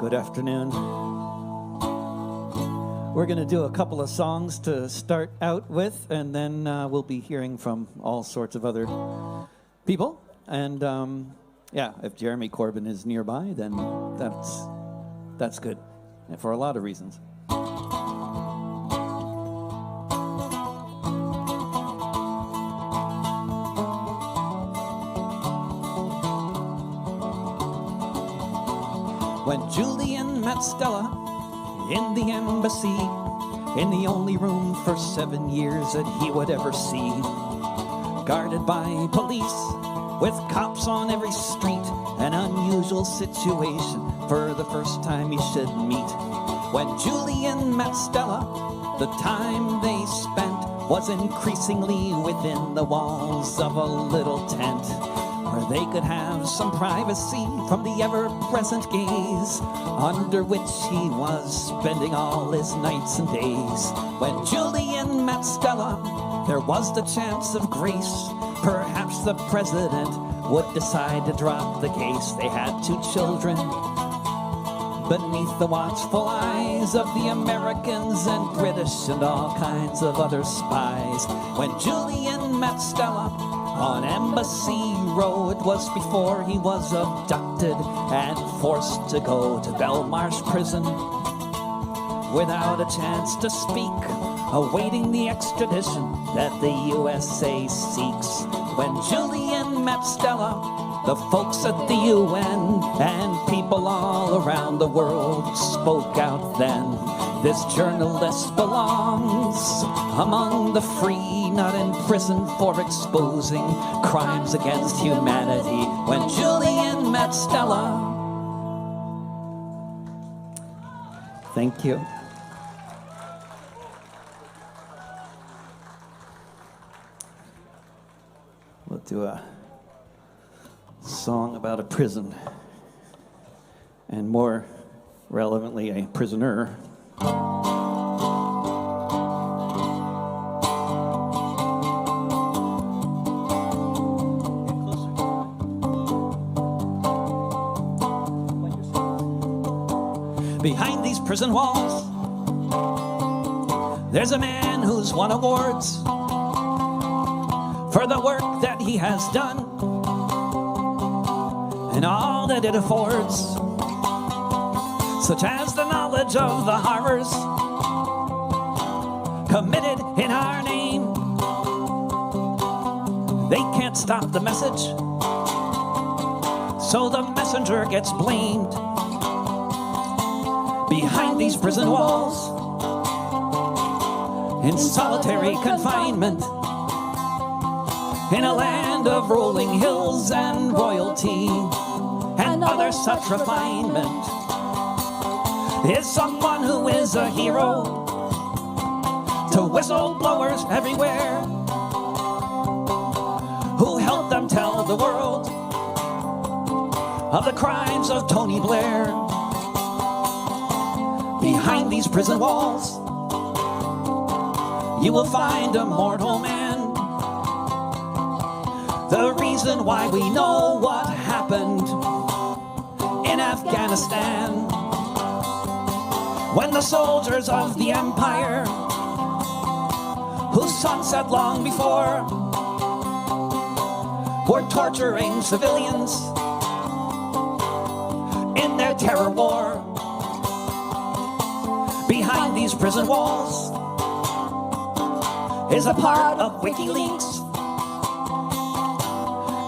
Good afternoon. We're going to do a couple of songs to start out with, and then we'll be hearing from all sorts of other people. And yeah, if Jeremy Corbyn is nearby, then that's good, for a lot of reasons. When Julian met Stella in the embassy, in the only room for 7 years that he would ever see, guarded by police, with cops on every street, an unusual situation for the first time you should meet. When Julian met Stella, the time they spent was increasingly within the walls of a little tent, where they could have some privacy from the ever-present gaze under which he was spending all his nights and days. When Julian met Stella, there was the chance of grace. Perhaps the president would decide to drop the case. They had 2 children beneath the watchful eyes of the Americans and British and all kinds of other spies. When Julian met Stella on Embassy Row, it was before he was abducted and forced to go to Belmarsh prison without a chance to speak, awaiting the extradition that the USA seeks. When Julian met Stella, the folks at the UN and people all around the world spoke out then. This journalist belongs among the free, not in prison for exposing crimes against humanity. When Julian met Stella. Thank you. We'll do a song about a prison, and more relevantly, a prisoner. Behind these prison walls, there's a man who's won awards for the work that he has done and all that it affords, such as the knowledge of the horrors committed in our name. They can't stop the message, so the messenger gets blamed. Behind these prison walls, in solitary confinement, in a land of rolling hills and royalty and other such refinement, is someone who is a hero to whistleblowers everywhere, who helped them tell the world of the crimes of Tony Blair. Behind these prison walls, you will find a mortal man. The reason why we know what happened in Afghanistan, when the soldiers of the empire, whose sun set long before, were torturing civilians in their terror war. Behind these prison walls is a part of WikiLeaks,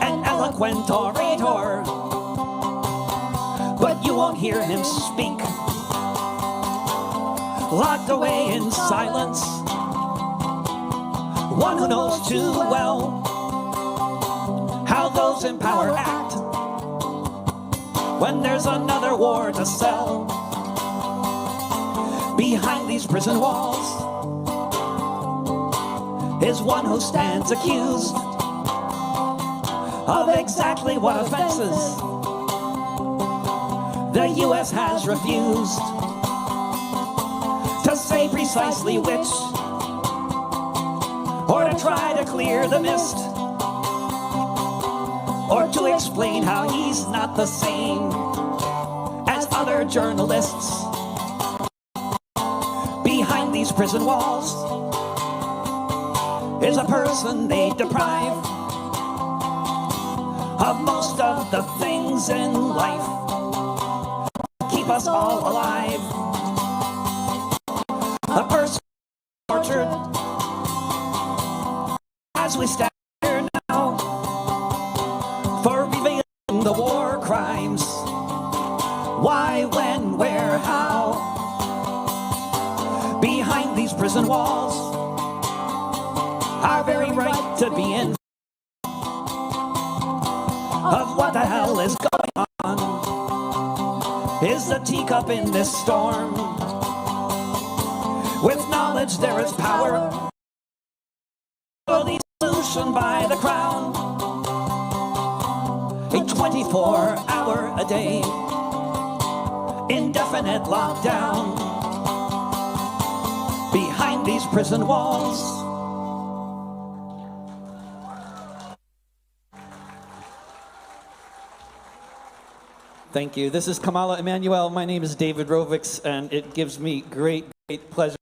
an eloquent orator, but you won't hear him speak. Locked away in silence, one who knows too well how those in power act when there's another war to sell. Behind these prison walls is one who stands accused of exactly what offenses the U.S. has refused to say precisely which, or to try to clear the mist, or to explain how he's not the same as other journalists. Behind these prison walls is a person they deprive of most of the things in life that keep us all alive. A person tortured as we stand here now for revealing the war crimes. Why, when, where, how? Behind these prison walls, our very right to be in of what the hell is going on is the teacup in this storm. With knowledge there is power, the solution by the crown. A 24-hour-a-day indefinite lockdown behind these prison walls. Thank you. This is Kamala Emanuel. My name is David Rovix, and it gives me great pleasure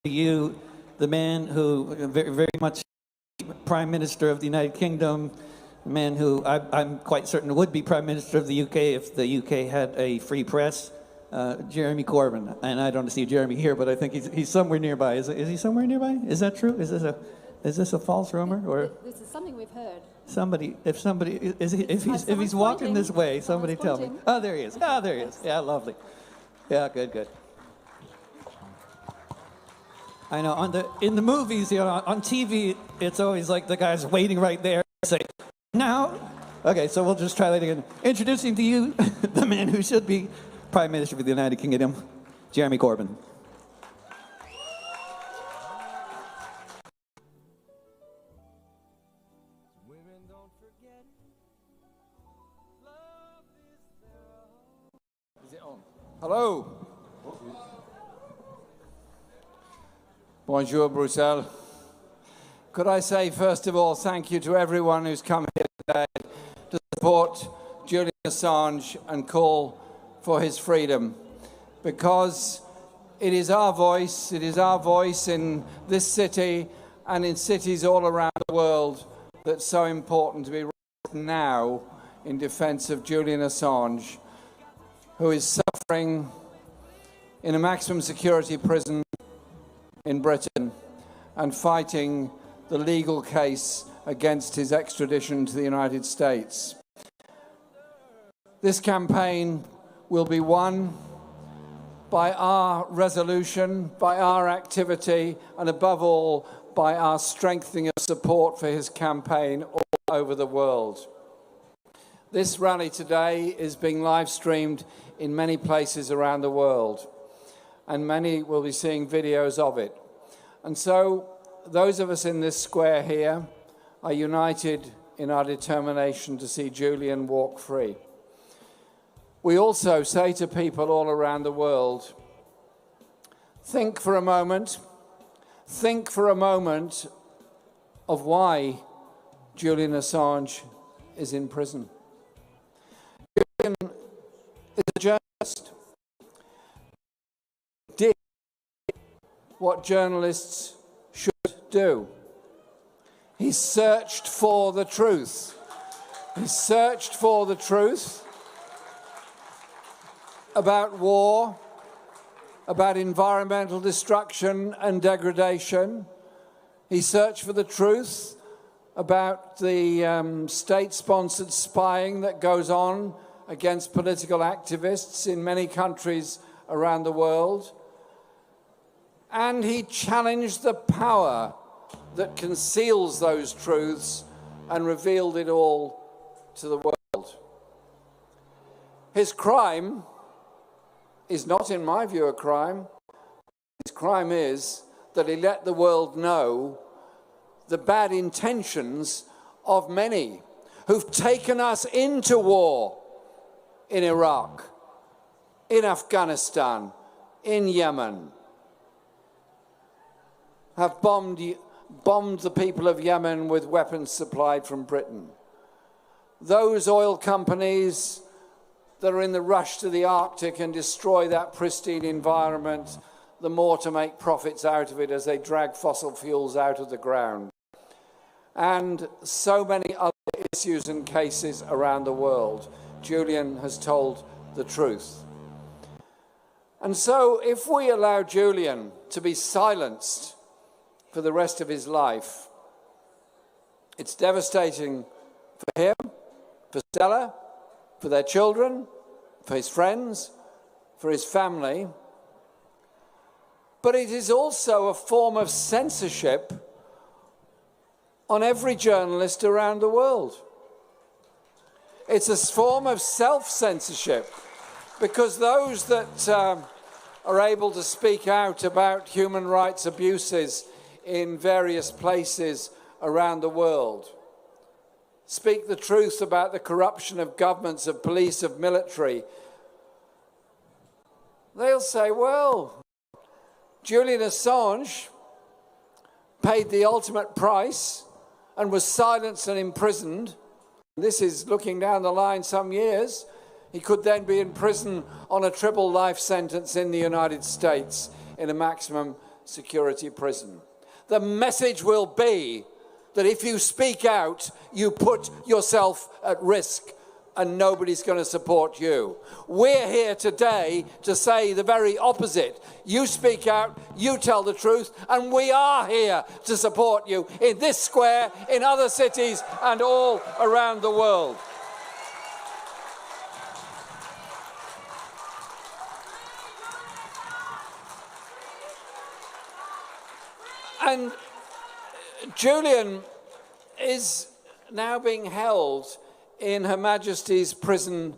to you, the man who very much Prime Minister of the United Kingdom, the man who I'm quite certain would be Prime Minister of the UK if the UK had a free press, Jeremy Corbyn. And I don't see Jeremy here, but I think he's somewhere nearby. Is he somewhere nearby? Is that true? Is this a false rumor? Or this is something we've heard. If he's walking this way, somebody tell me. Oh, there he is. Oh, there he is. Yeah, lovely. Yeah, good. I know. In the movies, on TV, it's always like the guy's waiting right there. Say, now. Okay, so we'll just try that again. Introducing to you the man who should be Prime Minister of the United Kingdom, Jeremy Corbyn. Hello. Bonjour, Bruxelles. Could I say, first of all, thank you to everyone who's come here today to support Julian Assange and call for his freedom, because it is our voice in this city and in cities all around the world that's so important to be right now in defense of Julian Assange, who is suffering in a maximum security prison in Britain and fighting the legal case against his extradition to the United States. This campaign will be won by our resolution, by our activity, and above all, by our strengthening of support for his campaign all over the world. This rally today is being live-streamed in many places around the world, and many will be seeing videos of it. And so, those of us in this square here are united in our determination to see Julian walk free. We also say to people all around the world, think for a moment of why Julian Assange is in prison. Julian is a journalist. Did what journalists should do. He searched for the truth. He searched for the truth about war, about environmental destruction and degradation. He searched for the truth about the state-sponsored spying that goes on against political activists in many countries around the world. And he challenged the power that conceals those truths and revealed it all to the world. His crime is not, in my view, a crime. His crime is that he let the world know the bad intentions of many who've taken us into war in Iraq, in Afghanistan, in Yemen, have bombed the people of Yemen with weapons supplied from Britain. Those oil companies that are in the rush to the Arctic and destroy that pristine environment, the more to make profits out of it as they drag fossil fuels out of the ground. And so many other issues and cases around the world. Julian has told the truth. And so if we allow Julian to be silenced for the rest of his life, it's devastating for him, for Stella, for their children, for his friends, for his family. But it is also a form of censorship on every journalist around the world. It's a form of self-censorship, because those that are able to speak out about human rights abuses in various places around the world, speak the truth about the corruption of governments, of police, of military, they'll say, well, Julian Assange paid the ultimate price and was silenced and imprisoned. This is looking down the line some years. He could then be in prison on a triple life sentence in the United States in a maximum security prison. The message will be that if you speak out, you put yourself at risk and nobody's going to support you. We're here today to say the very opposite. You speak out, you tell the truth, and we are here to support you in this square, in other cities, and all around the world. And Julian is now being held in Her Majesty's prison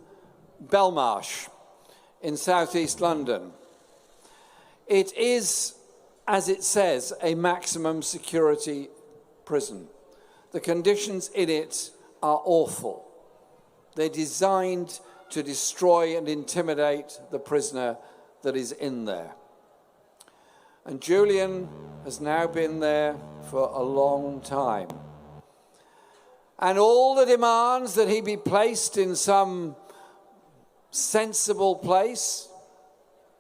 Belmarsh in southeast London. It is, as it says, a maximum security prison. The conditions in it are awful. They're designed to destroy and intimidate the prisoner that is in there. And Julian has now been there for a long time. And all the demands that he be placed in some sensible place,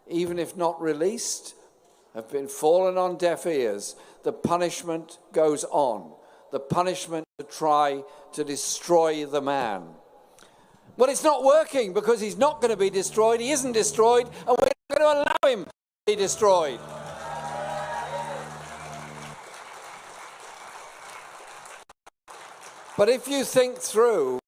even if not released, have been fallen on deaf ears. The punishment goes on. The punishment to try to destroy the man. Well, it's not working because he's not going to be destroyed. He isn't destroyed, and we're not going to allow him to be destroyed. But if you think through,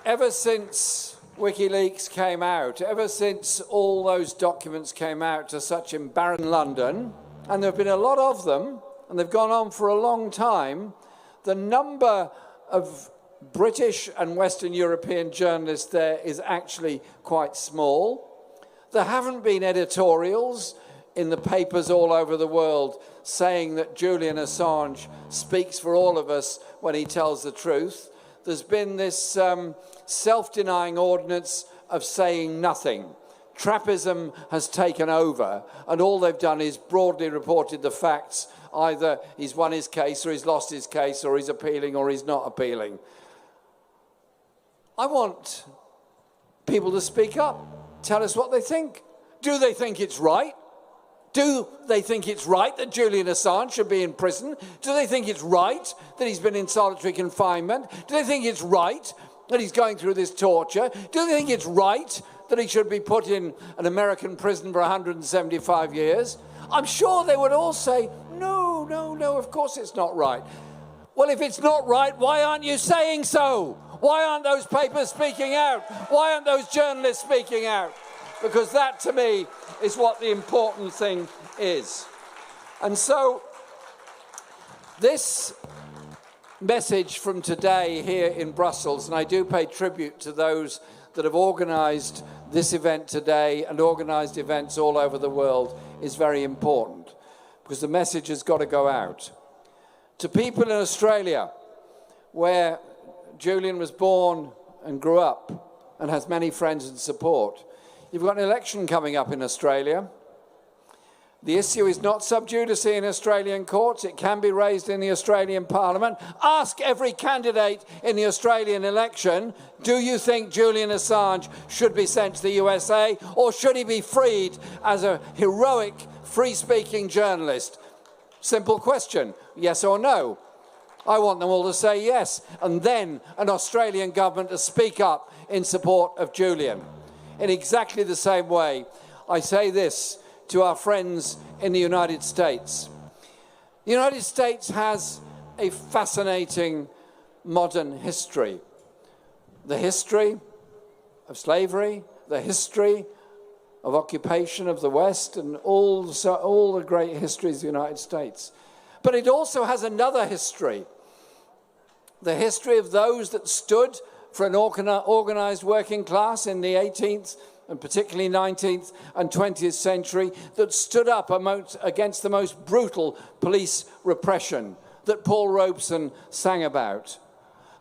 ever since WikiLeaks came out, ever since all those documents came out to such embarrassing London, and there have been a lot of them, and they've gone on for a long time, the number of British and Western European journalists there is actually quite small. There haven't been editorials in the papers all over the world saying that Julian Assange speaks for all of us when he tells the truth. There's been this self-denying ordinance of saying nothing. Trappism has taken over, and all they've done is broadly reported the facts. Either he's won his case, or he's lost his case, or he's appealing, or he's not appealing. I want people to speak up, tell us what they think. Do they think it's right? Do they think it's right that Julian Assange should be in prison? Do they think it's right that he's been in solitary confinement? Do they think it's right that he's going through this torture? Do they think it's right that he should be put in an American prison for 175 years? I'm sure they would all say, no, no, no, of course it's not right. Well, if it's not right, why aren't you saying so? Why aren't those papers speaking out? Why aren't those journalists speaking out? Because that, to me, is what the important thing is. And so this message from today here in Brussels, and I do pay tribute to those that have organised this event today and organised events all over the world, is very important, because the message has got to go out. To people in Australia, where Julian was born and grew up and has many friends and support, you've got an election coming up in Australia, The issue is not sub judice in Australian courts. It can be raised in the Australian Parliament. Ask every candidate in the Australian election, do you think Julian Assange should be sent to the USA, or should he be freed as a heroic, free-speaking journalist? Simple question, yes or no? I want them all to say yes, and then an Australian government to speak up in support of Julian. In exactly the same way, I say this to our friends in the United States. The United States has a fascinating modern history. The history of slavery, the history of occupation of the West, and all the great histories of the United States. But it also has another history, the history of those that stood for an organised working class in the 18th and particularly 19th and 20th century, that stood up against the most brutal police repression that Paul Robeson sang about.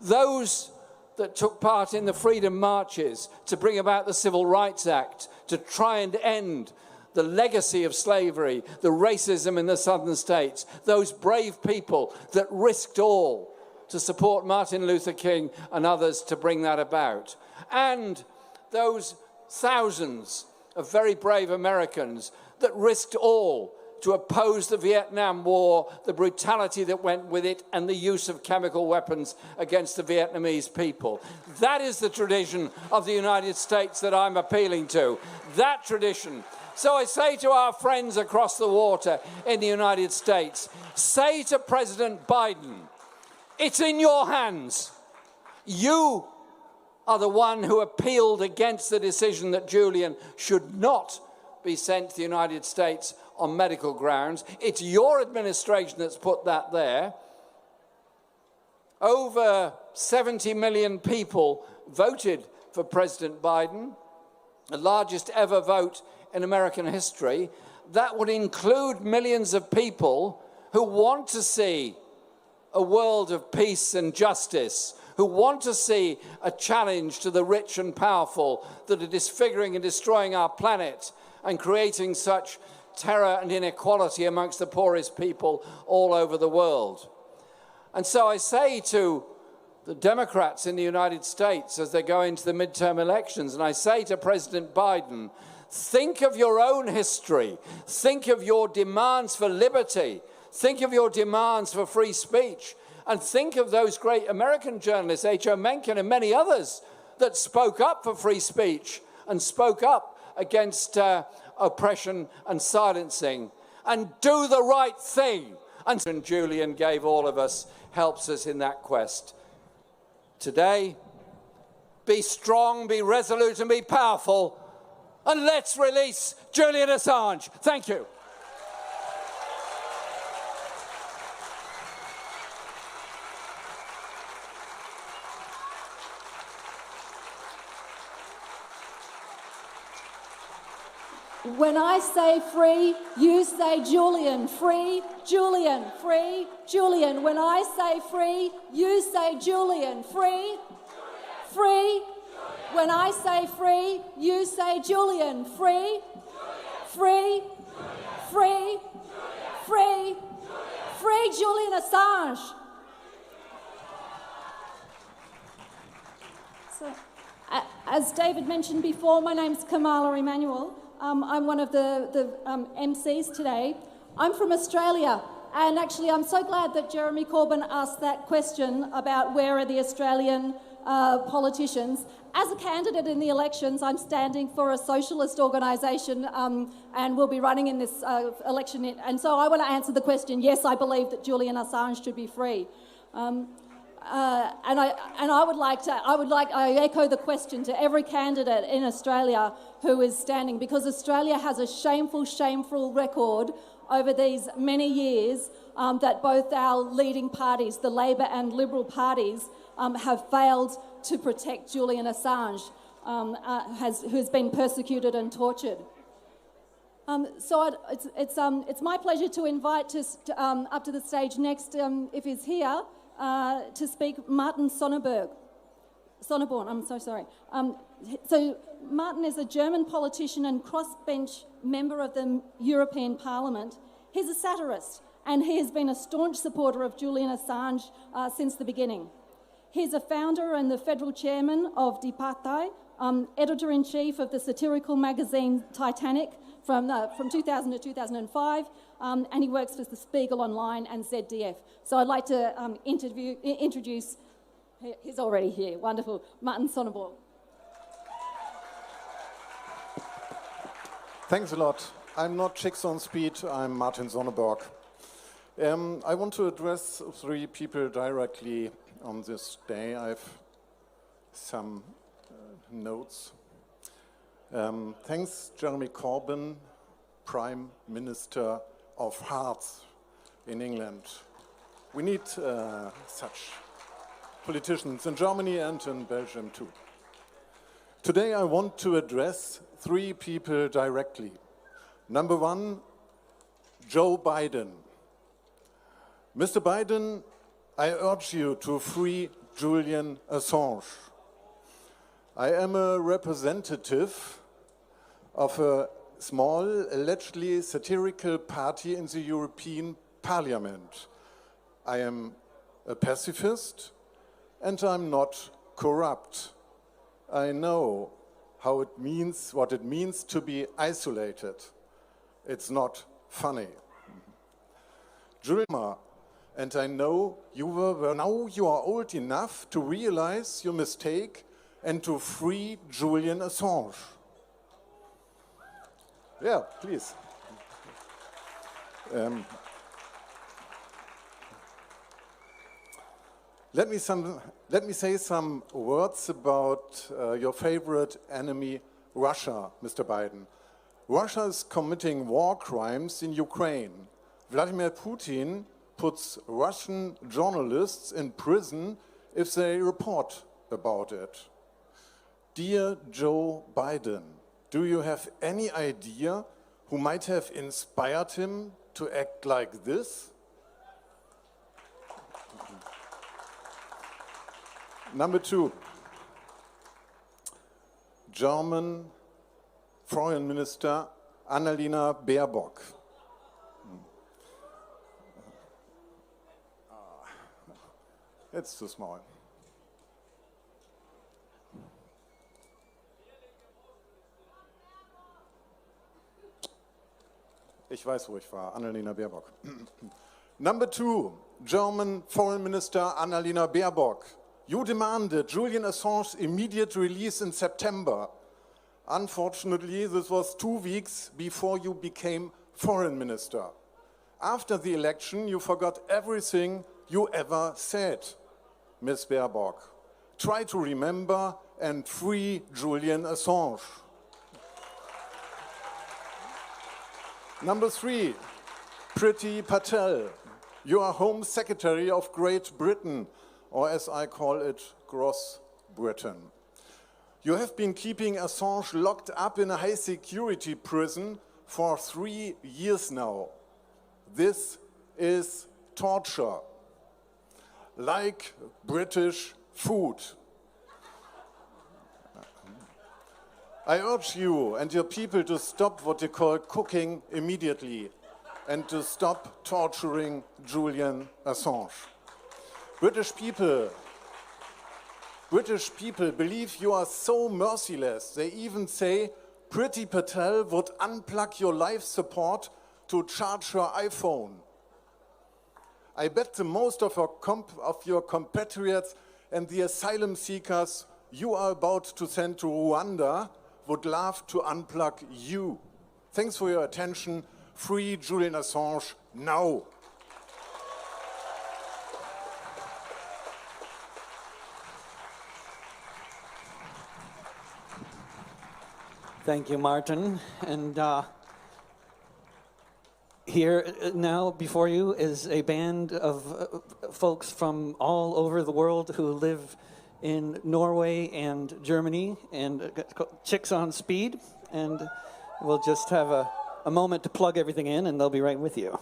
Those that took part in the freedom marches to bring about the Civil Rights Act, to try and end the legacy of slavery, the racism in the southern states, those brave people that risked all to support Martin Luther King and others to bring that about. And those thousands of very brave Americans that risked all to oppose the Vietnam War, the brutality that went with it, and the use of chemical weapons against the Vietnamese people. That is the tradition of the United States that I'm appealing to. That tradition. So I say to our friends across the water in the United States, say to President Biden, it's in your hands. You are the one who appealed against the decision that Julian should not be sent to the United States on medical grounds. It's your administration that's put that there. Over 70 million people voted for President Biden, the largest ever vote in American history. That would include millions of people who want to see a world of peace and justice, who want to see a challenge to the rich and powerful that are disfiguring and destroying our planet and creating such terror and inequality amongst the poorest people all over the world. And so I say to the Democrats in the United States as they go into the midterm elections, and I say to President Biden, think of your own history, think of your demands for liberty, think of your demands for free speech, and think of those great American journalists, H.O. Mencken and many others, that spoke up for free speech and spoke up against oppression and silencing, and do the right thing. And Julian gave all of us, helps us in that quest. Today, be strong, be resolute, and be powerful, and let's release Julian Assange. Thank you. When I say free, you say Julian. Free, Julian. Free, Julian. When I say free, you say Julian. Free, free. When I say free, you say Julian. Free, free, free, free, free Julian Assange. So, as David mentioned before, my name's Kamala Emanuel. I'm one of the MCs today. I'm from Australia, and actually I'm so glad that Jeremy Corbyn asked that question about where are the Australian politicians. As a candidate in the elections, I'm standing for a socialist organisation and will be running in this election. And so I want to answer the question, yes, I believe that Julian Assange should be free. I echo the question to every candidate in Australia who is standing, because Australia has a shameful record over these many years that both our leading parties, the Labor and Liberal parties, have failed to protect Julian Assange, who's been persecuted and tortured. It's my pleasure to invite up to the stage next, if he's here, to speak Martin Sonneborn. I'm so sorry. So Martin is a German politician and crossbench member of the European Parliament. He's a satirist, and he has been a staunch supporter of Julian Assange since the beginning. He's a founder and the federal chairman of Die Partei, editor-in-chief of the satirical magazine Titanic from 2000 to 2005, and he works for the Spiegel Online and ZDF. So I'd like to introduce, he's already here, wonderful, Martin Sonneborn. Thanks a lot. I'm not Chicks on Speed, I'm Martin Sonneborg. I want to address three people directly on this day. I have some notes. Thanks, Jeremy Corbyn, Prime Minister of Hearts in England. We need such politicians in Germany and in Belgium too. Today I want to address three people directly. Number one, Joe Biden. Mr. Biden, I urge you to free Julian Assange. I am a representative of a small, allegedly satirical party in the European Parliament. I am a pacifist and I'm not corrupt. I know what it means to be isolated. It's not funny. Julian, and I know now you are old enough to realize your mistake and to free Julian Assange. Yeah, please. Let me say some words about your favorite enemy, Russia, Mr. Biden. Russia is committing war crimes in Ukraine. Vladimir Putin puts Russian journalists in prison if they report about it. Dear Joe Biden, do you have any idea who might have inspired him to act like this? Number two, German Foreign Minister Annalena Baerbock. It's too small. Ich weiß, wo ich war. Annalena Baerbock. Number two, German Foreign Minister Annalena Baerbock. You demanded Julian Assange's immediate release in September. Unfortunately, this was 2 weeks before you became foreign minister. After the election, you forgot everything you ever said, Ms. Baerbock. Try to remember and free Julian Assange. Number three, Priti Patel. You are Home Secretary of Great Britain, or as I call it, Gross Britain. You have been keeping Assange locked up in a high-security prison for 3 years now. This is torture, like British food. I urge you and your people to stop what you call cooking immediately and to stop torturing Julian Assange. British people believe you are so merciless. They even say Priti Patel would unplug your life support to charge her iPhone. I bet the most of your compatriots and the asylum seekers you are about to send to Rwanda would love to unplug you. Thanks for your attention. Free Julian Assange now. Thank you, Martin. And here now before you is a band of folks from all over the world who live in Norway and Germany, and Chicks on Speed. And we'll just have a moment to plug everything in, and they'll be right with you.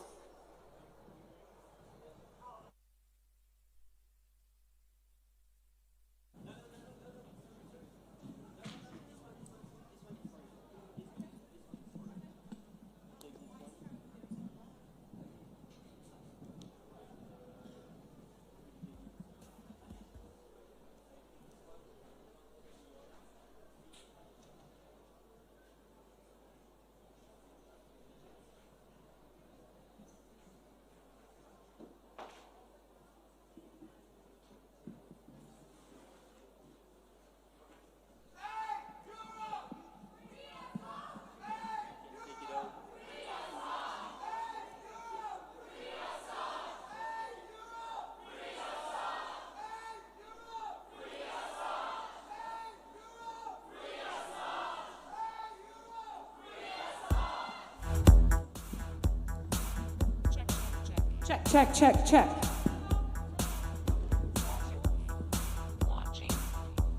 Check, check, check, check.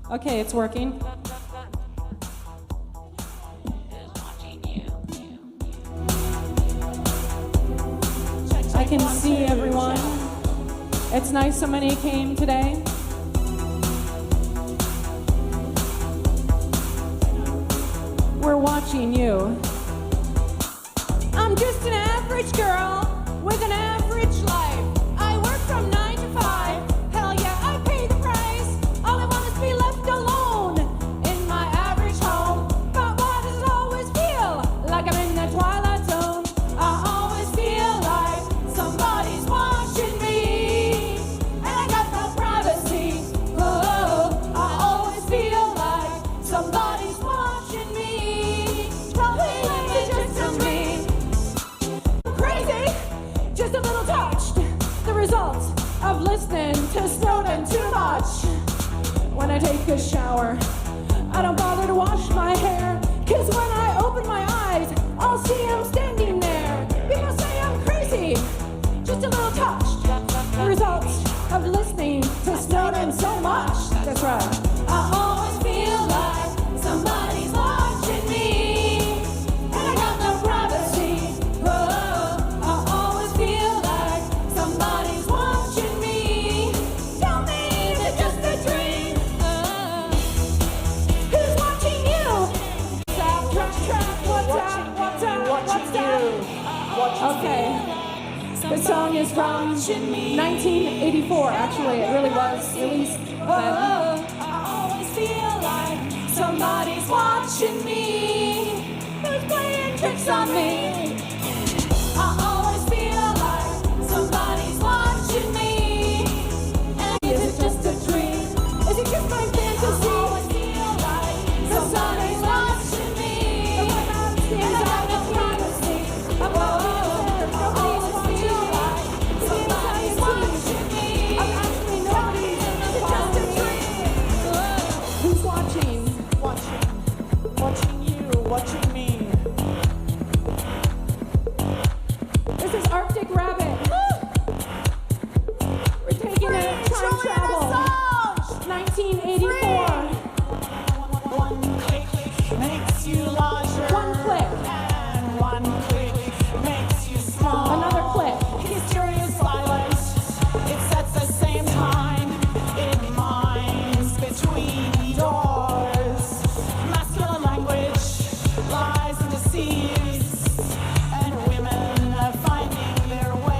Okay, it's working. I can see everyone. It's nice so many came today. We're watching you. I'm just an average girl with an average life. I work from 9 to 5. Hell yeah, I pay the price. All I want is to be left alone in my average home. But why does it always feel like I'm in the twilight zone? I always feel like somebody's watching me, and I got no privacy. Oh, I always feel like somebody's watching me. Tell me it's just me. Crazy, just a little touched. The results of listening to Snowden too much. When I take a shower, I don't bother to wash my hair, 'cause when I open my eyes, I'll see him standing there. People say I'm crazy, just a little touched. The results of listening to Snowden so much. That's right. I always feel like somebody's watching me, and I got no privacy. Oh, I always feel like somebody's watching me. Tell me, is it just a dream? Who's watching you? Trap, trap, trap. What's up? What's up? What's up? Okay. This song is from 1984. Actually, it really was released then. I always feel like somebody's watching me. Who's playing tricks on me? I always feel like somebody's watching me. And is it just a dream? Is it just my fantasy? I always feel like somebody's watching me. And I got no privacy. I always feel like somebody's watching me. Is it just a dream? Who's watching? Watching you, watching me. This is Arctic Rabbit. We're taking a time travel. 1984. One click makes you larger. One click. And one click makes you small. Another click. History is silent. It sets the same time in minds between doors. Masculine language lies and deceives, and women are finding their way.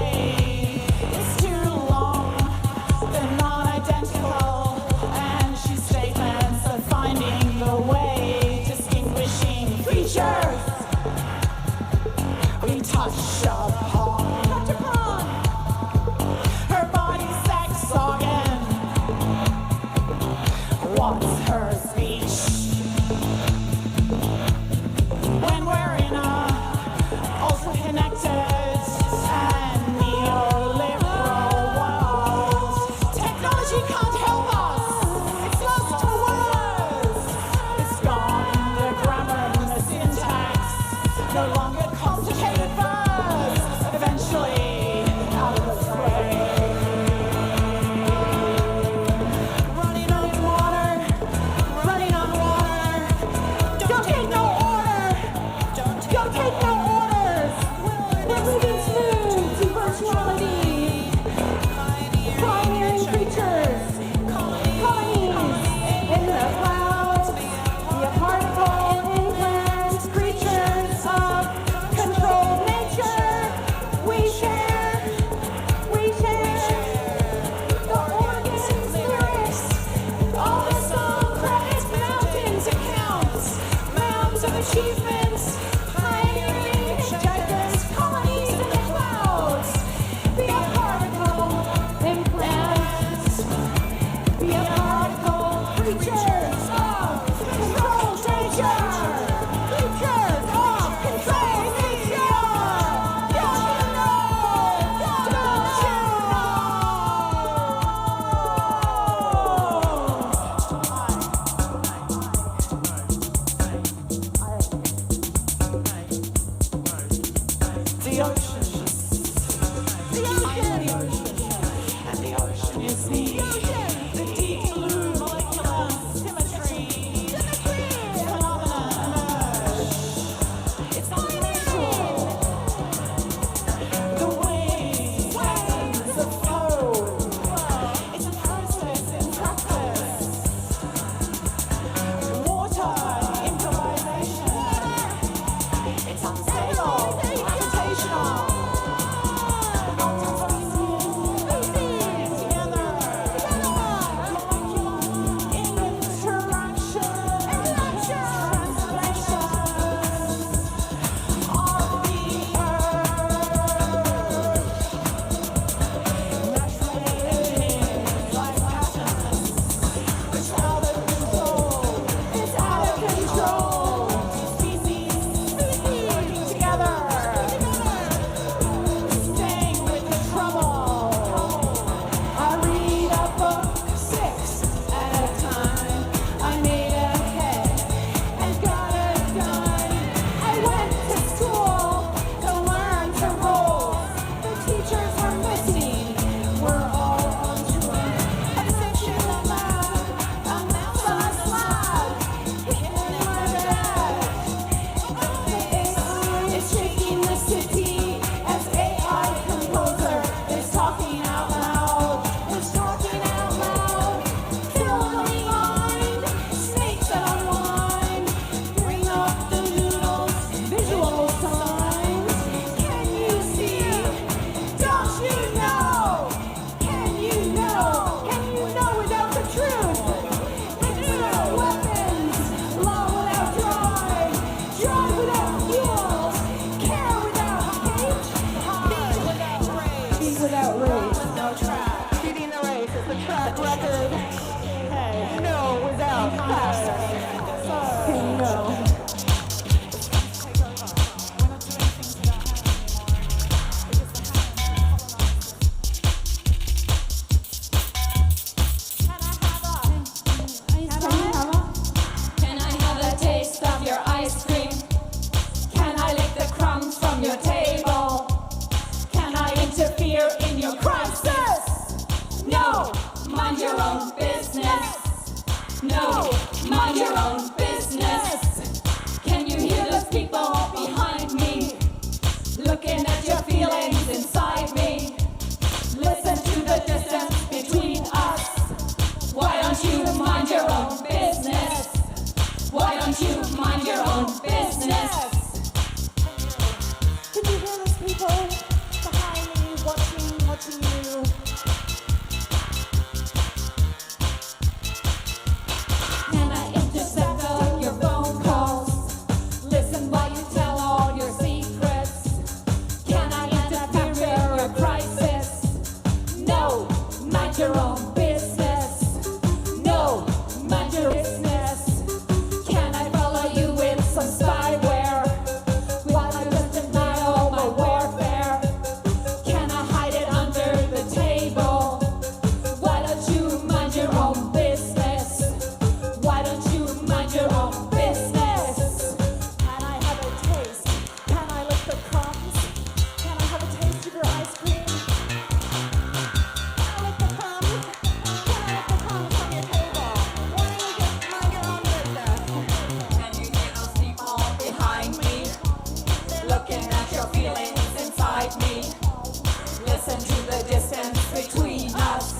listen to the distance between us.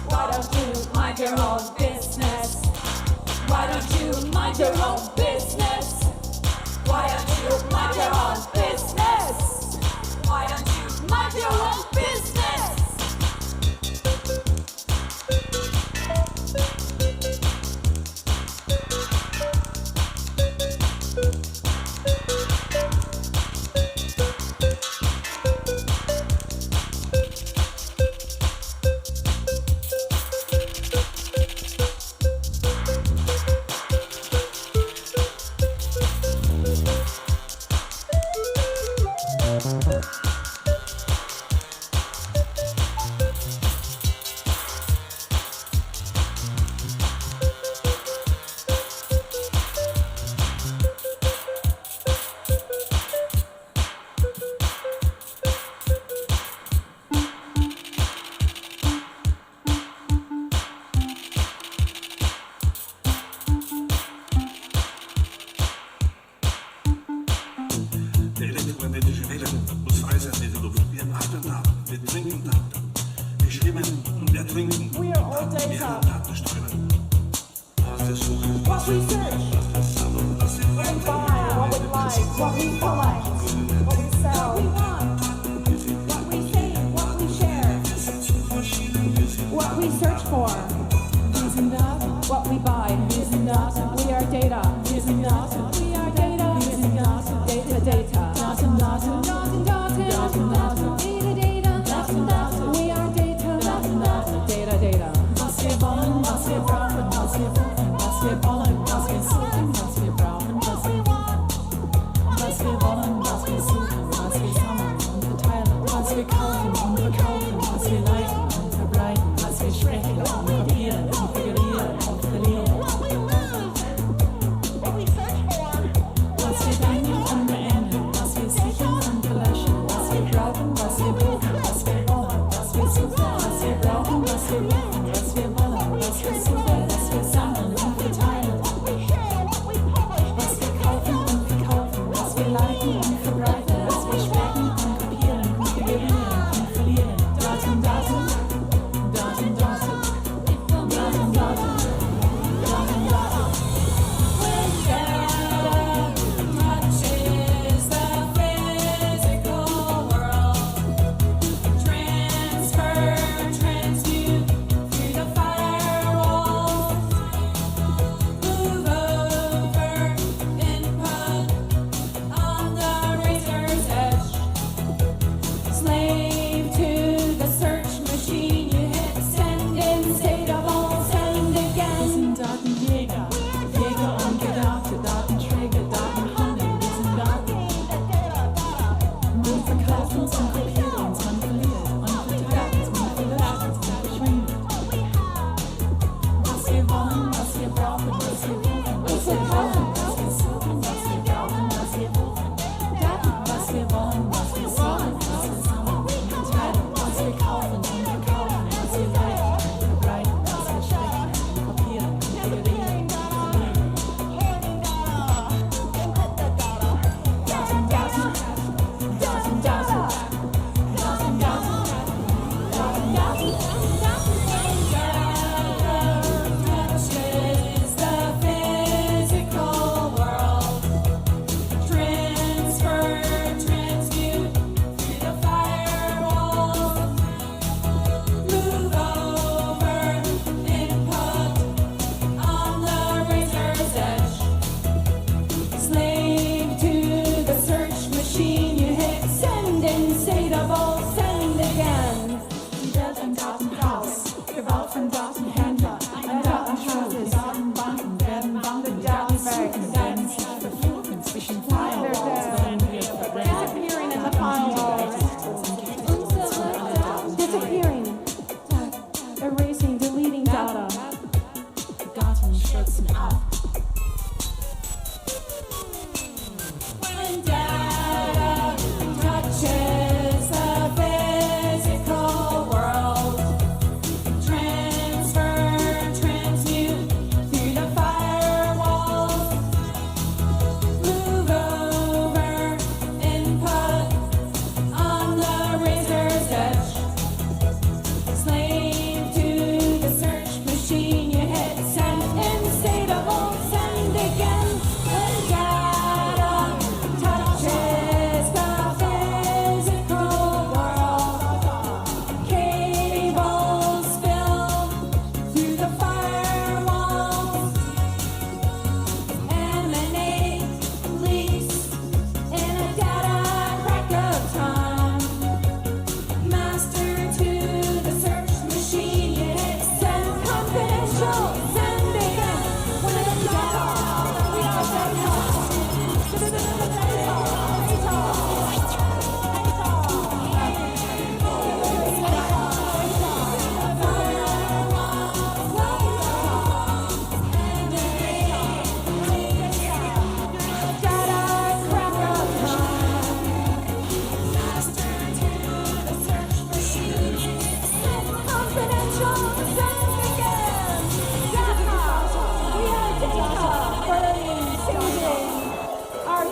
Why don't you mind your own business? Why don't you mind your own business? Why don't you mind your own business? Why don't you mind your own business? Der elektromagnetische Wellen muss frei sein in der Luft. Wir atmen Daten, wir trinken Daten. Wir schwimmen und ertrinken. We are all Wir data. haben Datenströme. Aus der Suche. What we search, what we buy, what we like, what we collect, what we sell, what we want, what we say, what we share, what we search for. Using data, what we buy. Using data, we are data. Using data, we are data. Using data, data, data. Data, data, data, data, data, data, data, data. We are data. Data, data, data. Was wir wollen, was wir brauchen, was wir wollen, was wir suchen, was wir brauchen, was wir wollen, was wir suchen, was wir sammeln und verteilen, was wir kaufen und verkaufen, was wir leiten und verbreiten, was wir sprechen und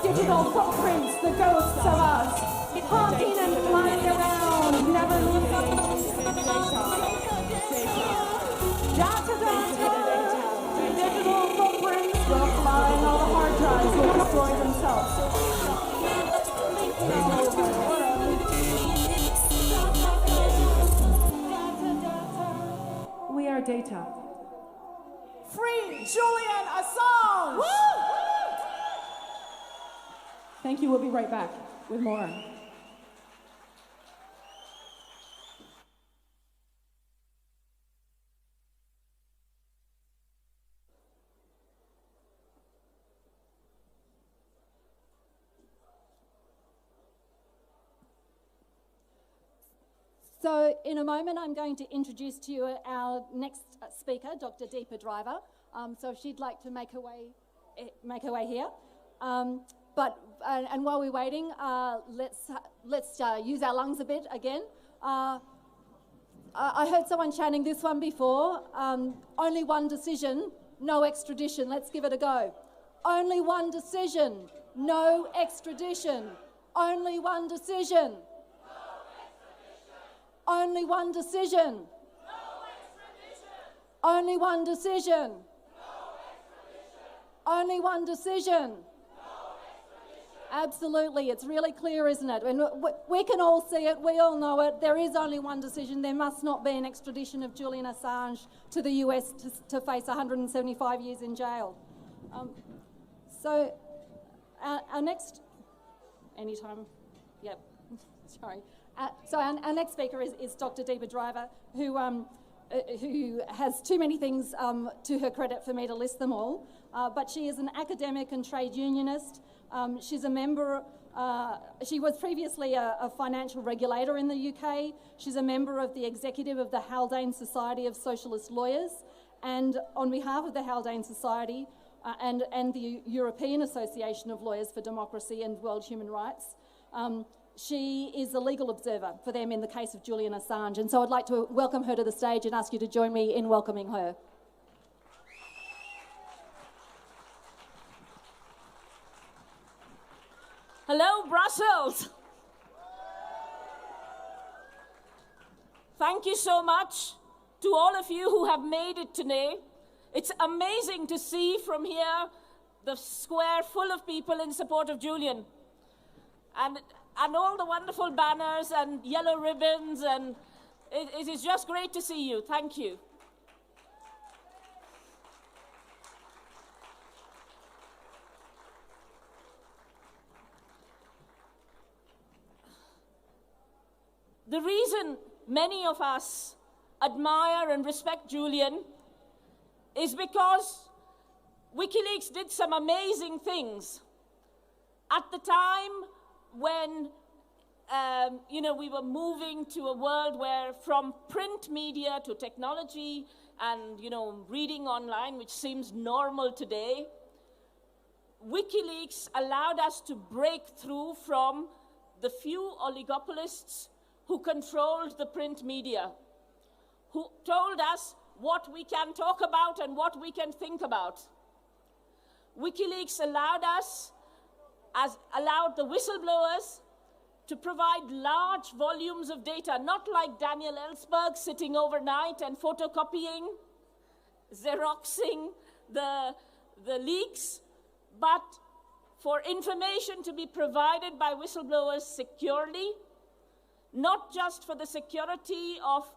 Digital footprints, the ghosts of us, haunting and flying around, never leaving. Data, digital footprints will fly and all the hard drives will destroy themselves. We are data. Free Julian Assange! Woo! Thank you. We'll be right back with more. So in a moment, I'm going to introduce to you our next speaker, Dr. Deepa Driver. So if she'd like to make her way here. And while we're waiting, let's use our lungs a bit again. I heard someone chanting this one before. Only one decision, no extradition. Let's give it a go. Only one decision, no extradition. Only one decision. Only one decision. Only one decision. Only one decision. Absolutely, it's really clear, isn't it? And we can all see it, we all know it. There is only one decision. There must not be an extradition of Julian Assange to the US to face 175 years in jail. So our next, anytime, yep, sorry. So our next speaker is Dr. Deepa Driver, who has too many things to her credit for me to list them all. But she is an academic and trade unionist. She's a member, she was previously a financial regulator in the UK. She's a member of the executive of the Haldane Society of Socialist Lawyers. And on behalf of the Haldane Society and the European Association of Lawyers for Democracy and World Human Rights, she is a legal observer for them in the case of Julian Assange. And so I'd like to welcome her to the stage and ask you to join me in welcoming her. Hello, Brussels. Thank you so much to all of you who have made it today. It's amazing to see from here the square full of people in support of Julian. And all the wonderful banners and yellow ribbons, and it is just great to see you. Thank you. The reason many of us admire and respect Julian is because WikiLeaks did some amazing things. At the time when we were moving to a world where from print media to technology and reading online, which seems normal today, WikiLeaks allowed us to break through from the few oligopolists who controlled the print media, who told us what we can talk about and what we can think about. WikiLeaks allowed the whistleblowers to provide large volumes of data, not like Daniel Ellsberg sitting overnight and photocopying, Xeroxing the leaks, but for information to be provided by whistleblowers securely, not just for the security of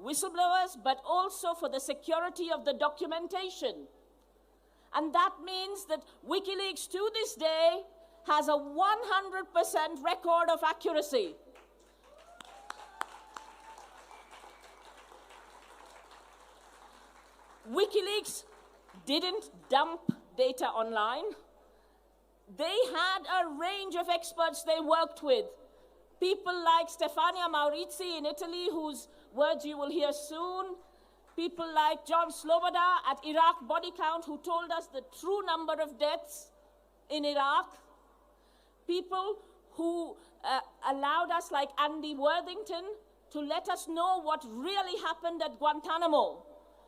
whistleblowers, but also for the security of the documentation. And that means that WikiLeaks to this day has a 100% record of accuracy. WikiLeaks didn't dump data online. They had a range of experts they worked with. People like Stefania Maurizi in Italy, whose words you will hear soon. People like John Sloboda at Iraq Body Count, who told us the true number of deaths in Iraq. People who allowed us, like Andy Worthington, to let us know what really happened at Guantanamo,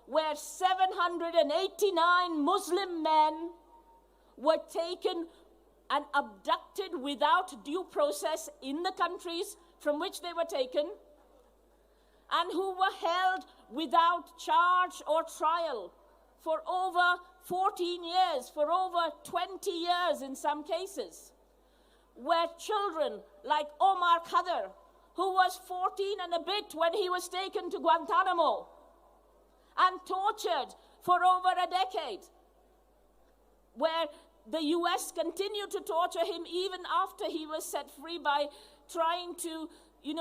where 789 Muslim men were taken and abducted without due process in the countries from which they were taken, and who were held without charge or trial for over 14 years, for over 20 years in some cases, where children like Omar Khadr, who was 14 and a bit when he was taken to Guantanamo and tortured for over a decade, where the US continued to torture him even after he was set free by trying to,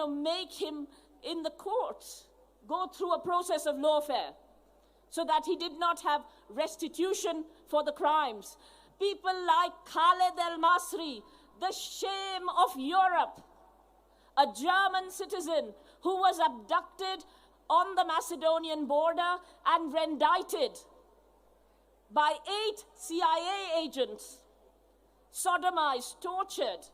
make him in the courts go through a process of lawfare so that he did not have restitution for the crimes. People like Khaled el-Masri, the shame of Europe, a German citizen who was abducted on the Macedonian border and rendited by 8 CIA agents, sodomized, tortured.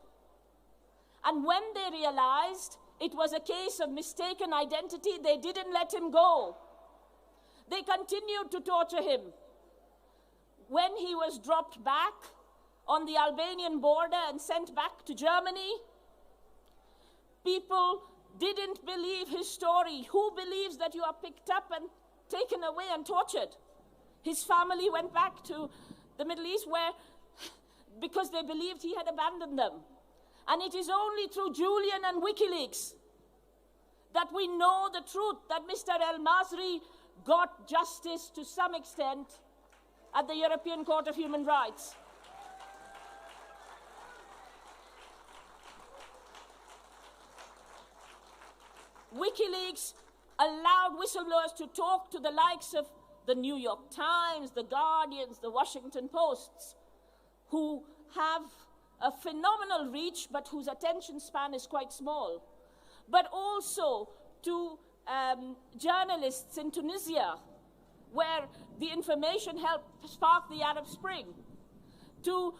And when they realized it was a case of mistaken identity, they didn't let him go. They continued to torture him. When he was dropped back on the Albanian border and sent back to Germany, people didn't believe his story. Who believes that you are picked up and taken away and tortured? His family went back to the Middle East because they believed he had abandoned them. And it is only through Julian and WikiLeaks that we know the truth, that Mr. El-Masri got justice to some extent at the European Court of Human Rights. WikiLeaks allowed whistleblowers to talk to the likes of the New York Times, the Guardians, the Washington Posts, who have a phenomenal reach, but whose attention span is quite small. But also to journalists in Tunisia, where the information helped spark the Arab Spring, to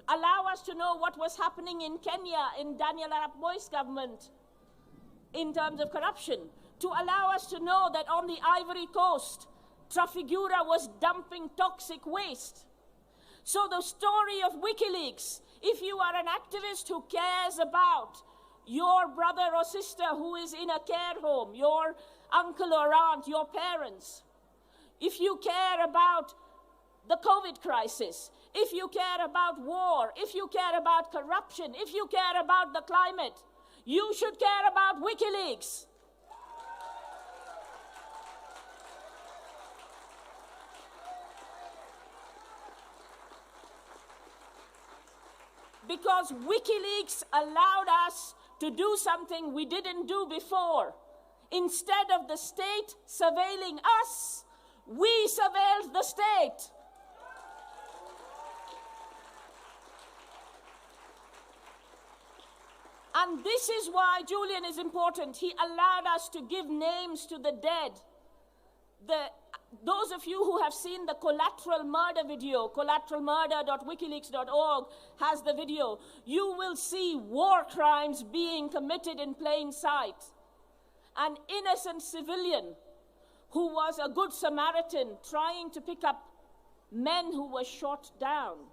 allow us to know what was happening in Kenya in Daniel Arap Moi's government in terms of corruption, to allow us to know that on the Ivory Coast, Trafigura was dumping toxic waste. So the story of WikiLeaks, if you are an activist who cares about your brother or sister who is in a care home, your uncle or aunt, your parents, if you care about the COVID crisis, if you care about war, if you care about corruption, if you care about the climate, you should care about WikiLeaks. Because WikiLeaks allowed us to do something we didn't do before. Instead of the state surveilling us, we surveilled the state. And this is why Julian is important. He allowed us to give names to the dead. Those of you who have seen the collateral murder video, collateralmurder.wikileaks.org has the video, you will see war crimes being committed in plain sight. An innocent civilian who was a good Samaritan trying to pick up men who were shot down,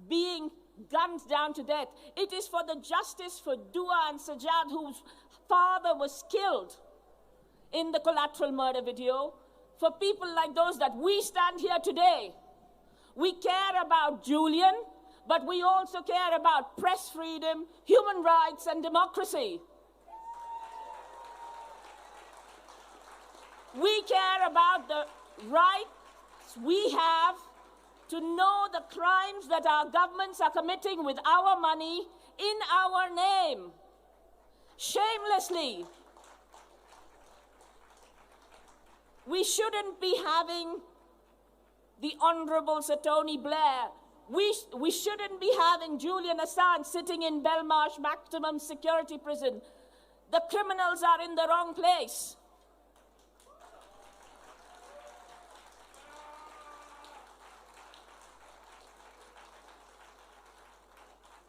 being gunned down to death. It is for the justice for Dua and Sajjad, whose father was killed in the collateral murder video, for people like those that we stand here today. We care about Julian, but we also care about press freedom, human rights, and democracy. We care about the rights we have to know the crimes that our governments are committing with our money in our name, shamelessly. We shouldn't be having the Honorable Sir Tony Blair. We shouldn't be having Julian Assange sitting in Belmarsh maximum security prison. The criminals are in the wrong place.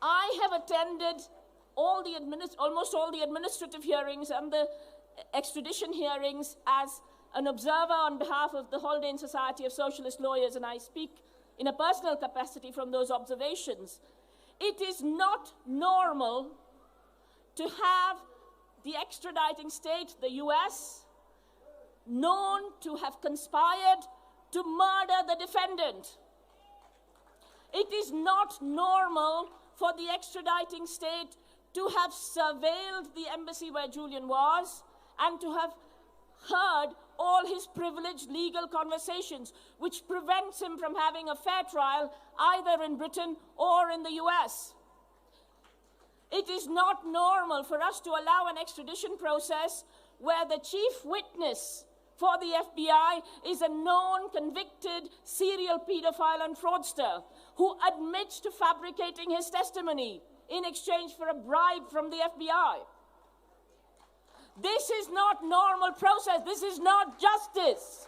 I have attended almost all the administrative hearings and the extradition hearings as an observer on behalf of the Haldane Society of Socialist Lawyers, and I speak in a personal capacity from those observations. It is not normal to have the extraditing state, the US, known to have conspired to murder the defendant. It is not normal for the extraditing state to have surveilled the embassy where Julian was and to have heard all his privileged legal conversations, which prevents him from having a fair trial either in Britain or in the US. It is not normal for us to allow an extradition process where the chief witness for the FBI is a known, convicted serial pedophile and fraudster who admits to fabricating his testimony in exchange for a bribe from the FBI. This is not normal process. This is not justice.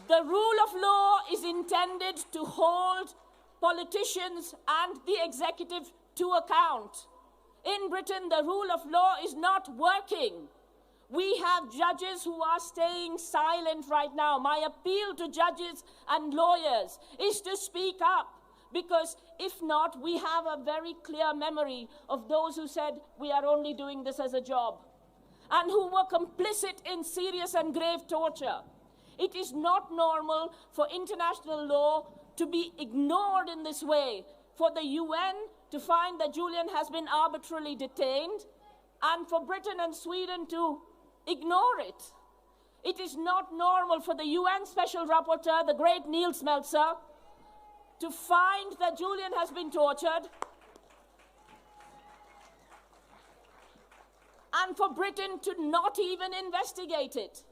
The rule of law is intended to hold politicians and the executive to account. In Britain, the rule of law is not working. We have judges who are staying silent right now. My appeal to judges and lawyers is to speak up, because if not, we have a very clear memory of those who said we are only doing this as a job and who were complicit in serious and grave torture. It is not normal for international law to be ignored in this way, for the UN to find that Julian has been arbitrarily detained, and for Britain and Sweden to ignore it. It is not normal for the UN Special Rapporteur, the great Niels Melzer, to find that Julian has been tortured, and for Britain to not even investigate it.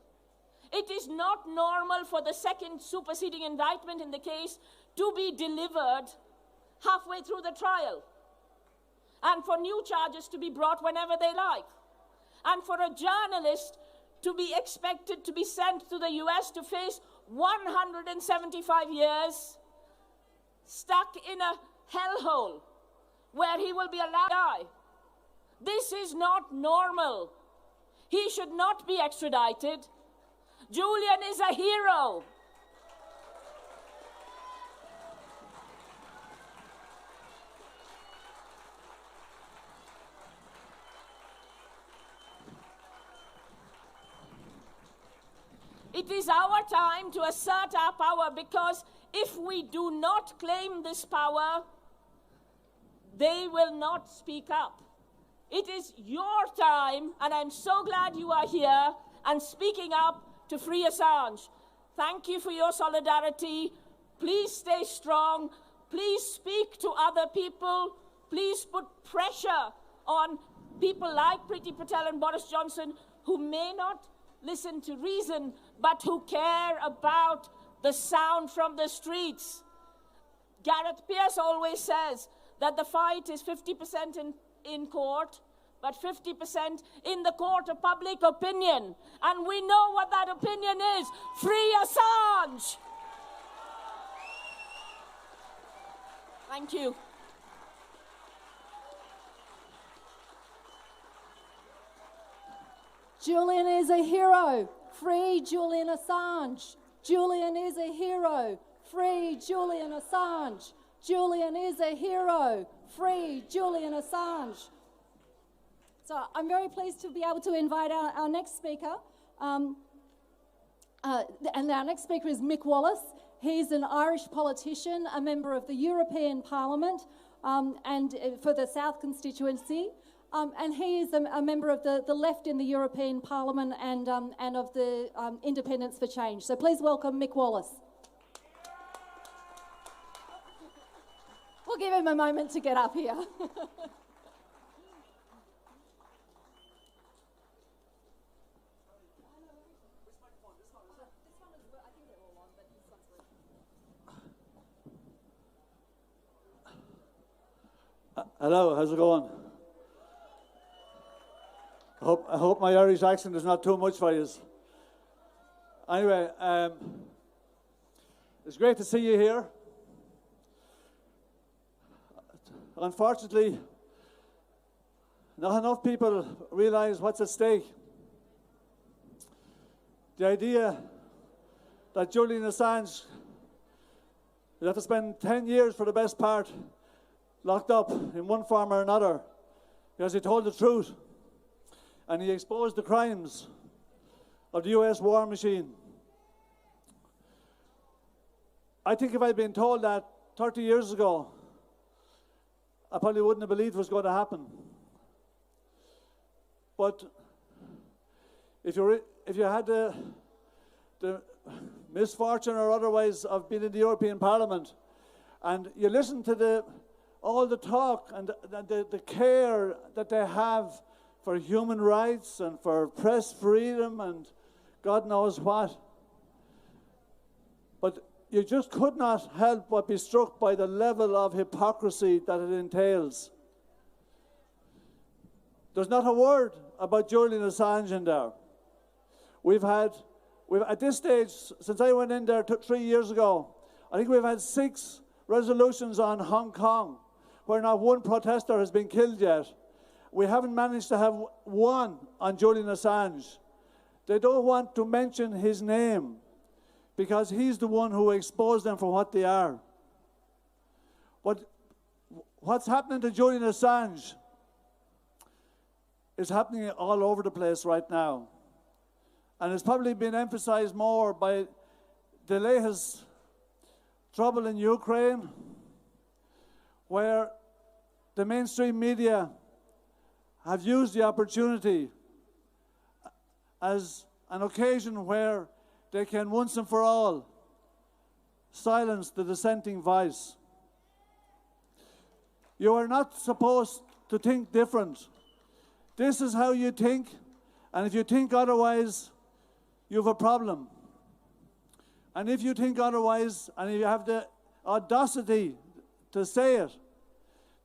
It is not normal for the second superseding indictment in the case to be delivered halfway through the trial, and for new charges to be brought whenever they like, and for a journalist to be expected to be sent to the US to face 175 years stuck in a hellhole where he will be allowed to die. This is not normal. He should not be extradited. Julian is a hero. It is our time to assert our power, because if we do not claim this power, they will not speak up. It is your time, and I'm so glad you are here and speaking up to free Assange. Thank you for your solidarity. Please stay strong. Please speak to other people. Please put pressure on people like Priti Patel and Boris Johnson, who may not listen to reason, but who care about the sound from the streets. Gareth Peirce always says that the fight is 50% in court, but 50% in the court of public opinion. And we know what that opinion is. Free Assange! Thank you. Julian is a hero. Free Julian Assange. Julian is a hero. Free Julian Assange. Julian is a hero. Free Julian Assange. So I'm very pleased to be able to invite our next speaker. And our next speaker is Mick Wallace. He's an Irish politician, a member of the European Parliament, and for the South constituency. And he is a member of the left in the European Parliament and of the Independents for Change. So please welcome Mick Wallace. We'll give him a moment to get up here. Hello, how's it going? I hope my Irish accent is not too much for you. Anyway, it's great to see you here. unfortunately, not enough people realize what's at stake. The idea that Julian Assange will have to spend 10 years for the best part locked up in one form or another because he told the truth and he exposed the crimes of the US war machine. I think if I'd been told that 30 years ago, I probably wouldn't have believed it was going to happen. But if you had the misfortune or otherwise of being in the European Parliament, and you listen to all the talk and the care that they have for human rights and for press freedom and God knows what, but you just could not help but be struck by the level of hypocrisy that it entails. There's not a word about Julian Assange in there. We've at this stage, since I went in there 3 years ago, I think we've had 6 resolutions on Hong Kong where not one protester has been killed yet. We haven't managed to have one on Julian Assange. They don't want to mention his name because he's the one who exposed them for what they are. What's happening to Julian Assange is happening all over the place right now. And it's probably been emphasized more by the latest trouble in Ukraine, where the mainstream media have used the opportunity as an occasion where they can once and for all silence the dissenting voice. You are not supposed to think different. This is how you think, and if you think otherwise, you have a problem. And if you think otherwise, and if you have the audacity to say it,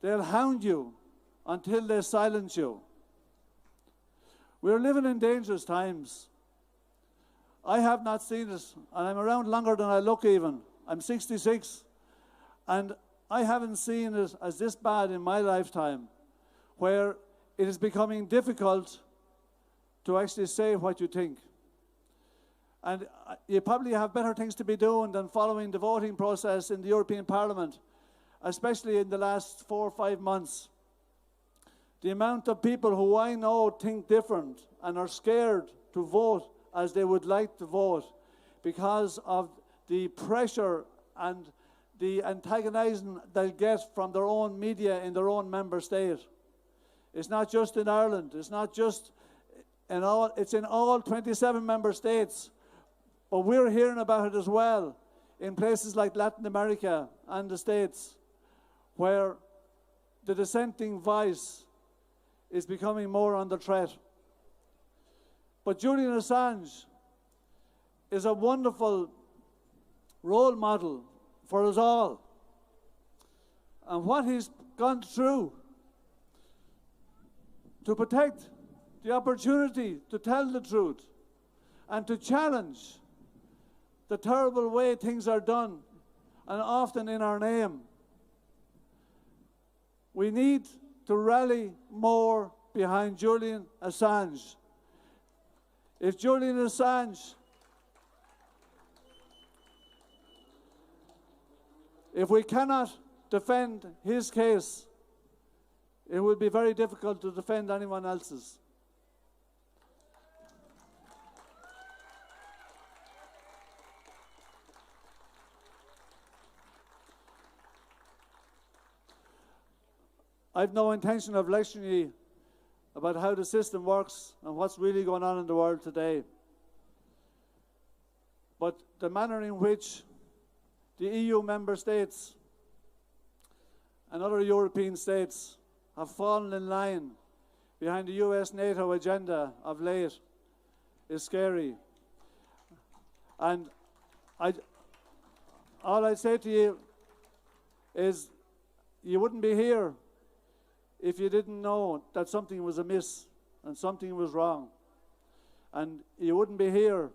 they'll hound you until they silence you. We're living in dangerous times. I have not seen it, and I'm around longer than I look even. I'm 66, and I haven't seen it as this bad in my lifetime, where it is becoming difficult to actually say what you think. And you probably have better things to be doing than following the voting process in the European Parliament, especially in the last 4 or 5 months. The amount of people who I know think different and are scared to vote as they would like to vote because of the pressure and the antagonizing they'll get from their own media in their own member state. It's not just in Ireland, it's not just in all, it's in all 27 member states. But we're hearing about it as well in places like Latin America and the States, where the dissenting voice is becoming more under threat. But Julian Assange is a wonderful role model for us all. And what he's gone through to protect the opportunity to tell the truth and to challenge the terrible way things are done, and often in our name. We need to rally more behind Julian Assange. If Julian Assange, if we cannot defend his case, it will be very difficult to defend anyone else's. I've no intention of lecturing you about how the system works and what's really going on in the world today. But the manner in which the EU member states and other European states have fallen in line behind the US-NATO agenda of late is scary. And all I'd say to you is you wouldn't be here if you didn't know that something was amiss and something was wrong. And you wouldn't be here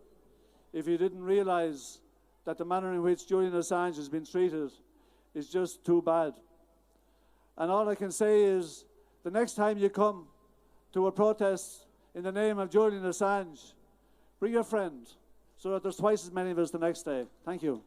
if you didn't realize that the manner in which Julian Assange has been treated is just too bad. And all I can say is, the next time you come to a protest in the name of Julian Assange, bring a friend so that there's twice as many of us the next day. Thank you.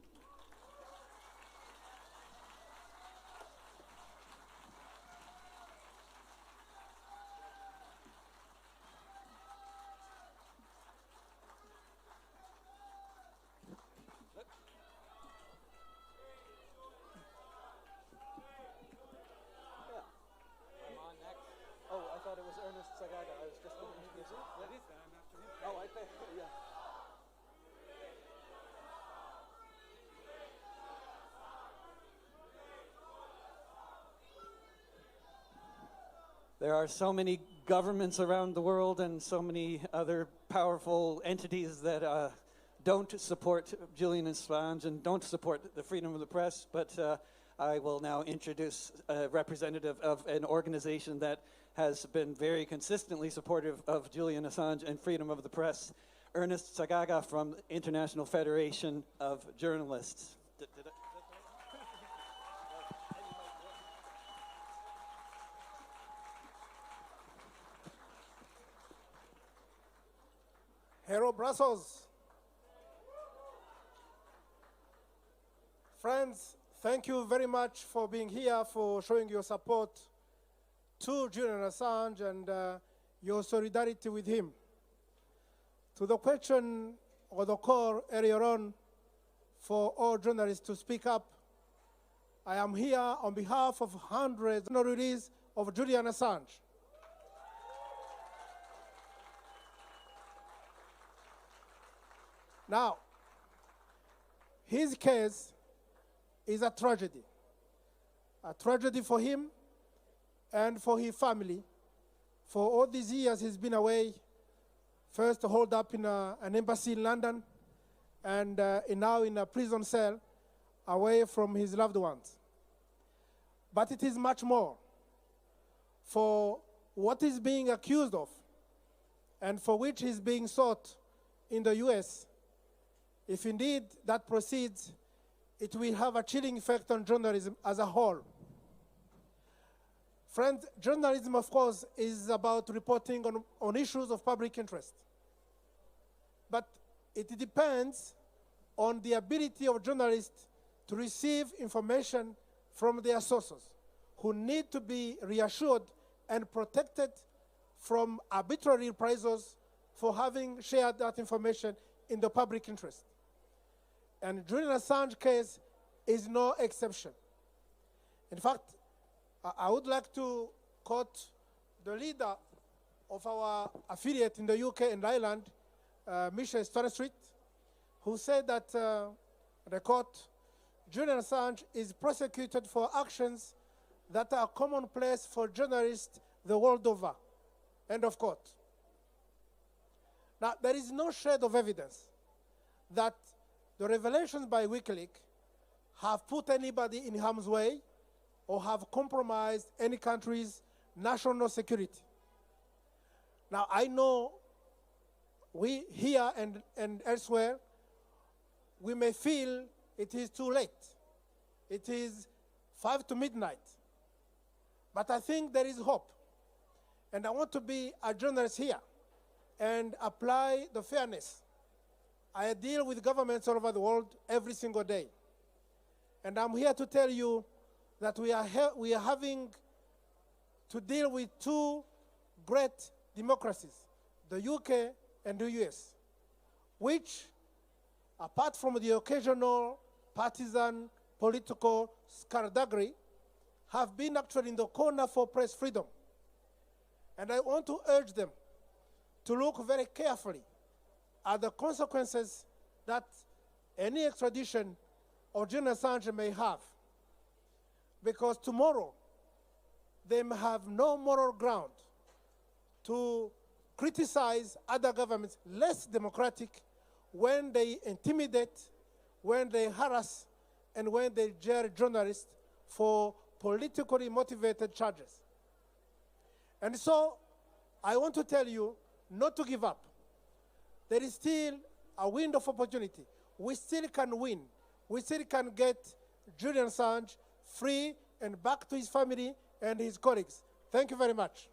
Oh, I thought it was Ernest Sagaga. I was just going to introduce him. It is, I'm after him. Oh, I think, yeah. There are so many governments around the world and so many other powerful entities that don't support Julian Assange and don't support the freedom of the press, but I will now introduce a representative of an organization that has been very consistently supportive of Julian Assange and freedom of the press, Ernest Sagaga from International Federation of Journalists. Hello, Brussels. Friends, thank you very much for being here, for showing your support to Julian Assange and your solidarity with him. To the question or the call earlier on for all journalists to speak up, I am here on behalf of hundreds of release of Julian Assange. Now, his case is a tragedy for him and for his family. For all these years he's been away, first holed up in an embassy in London, and now in a prison cell away from his loved ones. But it is much more. For what he's being accused of and for which he's being sought in the US, if indeed that proceeds, it will have a chilling effect on journalism as a whole. Friends, journalism, of course, is about reporting on issues of public interest. But it depends on the ability of journalists to receive information from their sources, who need to be reassured and protected from arbitrary reprisals for having shared that information in the public interest. And Julian Assange case is no exception. In fact, I would like to quote the leader of our affiliate in the UK and Ireland, Michel Street, who said that, and I quote, Julian Assange is prosecuted for actions that are commonplace for journalists the world over, end of quote. Now, there is no shred of evidence that the revelations by WikiLeaks have put anybody in harm's way or have compromised any country's national security. Now, I know we here and elsewhere, we may feel it is too late. It is 5 to midnight. But I think there is hope. And I want to be a journalist here and apply the fairness. I deal with governments all over the world every single day. And I'm here to tell you that we are having to deal with two great democracies, the UK and the US, which, apart from the occasional partisan political skullduggery, have been actually in the corner for press freedom. And I want to urge them to look very carefully at the consequences that any extradition of Julian Assange may have. Because tomorrow, they may have no moral ground to criticize other governments less democratic when they intimidate, when they harass, and when they jail journalists for politically motivated charges. And so, I want to tell you not to give up. There is still a window of opportunity. We still can win. We still can get Julian Assange free and back to his family and his colleagues. Thank you very much.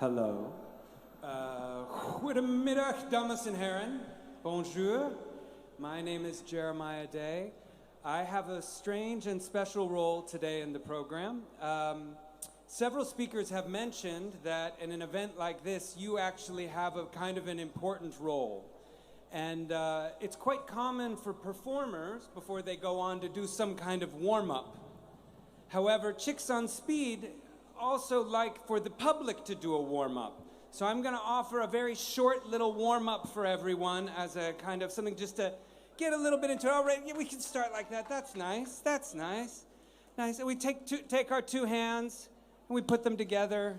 Hello. Goedemiddag, dames en heren. Bonjour. My name is Jeremiah Day. I have a strange and special role today in the program. Several speakers have mentioned that in an event like this, you actually have a kind of an important role. And it's quite common for performers, before they go on, to do some kind of warm-up. However, Chicks on Speed also like for the public to do a warm-up. So I'm going to offer a very short little warm-up for everyone as a kind of something just to get a little bit into it. All right, yeah, we can start like that. That's nice. That's nice. Nice. And we take our two hands and we put them together.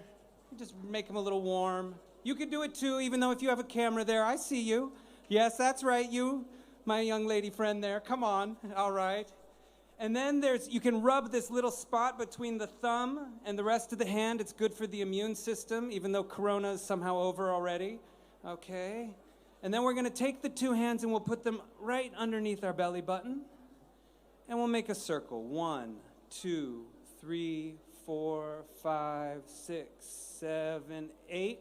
We just make them a little warm. You can do it too, even though if you have a camera there, I see you. Yes, that's right, you, my young lady friend there. Come on. All right. And then you can rub this little spot between the thumb and the rest of the hand. It's good for the immune system, even though Corona is somehow over already. Okay. And then we're going to take the two hands and we'll put them right underneath our belly button. And we'll make a circle. 1, 2, 3, 4, 5, 6, 7, 8.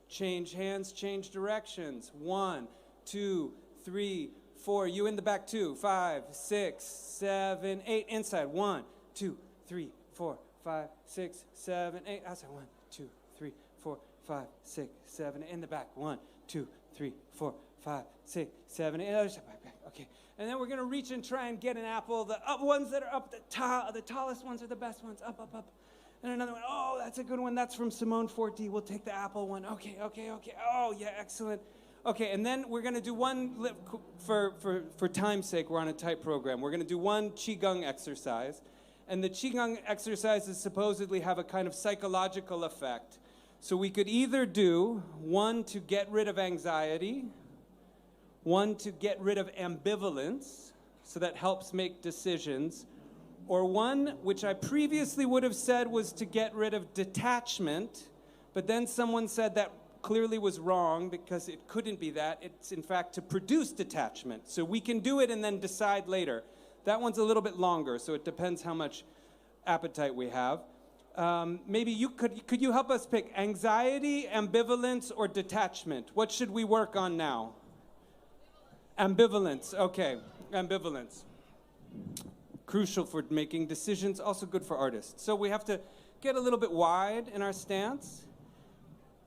Change hands, change directions. 1, 2, 3, 4. You in the back too. 5, 6, 7, 8. Inside. 1, 2, 3, 4, 5, 6, 7, 8. Outside. 1, 2, 3, 4, 5, 6, 7. In the back. 1, 2, 3, 4, 5, 6, 7, 8. Other side. Back. Okay. And then we're gonna reach and try and get an apple. The up ones that are up the tallest ones are the best ones. Up, up, up. And another one. Oh, that's a good one. That's from Simone Forti. We'll take the apple one. Okay, okay, okay. Oh, yeah, excellent. Okay, and then we're going to do one, for time's sake, we're on a tight program. We're going to do one Qigong exercise. And the Qigong exercises supposedly have a kind of psychological effect. So we could either do one to get rid of anxiety, one to get rid of ambivalence, so that helps make decisions, or one which I previously would have said was to get rid of detachment, but then someone said that clearly was wrong because it couldn't be that. It's in fact to produce detachment. So we can do it and then decide later. That one's a little bit longer, so it depends how much appetite we have. Maybe you could you help us pick anxiety, ambivalence, or detachment? What should we work on now? Ambivalence, okay, ambivalence. Crucial for making decisions, also good for artists. So we have to get a little bit wide in our stance.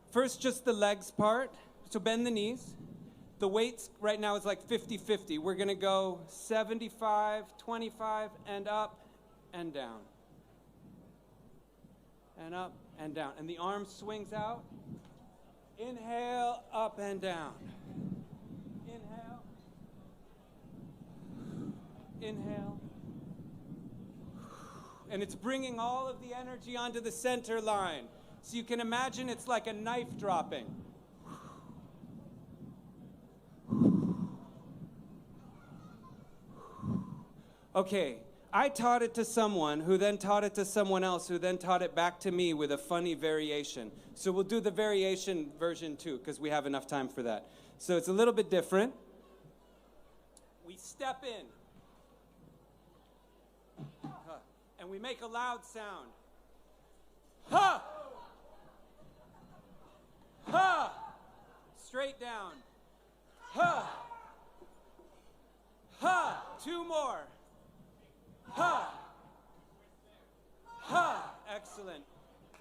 First, just the legs part. So bend the knees. The weights right now is like 50-50. We're going to go 75, 25, and up and down. And up and down. And the arm swings out. Inhale, up and down. Inhale. Inhale. And it's bringing all of the energy onto the center line. So you can imagine it's like a knife dropping. Okay, I taught it to someone who then taught it to someone else who then taught it back to me with a funny variation. So we'll do the variation version too, because we have enough time for that. So it's a little bit different. We step in. And we make a loud sound. Ha! Ha! Straight down. Ha! Ha! 2 more. Ha! Ha! Excellent.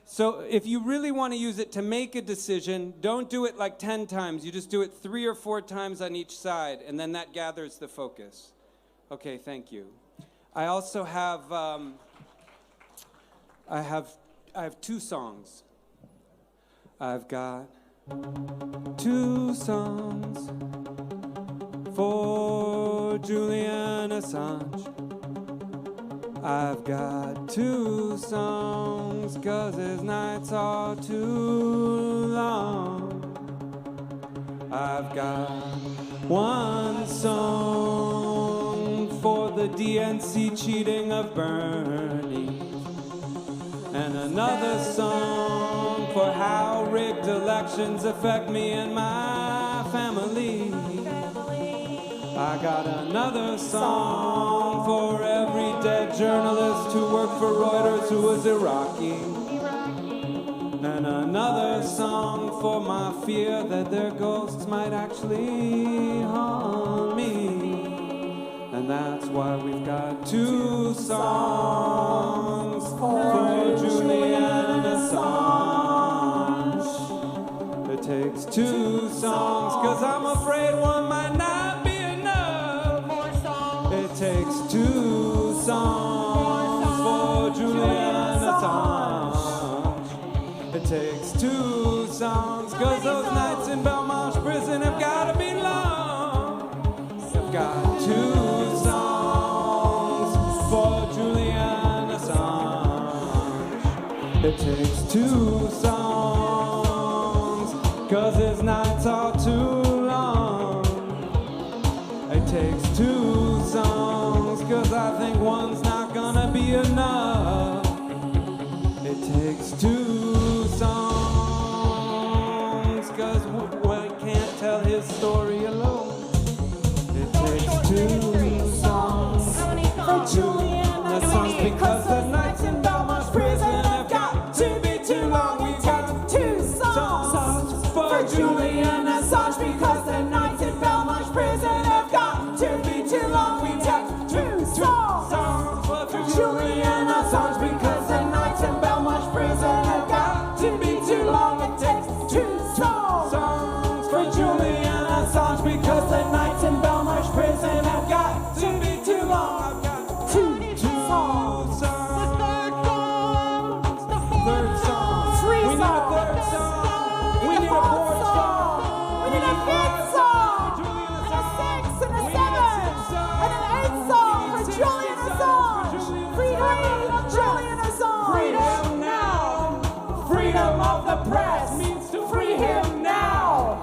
So if you really want to use it to make a decision, don't do it like 10 times. You just do it 3 or 4 times on each side, and then that gathers the focus. Okay, thank you. I also have, I have 2 songs. I've got 2 songs for Julian Assange. I've got 2 songs 'cause his nights are too long. I've got 1 song for the DNC cheating of Bernie. And another song for how rigged elections affect me and my family. I got another song for every dead journalist who worked for Reuters who was Iraqi. And another song for my fear that their ghosts might actually haunt me. And that's why we've got two songs for Julian Assange. It takes two songs, 'cause I'm afraid one might not be enough. More songs. It takes two songs for Julian Assange. It takes two songs, 'cause those nights in Belmarsh prison have gotta be long. I've got two songs for Julian Assange. It takes two songs, 'cause his nights are too long. It takes two songs, 'cause I think one's not gonna be enough. It takes two songs, 'cause we can't tell his story alone. It takes two songs for Julian Assange, because the nights in Belmarsh prison have got to be too long. We got two songs for Julian Assange, because the nights in Belmarsh prison have got to be too long. We take two songs for Julian Assange, because the nights in Belmarsh prison have got to be too long. It takes two songs for Julian Assange, because the nights in Belmarsh prison have got to be too long. I've got two songs. The third song. We need a third song. We need a fourth song. We need a fifth song. And a sixth and a seventh. And an eighth song for Julian Assange. Freedom, Julian Assange. Freedom now. Freedom of the press means to free him now.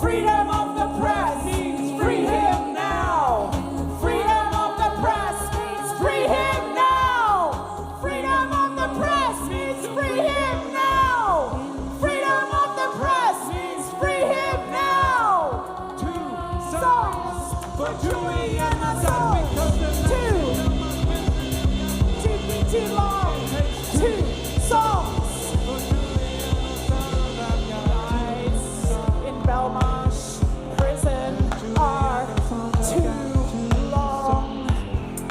Freedom of the press means free him now. Freedom of the press means free him now. Freedom of the press means free him now. Freedom of the press means free him now. Two songs for Julian Assange, because the Too long. Two songs. Nights in Belmarsh prison are too long.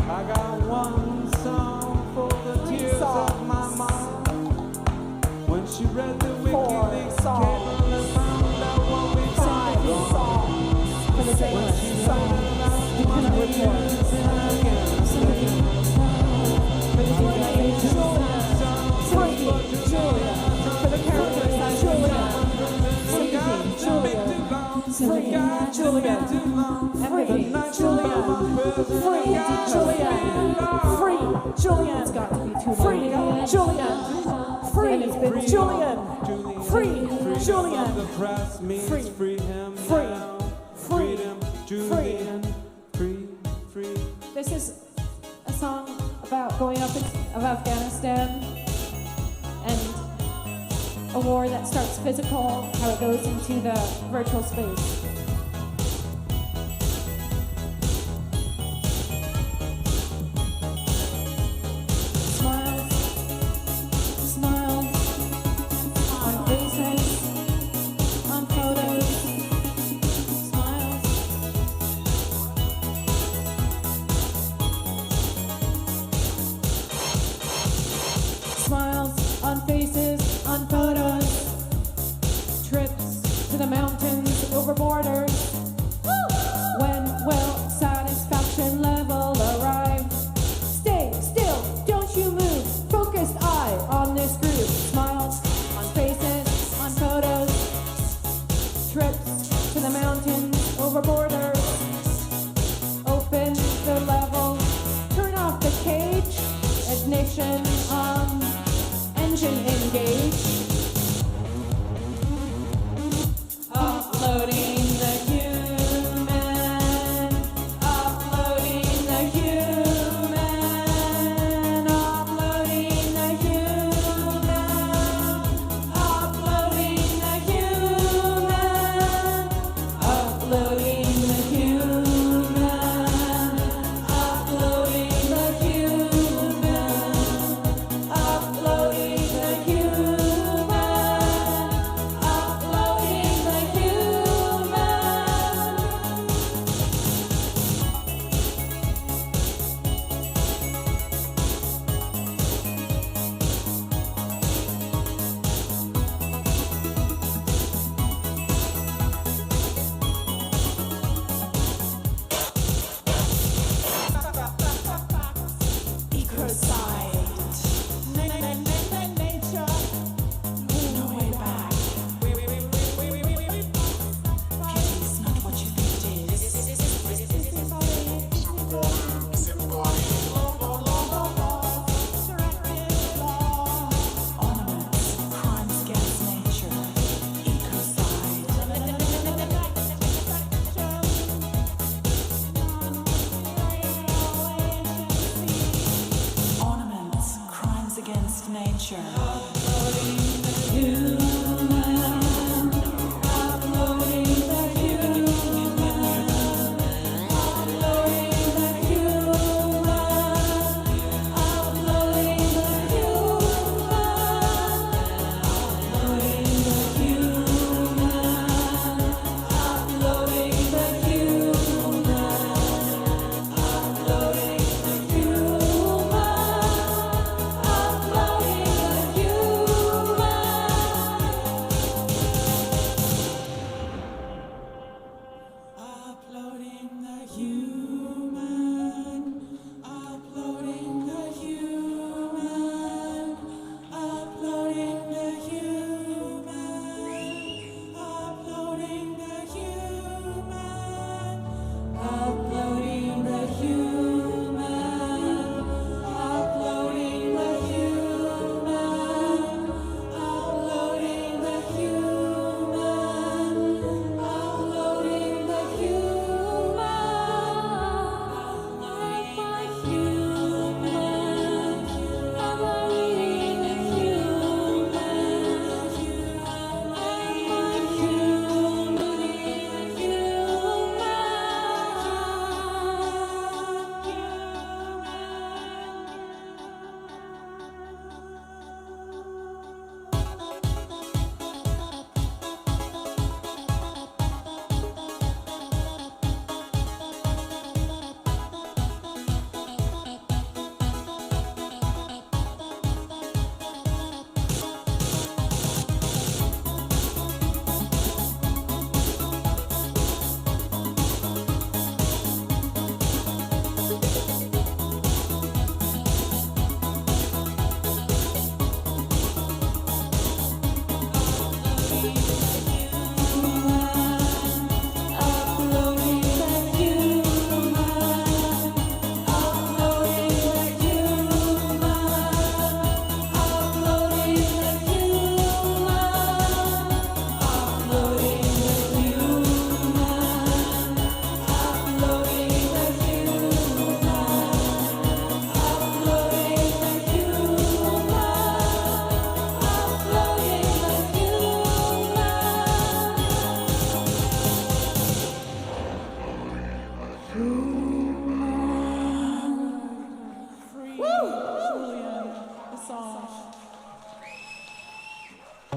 I got one song for the tears of my mom. When she read the WikiLeaks cable and found out what we Five songs for the famous songs. Free Julian for the characters that Julian. Free Julian. Free Julian. Free Julian. Free Julian. Free Julian. It's got to be too free Julian. Free Julian. Free Julian. The press means free him Free. now. Freedom, Julian. Free. This is a song about going up of Afghanistan and a war that starts physical, how it goes into the virtual space. Smiles on faces, on photos. Smiles on faces, on photos, trips to the mountains over borders. When will satisfaction level arrive? Stay still, don't you move. Focused eye on this groove. Smiles on faces, on photos, trips to the mountains over borders. Open the level, turn off the cage, ignition on. Engine engage. Uploading the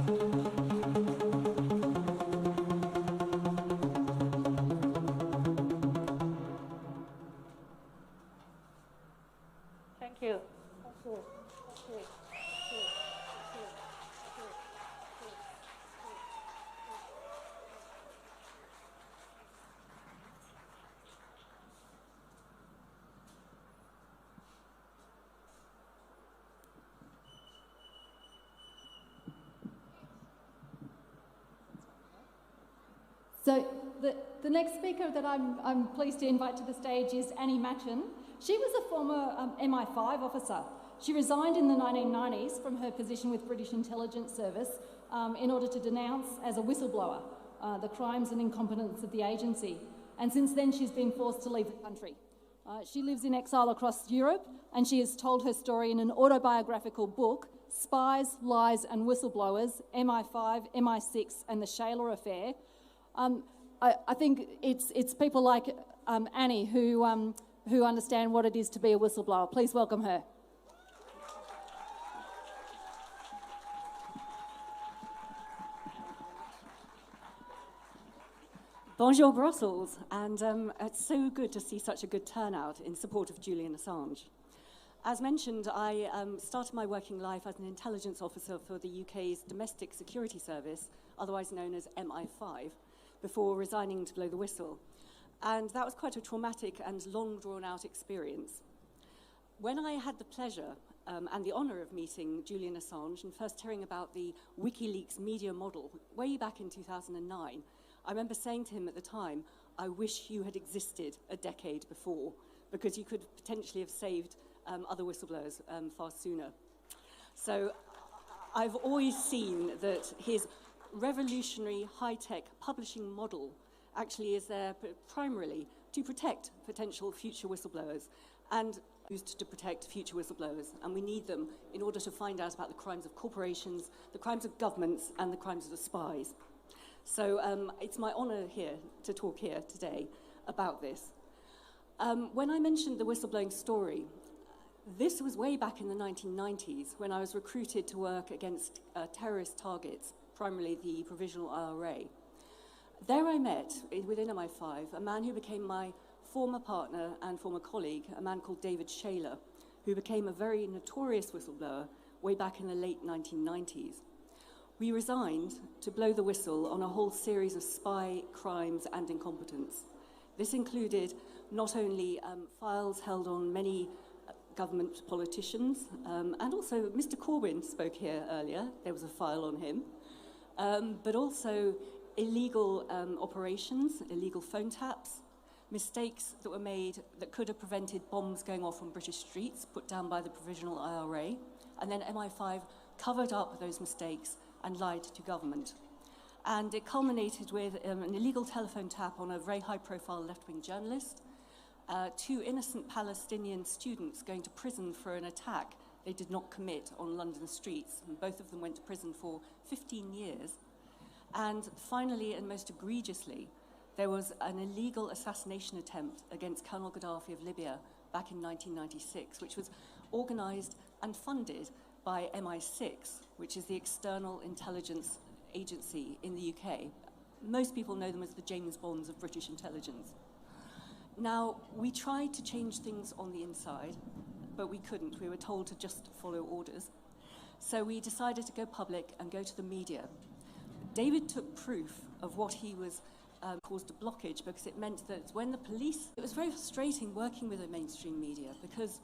Thank you. So the next speaker that I'm pleased to invite to the stage is Annie Machen. She was a former MI5 officer. She resigned in the 1990s from her position with British Intelligence Service in order to denounce as a whistleblower the crimes and incompetence of the agency. And since then, she's been forced to leave the country. She lives in exile across Europe, and she has told her story in an autobiographical book, Spies, Lies and Whistleblowers, MI5, MI6 and the Shayla Affair. I think it's people like Annie who understand what it is to be a whistleblower. Please welcome her. Bonjour Brussels, and it's so good to see such a good turnout in support of Julian Assange. As mentioned, I started my working life as an intelligence officer for the UK's Domestic Security Service, otherwise known as MI5, before resigning to blow the whistle. And that was quite a traumatic and long drawn-out experience. When I had the pleasure and the honour of meeting Julian Assange and first hearing about the WikiLeaks media model way back in 2009, I remember saying to him at the time, I wish you had existed a decade before, because you could potentially have saved other whistleblowers far sooner. So I've always seen that his revolutionary high-tech publishing model actually is there primarily to protect potential future whistleblowers and used to protect future whistleblowers. And we need them in order to find out about the crimes of corporations, the crimes of governments, and the crimes of the spies. So it's my honour here to talk here today about this. When I mentioned the whistleblowing story, this was way back in the 1990s when I was recruited to work against terrorist targets, primarily the Provisional IRA. There I met, within MI5, a man who became my former partner and former colleague, a man called David Shayla, who became a very notorious whistleblower way back in the late 1990s. We resigned to blow the whistle on a whole series of spy crimes and incompetence. This included not only files held on many government politicians, and also Mr. Corbyn spoke here earlier, there was a file on him, but also illegal operations, illegal phone taps, mistakes that were made that could have prevented bombs going off on British streets put down by the Provisional IRA, and then MI5 covered up those mistakes and lied to government. And it culminated with an illegal telephone tap on a very high-profile left-wing journalist, 2 innocent Palestinian students going to prison for an attack they did not commit on London streets, and both of them went to prison for 15 years. And finally, and most egregiously, there was an illegal assassination attempt against Colonel Gaddafi of Libya back in 1996, which was organised and funded by MI6, which is the external intelligence agency in the UK. Most people know them as the James Bonds of British intelligence. Now, we tried to change things on the inside, but we couldn't. We were told to just follow orders. So we decided to go public and go to the media. David took proof of what he was caused a blockage, because it meant that when the police... It was very frustrating working with the mainstream media, because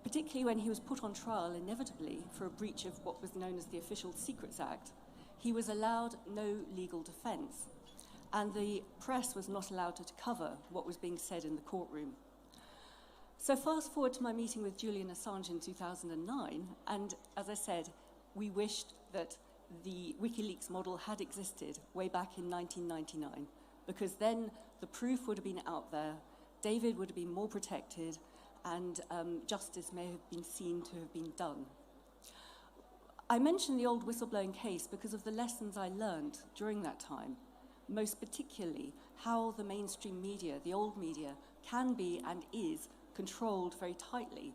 particularly when he was put on trial, inevitably, for a breach of what was known as the Official Secrets Act, he was allowed no legal defence, and the press was not allowed to cover what was being said in the courtroom. So fast forward to my meeting with Julian Assange in 2009, and as I said, we wished that the WikiLeaks model had existed way back in 1999, because then the proof would have been out there, David would have been more protected, and justice may have been seen to have been done. I mention the old whistleblowing case because of the lessons I learned during that time, most particularly how the mainstream media, the old media, can be and is controlled very tightly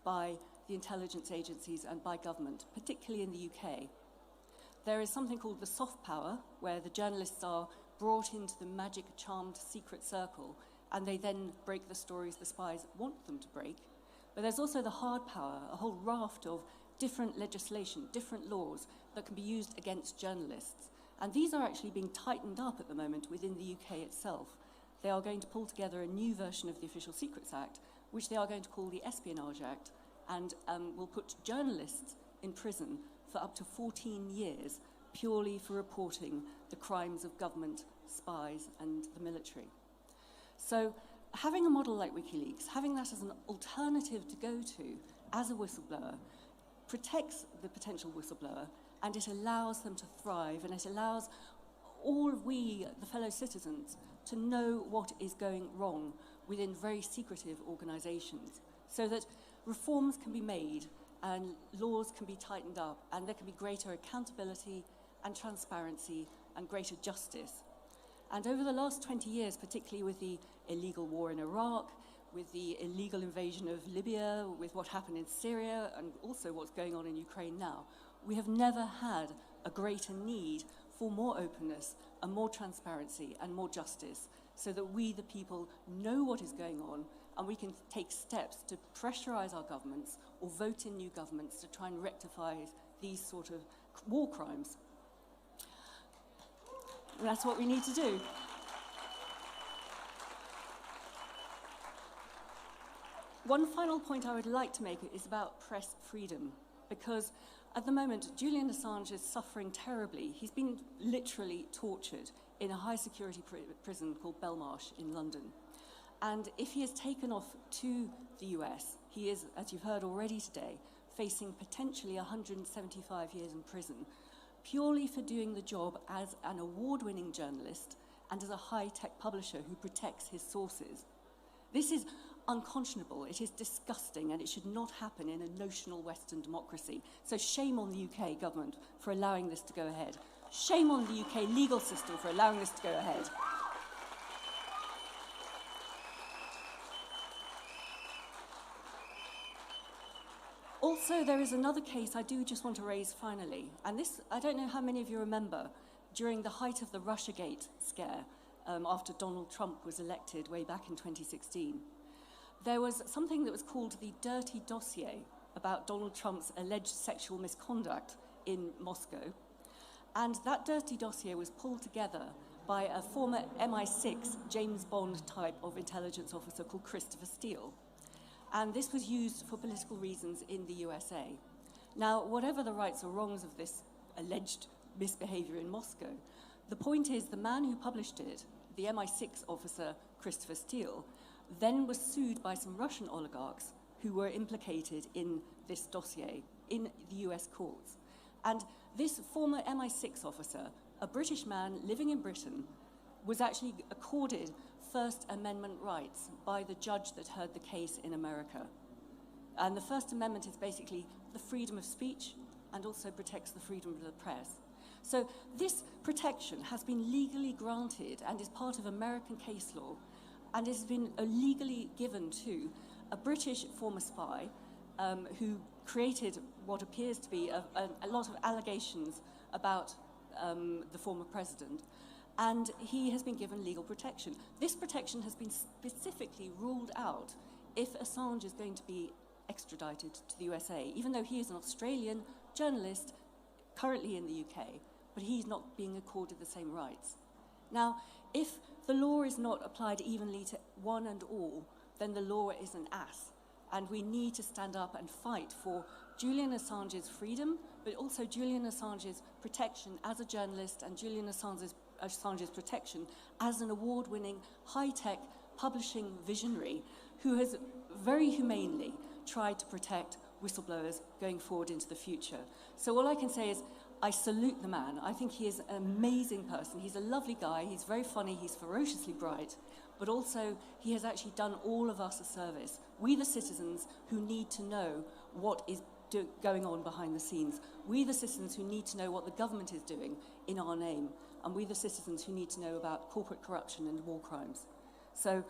by the intelligence agencies and by government, particularly in the UK. There is something called the soft power, where the journalists are brought into the magic charmed secret circle, and they then break the stories the spies want them to break. But there's also the hard power, a whole raft of different legislation, different laws that can be used against journalists. And these are actually being tightened up at the moment within the UK itself. They are going to pull together a new version of the Official Secrets Act, which they are going to call the Espionage Act, and will put journalists in prison for up to 14 years purely for reporting the crimes of government, spies, and the military. So having a model like WikiLeaks, having that as an alternative to go to as a whistleblower, protects the potential whistleblower, and it allows them to thrive, and it allows all of we, the fellow citizens, to know what is going wrong within very secretive organisations, so that reforms can be made and laws can be tightened up, and there can be greater accountability and transparency and greater justice. And over the last 20 years, particularly with the illegal war in Iraq, with the illegal invasion of Libya, with what happened in Syria, and also what's going on in Ukraine now, we have never had a greater need for more openness and more transparency and more justice, so that we, the people, know what is going on, and we can take steps to pressurise our governments or vote in new governments to try and rectify these sort of war crimes. And that's what we need to do. One final point I would like to make is about press freedom, because at the moment, Julian Assange is suffering terribly. He's been literally tortured in a high-security prison called Belmarsh in London. And if he is taken off to the US, he is, as you've heard already today, facing potentially 175 years in prison, purely for doing the job as an award-winning journalist and as a high-tech publisher who protects his sources. This is unconscionable, it is disgusting, and it should not happen in a notional Western democracy. So shame on the UK government for allowing this to go ahead. Shame on the UK legal system for allowing this to go ahead. Also, there is another case I do just want to raise finally, and this, I don't know how many of you remember, during the height of the Russiagate scare, after Donald Trump was elected way back in 2016, there was something that was called the Dirty Dossier about Donald Trump's alleged sexual misconduct in Moscow. And that Dirty Dossier was pulled together by a former MI6 James Bond type of intelligence officer called Christopher Steele. And this was used for political reasons in the USA. Now, whatever the rights or wrongs of this alleged misbehavior in Moscow, the point is the man who published it, the MI6 officer Christopher Steele, then was sued by some Russian oligarchs who were implicated in this dossier in the US courts. And this former MI6 officer, a British man living in Britain, was actually accorded First Amendment rights by the judge that heard the case in America. And the First Amendment is basically the freedom of speech and also protects the freedom of the press. So this protection has been legally granted and is part of American case law, and has been legally given to a British former spy who created what appears to be a lot of allegations about the former president, and he has been given legal protection. This protection has been specifically ruled out if Assange is going to be extradited to the USA, even though he is an Australian journalist currently in the UK, but he's not being accorded the same rights. Now, if the law is not applied evenly to one and all, then the law is an ass. And we need to stand up and fight for Julian Assange's freedom, but also Julian Assange's protection as a journalist and Julian Assange's protection as an award-winning, high-tech publishing visionary who has very humanely tried to protect whistleblowers going forward into the future. So all I can say is, I salute the man. I think he is an amazing person. He's a lovely guy. He's very funny. He's ferociously bright. But also, he has actually done all of us a service. We, the citizens, who need to know what is going on behind the scenes. We, the citizens, who need to know what the government is doing in our name. And we, the citizens, who need to know about corporate corruption and war crimes. So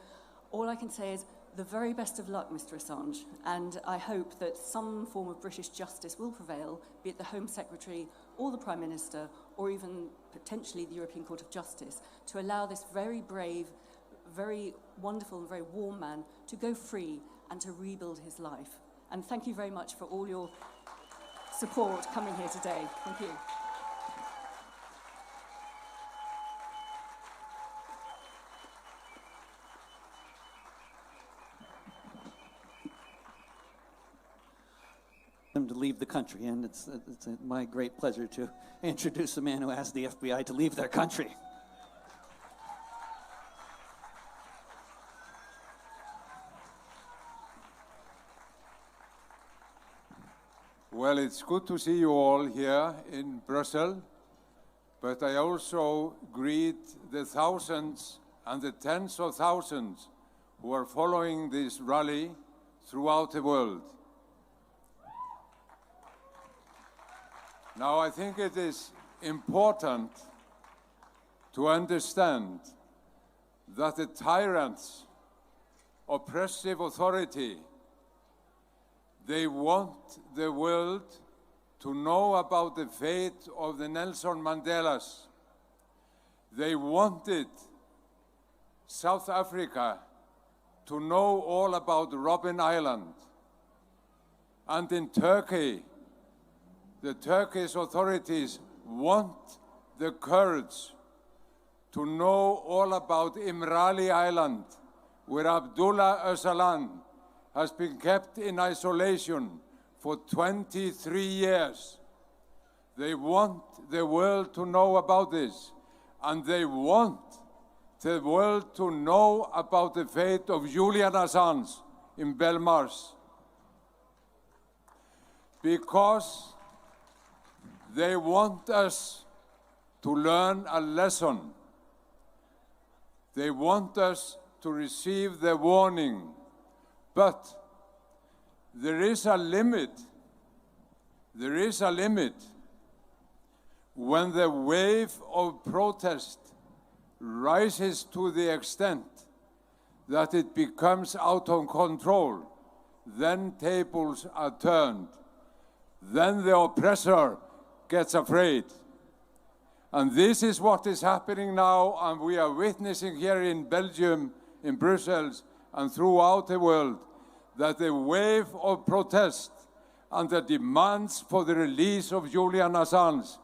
all I can say is, the very best of luck, Mr. Assange, and I hope that some form of British justice will prevail, be it the Home Secretary or the Prime Minister, or even potentially the European Court of Justice, to allow this very brave, very wonderful and very warm man to go free and to rebuild his life. And thank you very much for all your support coming here today. Thank you. Him to leave the country, and it's my great pleasure to introduce a man who asked the FBI to leave their country. Well, it's good to see you all here in Brussels, but I also greet the thousands and the tens of thousands who are following this rally throughout the world. Now, I think it is important to understand that the tyrants, oppressive authority, they want the world to know about the fate of the Nelson Mandelas. They wanted South Africa to know all about Robben Island. And in Turkey, the Turkish authorities want the Kurds to know all about İmralı Island, where Abdullah Öcalan has been kept in isolation for 23 years. They want the world to know about this, and they want the world to know about the fate of Julian Assange in Belmarsh. Because they want us to learn a lesson. They want us to receive the warning. But there is a limit. There is a limit when the wave of protest rises to the extent that it becomes out of control. Then tables are turned. Then the oppressor gets afraid. And this is what is happening now, and we are witnessing here in Belgium, in Brussels, and throughout the world, that the wave of protest and the demands for the release of Julian Assange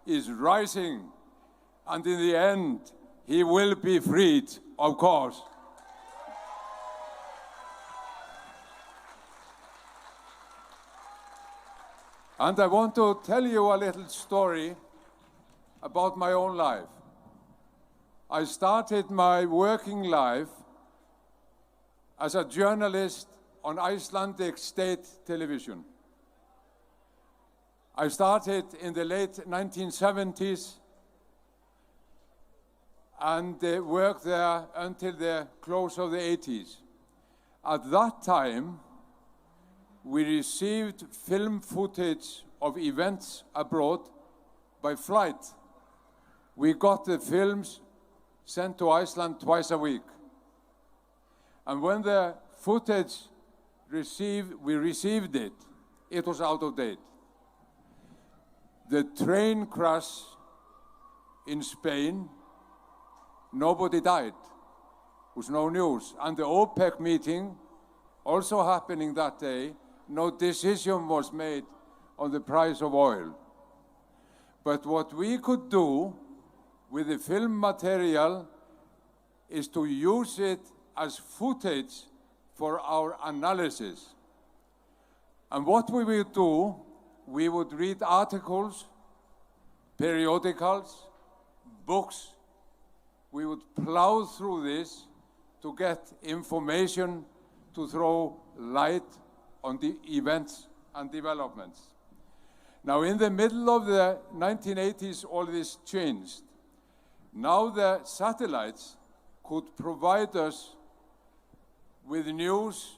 is rising, and in the end, he will be freed, of course. And I want to tell you a little story about my own life. I started my working life as a journalist on Icelandic state television. I started in the late 1970s and worked there until the close of the 80s. At that time, we received film footage of events abroad by flight. We got the films sent to Iceland twice a week. And when the footage we received it, it was out of date. The train crash in Spain, nobody died. There was no news. And the OPEC meeting, also happening that day, no decision was made on the price of oil. But what we could do with the film material is to use it as footage for our analysis. And what we would do, we would read articles, periodicals, books. We would plow through this to get information to throw light on the events and developments. Now, in the middle of the 1980s, all this changed. Now the satellites could provide us with news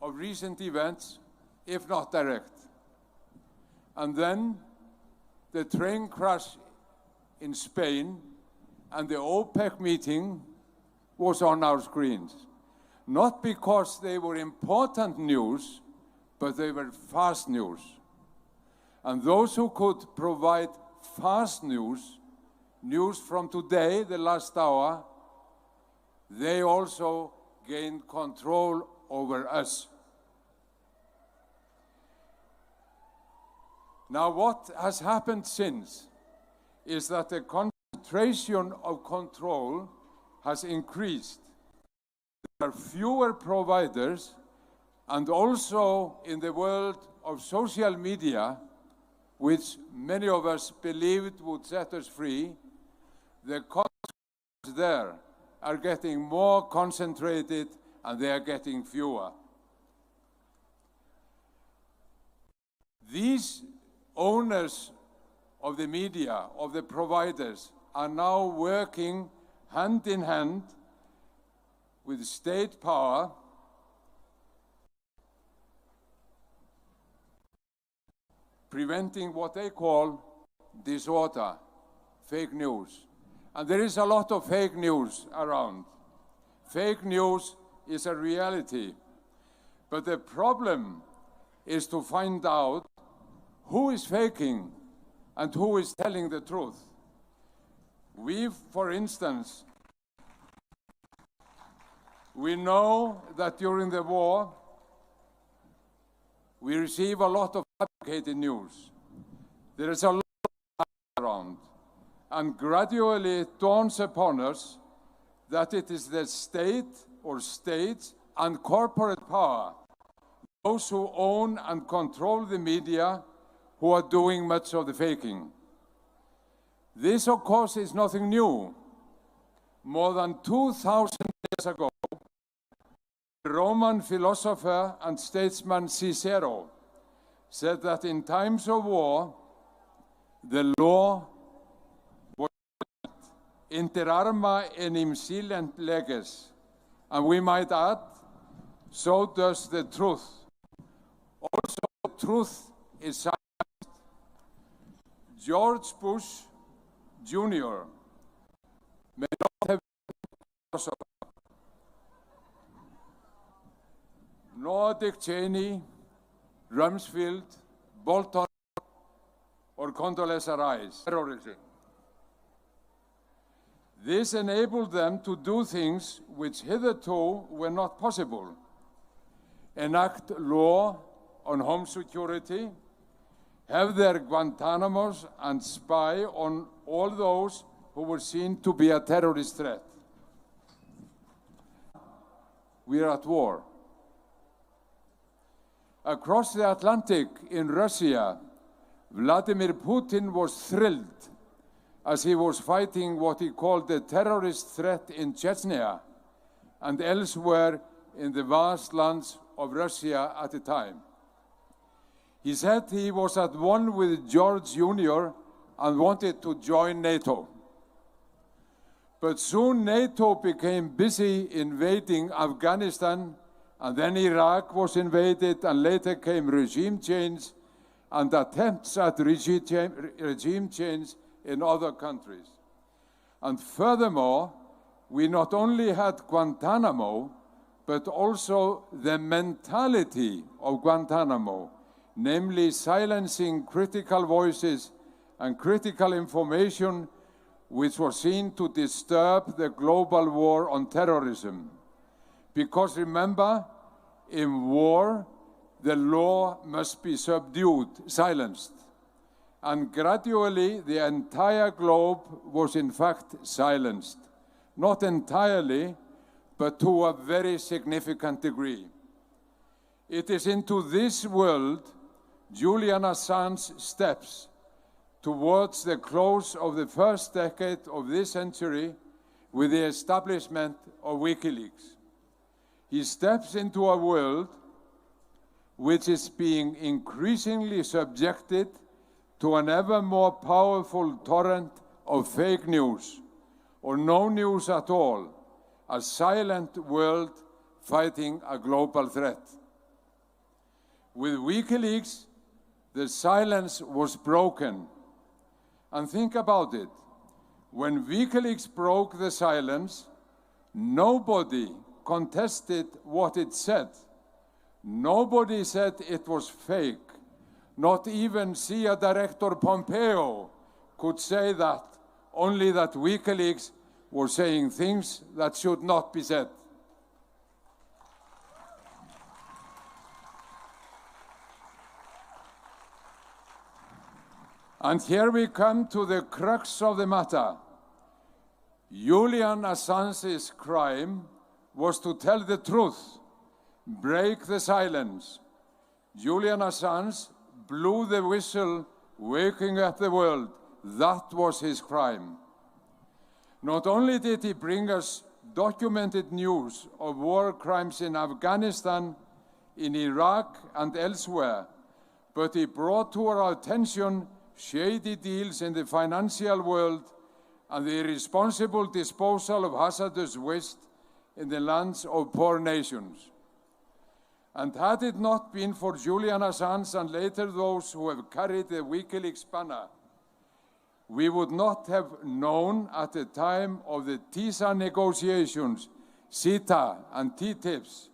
of recent events, if not direct. And then the train crash in Spain and the OPEC meeting was on our screens. not because they were important news, but they were fast news. And those who could provide fast news, news from today, the last hour, they also gained control over us. Now, what has happened since is that the concentration of control has increased. There are fewer providers, and also in the world of social media, which many of us believed would set us free, the consequences there are getting more concentrated and they are getting fewer. These owners of the media, of the providers, are now working hand in hand with state power preventing what they call disorder, fake news. And there is a lot of fake news around. Fake news is a reality. But the problem is to find out who is faking and who is telling the truth. We, for instance, we know that during the war, we receive a lot of fabricated news. There is a lot around, and gradually it dawns upon us that it is the state or states and corporate power, those who own and control the media, who are doing much of the faking. This, of course, is nothing new. More than 2,000 years ago, the Roman philosopher and statesman Cicero said that in times of war, the law was inter arma enim silent leges. And we might add, so does the truth. Also, truth is silent. George Bush Jr. may not have been a philosopher, nor Dick Cheney, Rumsfeld, Bolton, or Condoleezza Rice. Terrorism. This enabled them to do things which hitherto were not possible. Enact law on home security, have their Guantanamos, and spy on all those who were seen to be a terrorist threat. We are at war. Across the Atlantic in Russia, Vladimir Putin was thrilled as he was fighting what he called the terrorist threat in Chechnya and elsewhere in the vast lands of Russia at the time. He said he was at one with George Jr. and wanted to join NATO. But soon NATO became busy invading Afghanistan, and then Iraq was invaded, and later came regime change and attempts at regime change in other countries. And furthermore, we not only had Guantanamo, but also the mentality of Guantanamo, namely silencing critical voices and critical information which was seen to disturb the global war on terrorism. Because remember, in war, the law must be subdued, silenced. And gradually, the entire globe was in fact silenced. Not entirely, but to a very significant degree. It is into this world Julian Assange steps towards the close of the first decade of this century with the establishment of WikiLeaks. He steps into a world which is being increasingly subjected to an ever more powerful torrent of fake news, or no news at all, a silent world fighting a global threat. With WikiLeaks, the silence was broken. And think about it. When WikiLeaks broke the silence, nobody contested what it said. Nobody said it was fake. Not even CIA Director Pompeo could say that, only that WikiLeaks were saying things that should not be said. And here we come to the crux of the matter. Julian Assange's crime was to tell the truth, break the silence. Julian Assange blew the whistle, waking up the world. That was his crime. Not only did he bring us documented news of war crimes in Afghanistan, in Iraq, and elsewhere, but he brought to our attention shady deals in the financial world and the irresponsible disposal of hazardous waste in the lands of poor nations. And had it not been for Julian Assange and later those who have carried the WikiLeaks banner, we would not have known at the time of the TISA negotiations, CETA and TTIPs,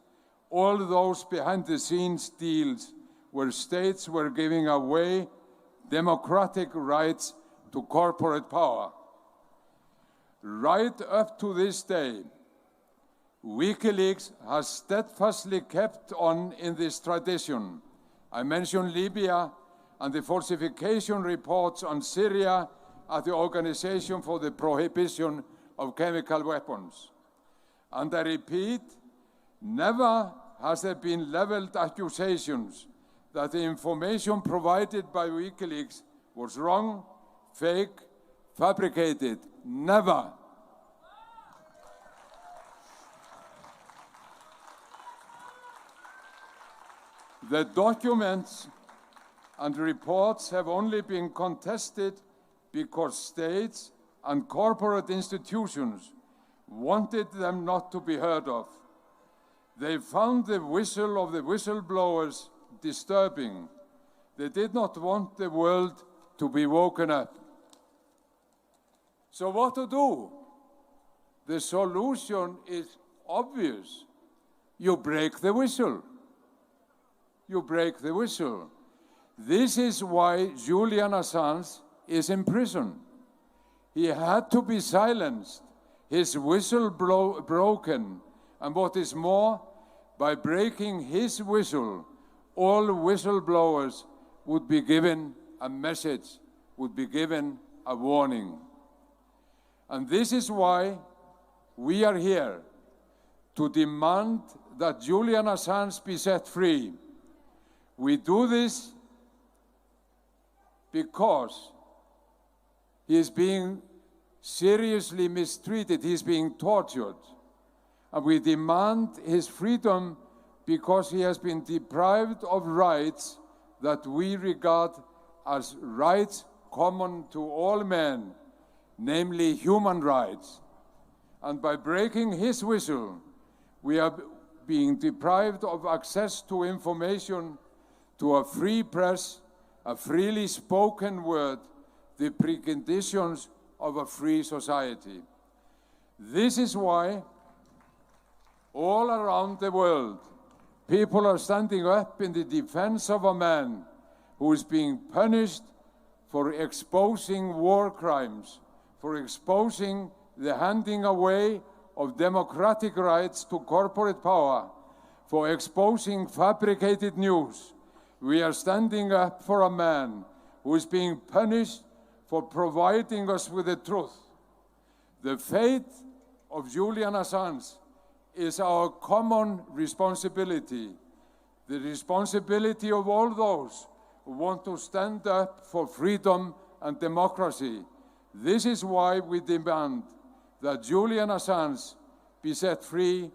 all those behind-the-scenes deals where states were giving away democratic rights to corporate power. Right up to this day, WikiLeaks has steadfastly kept on in this tradition. I mentioned Libya and the falsification reports on Syria at the Organization for the Prohibition of Chemical Weapons. And I repeat, never has there been leveled accusations that the information provided by WikiLeaks was wrong, fake, fabricated. Never. The documents and reports have only been contested because states and corporate institutions wanted them not to be heard of. They found the whistle of the whistleblowers disturbing. They did not want the world to be woken up. So what to do? The solution is obvious. You break the whistle. You break the whistle. This is why Julian Assange is in prison. He had to be silenced, his whistle broken, and what is more, by breaking his whistle, all whistleblowers would be given a message, would be given a warning. And this is why we are here, to demand that Julian Assange be set free. We do this because he is being seriously mistreated, he is being tortured. And we demand his freedom because he has been deprived of rights that we regard as rights common to all men, namely human rights. And by breaking his whistle, we are being deprived of access to information, to a free press, a freely spoken word, the preconditions of a free society. This is why all around the world, people are standing up in the defense of a man who is being punished for exposing war crimes, for exposing the handing away of democratic rights to corporate power, for exposing fabricated news. We are standing up for a man who is being punished for providing us with the truth. The fate of Julian Assange is our common responsibility, the responsibility of all those who want to stand up for freedom and democracy. This is why we demand that Julian Assange be set free,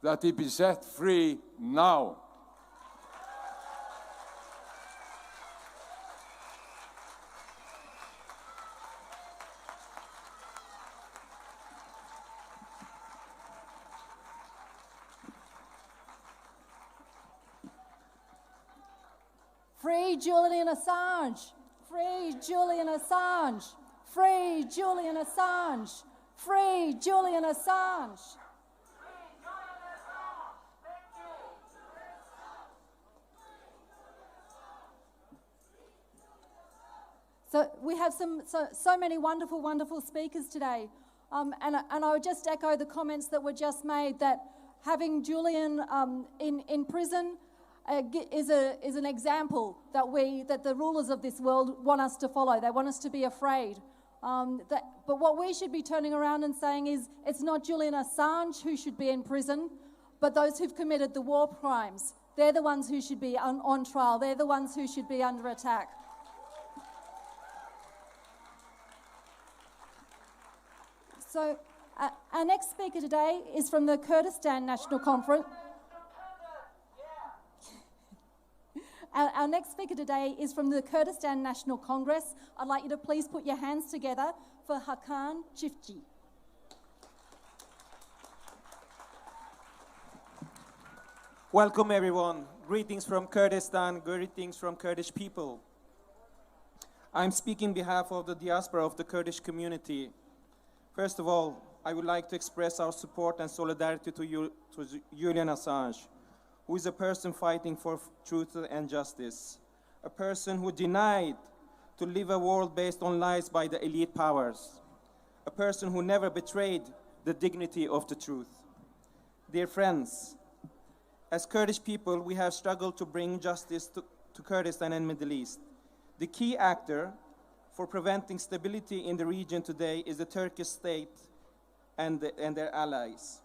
that he be set free now. Free Julian Assange! Free Julian Assange! Free Julian Assange! Free Julian Assange! So we have so many wonderful, wonderful speakers today. And I would just echo the comments that were just made, that having Julian in prison is an example that the rulers of this world want us to follow. They want us to be afraid. But what we should be turning around and saying is, it's not Julian Assange who should be in prison, but those who've committed the war crimes. They're the ones who should be on trial. They're the ones who should be under attack. So our next speaker today is from the Kurdistan National Conference. Our next speaker today is from the Kurdistan National Congress. I'd like you to please put your hands together for Hakan Çiftçi. Welcome everyone. Greetings from Kurdistan, greetings from Kurdish people. I'm speaking on behalf of the diaspora of the Kurdish community. First of all, I would like to express our support and solidarity to Julian Assange, who is a person fighting for truth and justice, a person who denied to live a world based on lies by the elite powers, a person who never betrayed the dignity of the truth. Dear friends, as Kurdish people, we have struggled to bring justice to Kurdistan and Middle East. The key actor for preventing stability in the region today is the Turkish state and their allies.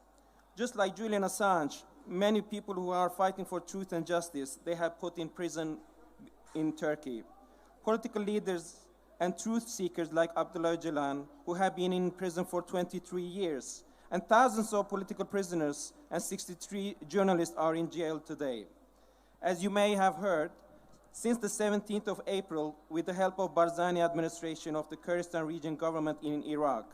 Just like Julian Assange, many people who are fighting for truth and justice, they have put in prison in Turkey. Political leaders and truth seekers like Abdullah Öcalan, who have been in prison for 23 years, and thousands of political prisoners and 63 journalists are in jail today. As you may have heard, since the 17th of April, with the help of Barzani administration of the Kurdistan region government in Iraq,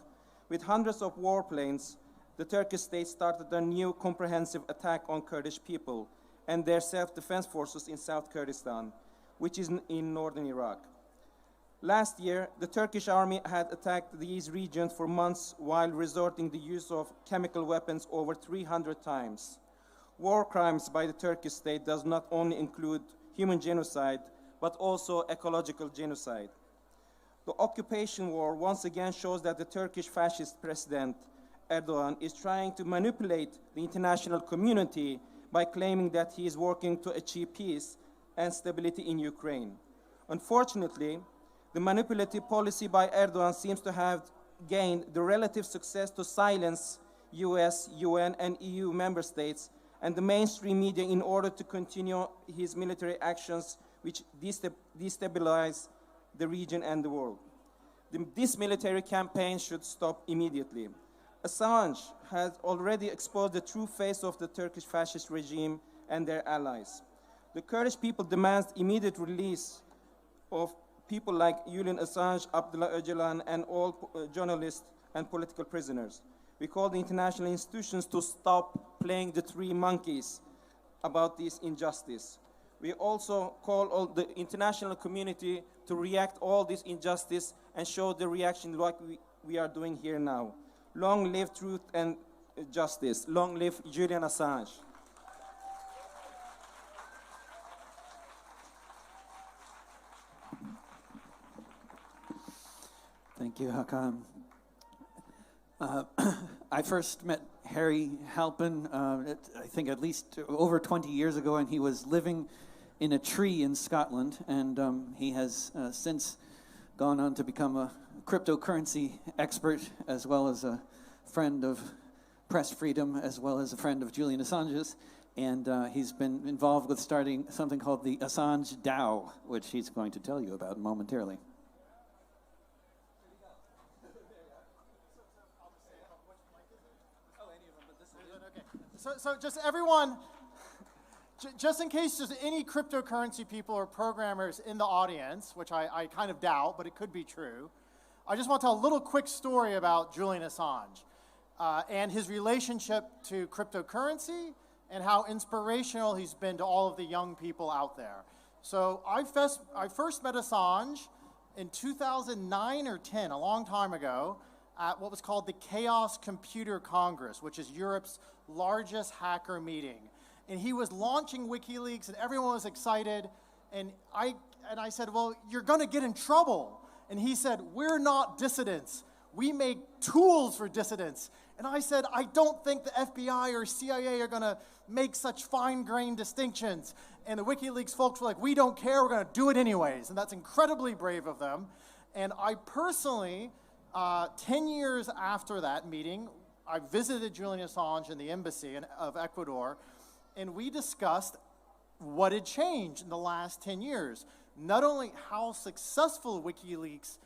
with hundreds of warplanes, the Turkish state started a new comprehensive attack on Kurdish people and their self-defense forces in South Kurdistan, which is in northern Iraq. Last year, the Turkish army had attacked these regions for months while resorting to the use of chemical weapons over 300 times. War crimes by the Turkish state does not only include human genocide, but also ecological genocide. The occupation war once again shows that the Turkish fascist president, Erdogan, is trying to manipulate the international community by claiming that he is working to achieve peace and stability in Ukraine. Unfortunately, the manipulative policy by Erdogan seems to have gained the relative success to silence US, UN, and EU member states and the mainstream media in order to continue his military actions which destabilize the region and the world. This military campaign should stop immediately. Assange has already exposed the true face of the Turkish fascist regime and their allies. The Kurdish people demand immediate release of people like Julian Assange, Abdullah Öcalan, and all journalists and political prisoners. We call the international institutions to stop playing the three monkeys about this injustice. We also call all the international community to react all this injustice and show the reaction like we are doing here now. Long live truth and justice. Long live Julian Assange. Thank you, Hakan. I first met Harry Halpin, I think at least over 20 years ago, and he was living in a tree in Scotland, and he has since gone on to become a cryptocurrency expert, as well as a friend of press freedom, as well as a friend of Julian Assange's, and he's been involved with starting something called the Assange DAO, which he's going to tell you about momentarily. So just everyone, just in case there's any cryptocurrency people or programmers in the audience, which I kind of doubt, but it could be true, I just want to tell a little quick story about Julian Assange and his relationship to cryptocurrency and how inspirational he's been to all of the young people out there. So I first met Assange in 2009 or 10, a long time ago, at what was called the Chaos Computer Congress, which is Europe's largest hacker meeting. And he was launching WikiLeaks, and everyone was excited. And I said, well, you're going to get in trouble. And he said, "We're not dissidents. We make tools for dissidents." And I said, "I don't think the FBI or CIA are going to make such fine-grained distinctions." And the WikiLeaks folks were like, "We don't care. We're going to do it anyways." And that's incredibly brave of them. And I personally, 10 years after that meeting, I visited Julian Assange in the embassy of Ecuador, and we discussed what had changed in the last 10 years. Not only how successful WikiLeaks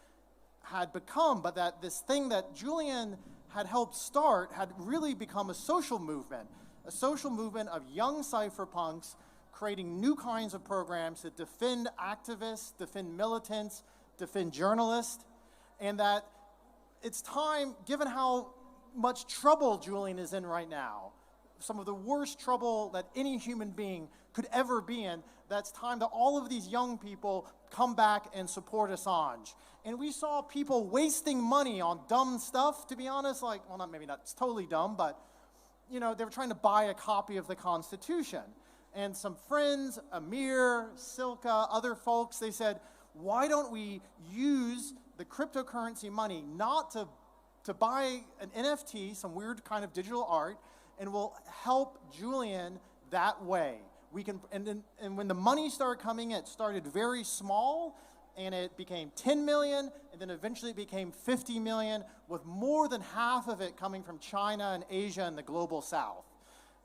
had become, but that this thing that Julian had helped start had really become a social movement of young cypherpunks creating new kinds of programs that defend activists, defend militants, defend journalists, and that it's time, given how much trouble Julian is in right now, some of the worst trouble that any human being could ever be in, that's time that all of these young people come back and support Assange. And we saw people wasting money on dumb stuff, to be honest, like, well, maybe not, it's totally dumb, but, you know, they were trying to buy a copy of the Constitution. And some friends, Amir, Silka, other folks, they said, why don't we use the cryptocurrency money not to buy an NFT, some weird kind of digital art, and we'll help Julian that way. We can, and when the money started coming in, it started very small, and it became 10 million, and then eventually it became 50 million, with more than half of it coming from China and Asia and the global south.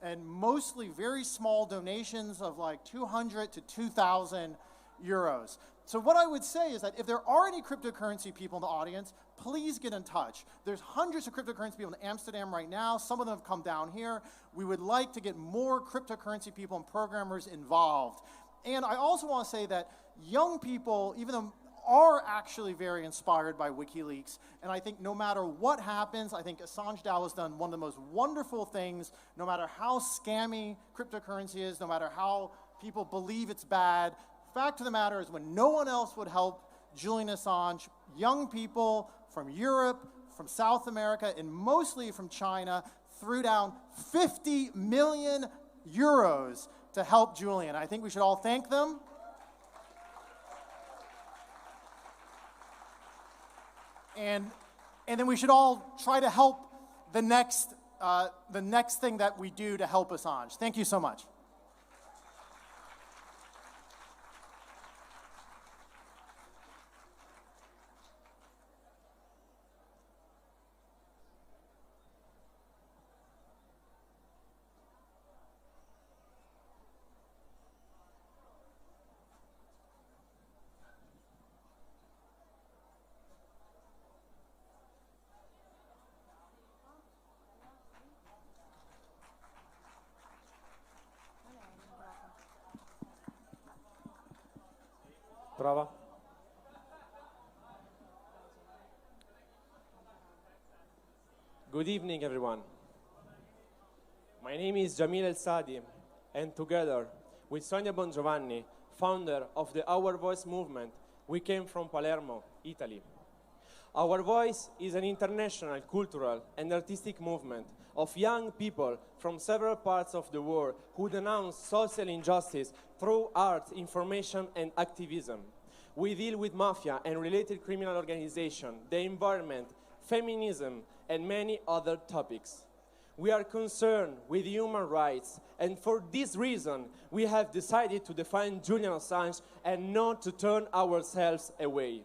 And mostly very small donations of like 200 to 2,000 euros. So what I would say is that if there are any cryptocurrency people in the audience, please get in touch. There's hundreds of cryptocurrency people in Amsterdam right now. Some of them have come down here. We would like to get more cryptocurrency people and programmers involved. And I also want to say that young people, even though are actually very inspired by WikiLeaks, and I think no matter what happens, I think Assange DAO has done one of the most wonderful things, no matter how scammy cryptocurrency is, no matter how people believe it's bad. Fact of the matter is, when no one else would help Julian Assange, young people from Europe, from South America, and mostly from China threw down 50 million euros to help Julian. I think we should all thank them. And then we should all try to help the next thing that we do to help Assange. Thank you so much. Prova. Good evening, everyone. My name is Jamil El Sadi, and together with Sonia Bongiovanni, founder of the Our Voice movement, we came from Palermo, Italy. Our Voice is an international cultural and artistic movement of young people from several parts of the world who denounce social injustice through art, information, and activism. We deal with mafia and related criminal organizations, the environment, feminism, and many other topics. We are concerned with human rights, and for this reason, we have decided to defend Julian Assange and not to turn ourselves away.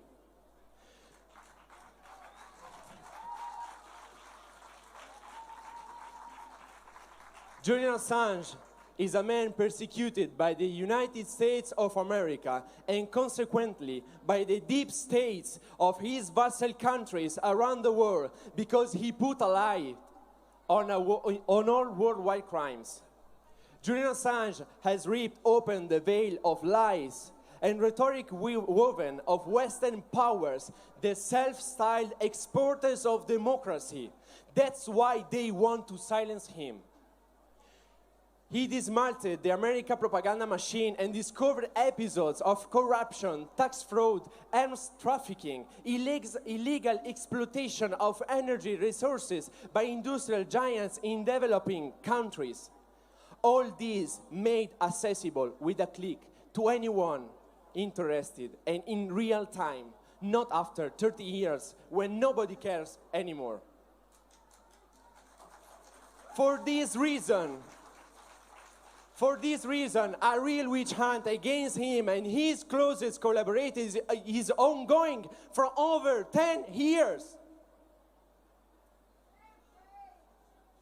Julian Assange is a man persecuted by the United States of America and consequently by the deep states of his vassal countries around the world because he put a lie on all worldwide crimes. Julian Assange has ripped open the veil of lies and rhetoric woven of Western powers, the self-styled exporters of democracy. That's why they want to silence him. He dismantled the American propaganda machine and discovered episodes of corruption, tax fraud, arms trafficking, illegal exploitation of energy resources by industrial giants in developing countries. All these made accessible with a click to anyone interested and in real time. not after 30 years when nobody cares anymore. For this reason, a real witch hunt against him and his closest collaborators is ongoing for over 10 years.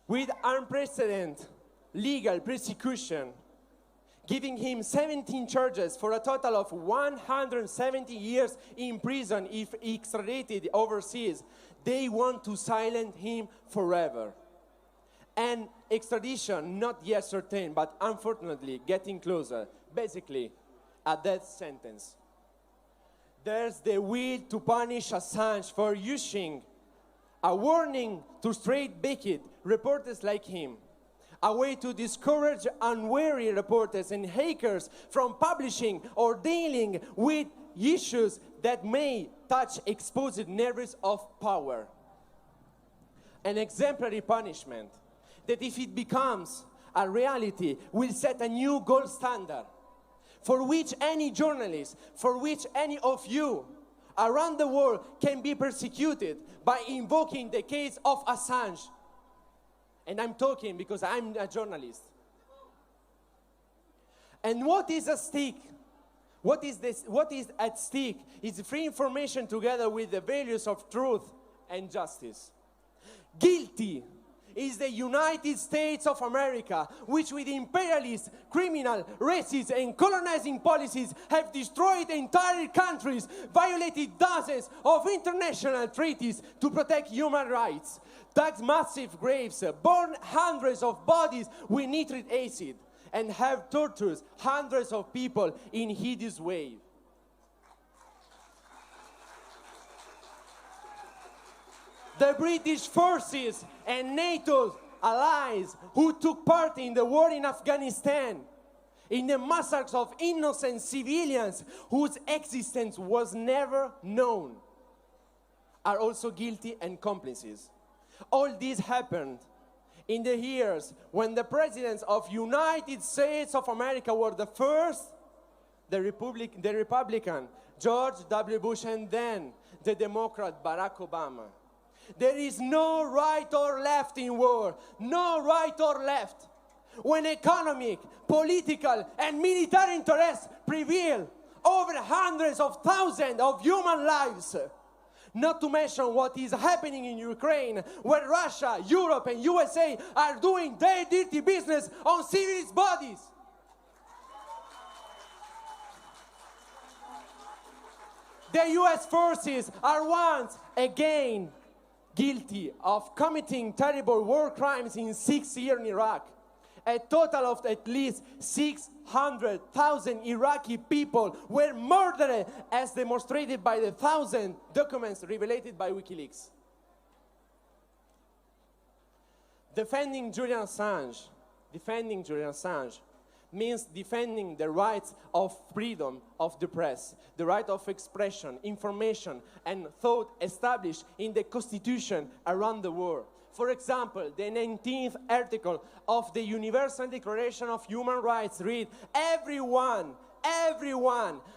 With unprecedented legal persecution, giving him 17 charges for a total of 170 years in prison if extradited overseas, they want to silence him forever. And extradition, not yet certain, but unfortunately getting closer. Basically, a death sentence. There's the will to punish Assange for using a warning to straight-backed reporters like him, a way to discourage unwary reporters and hackers from publishing or dealing with issues that may touch exposed nerves of power. An exemplary punishment that, if it becomes a reality, will set a new gold standard for which any journalist, for which any of you around the world can be persecuted by invoking the case of Assange. And I'm talking because I'm a journalist. And what is at stake? What is at stake is free information together with the values of truth and justice. Guilty is the United States of America, which with imperialist, criminal, racist, and colonizing policies have destroyed entire countries, violated dozens of international treaties to protect human rights, dug massive graves, burned hundreds of bodies with nitric acid, and have tortured hundreds of people in hideous ways. The British forces and NATO allies who took part in the war in Afghanistan, in the massacres of innocent civilians whose existence was never known, are also guilty and complices. All this happened in the years when the presidents of United States of America were the first, the Republican George W. Bush, and then the Democrat Barack Obama. There is no right or left in war, no right or left. When economic, political, and military interests prevail over hundreds of thousands of human lives, not to mention what is happening in Ukraine, where Russia, Europe, and USA are doing their dirty business on civilians' bodies. The US forces are once again guilty of committing terrible war crimes in 6 years in Iraq. A total of at least 600,000 Iraqi people were murdered, as demonstrated by the 1,000 documents revealed by WikiLeaks. Defending Julian Assange means defending the rights of freedom of the press, the right of expression, information, and thought established in the Constitution around the world. For example, the 19th article of the Universal Declaration of Human Rights reads, everyone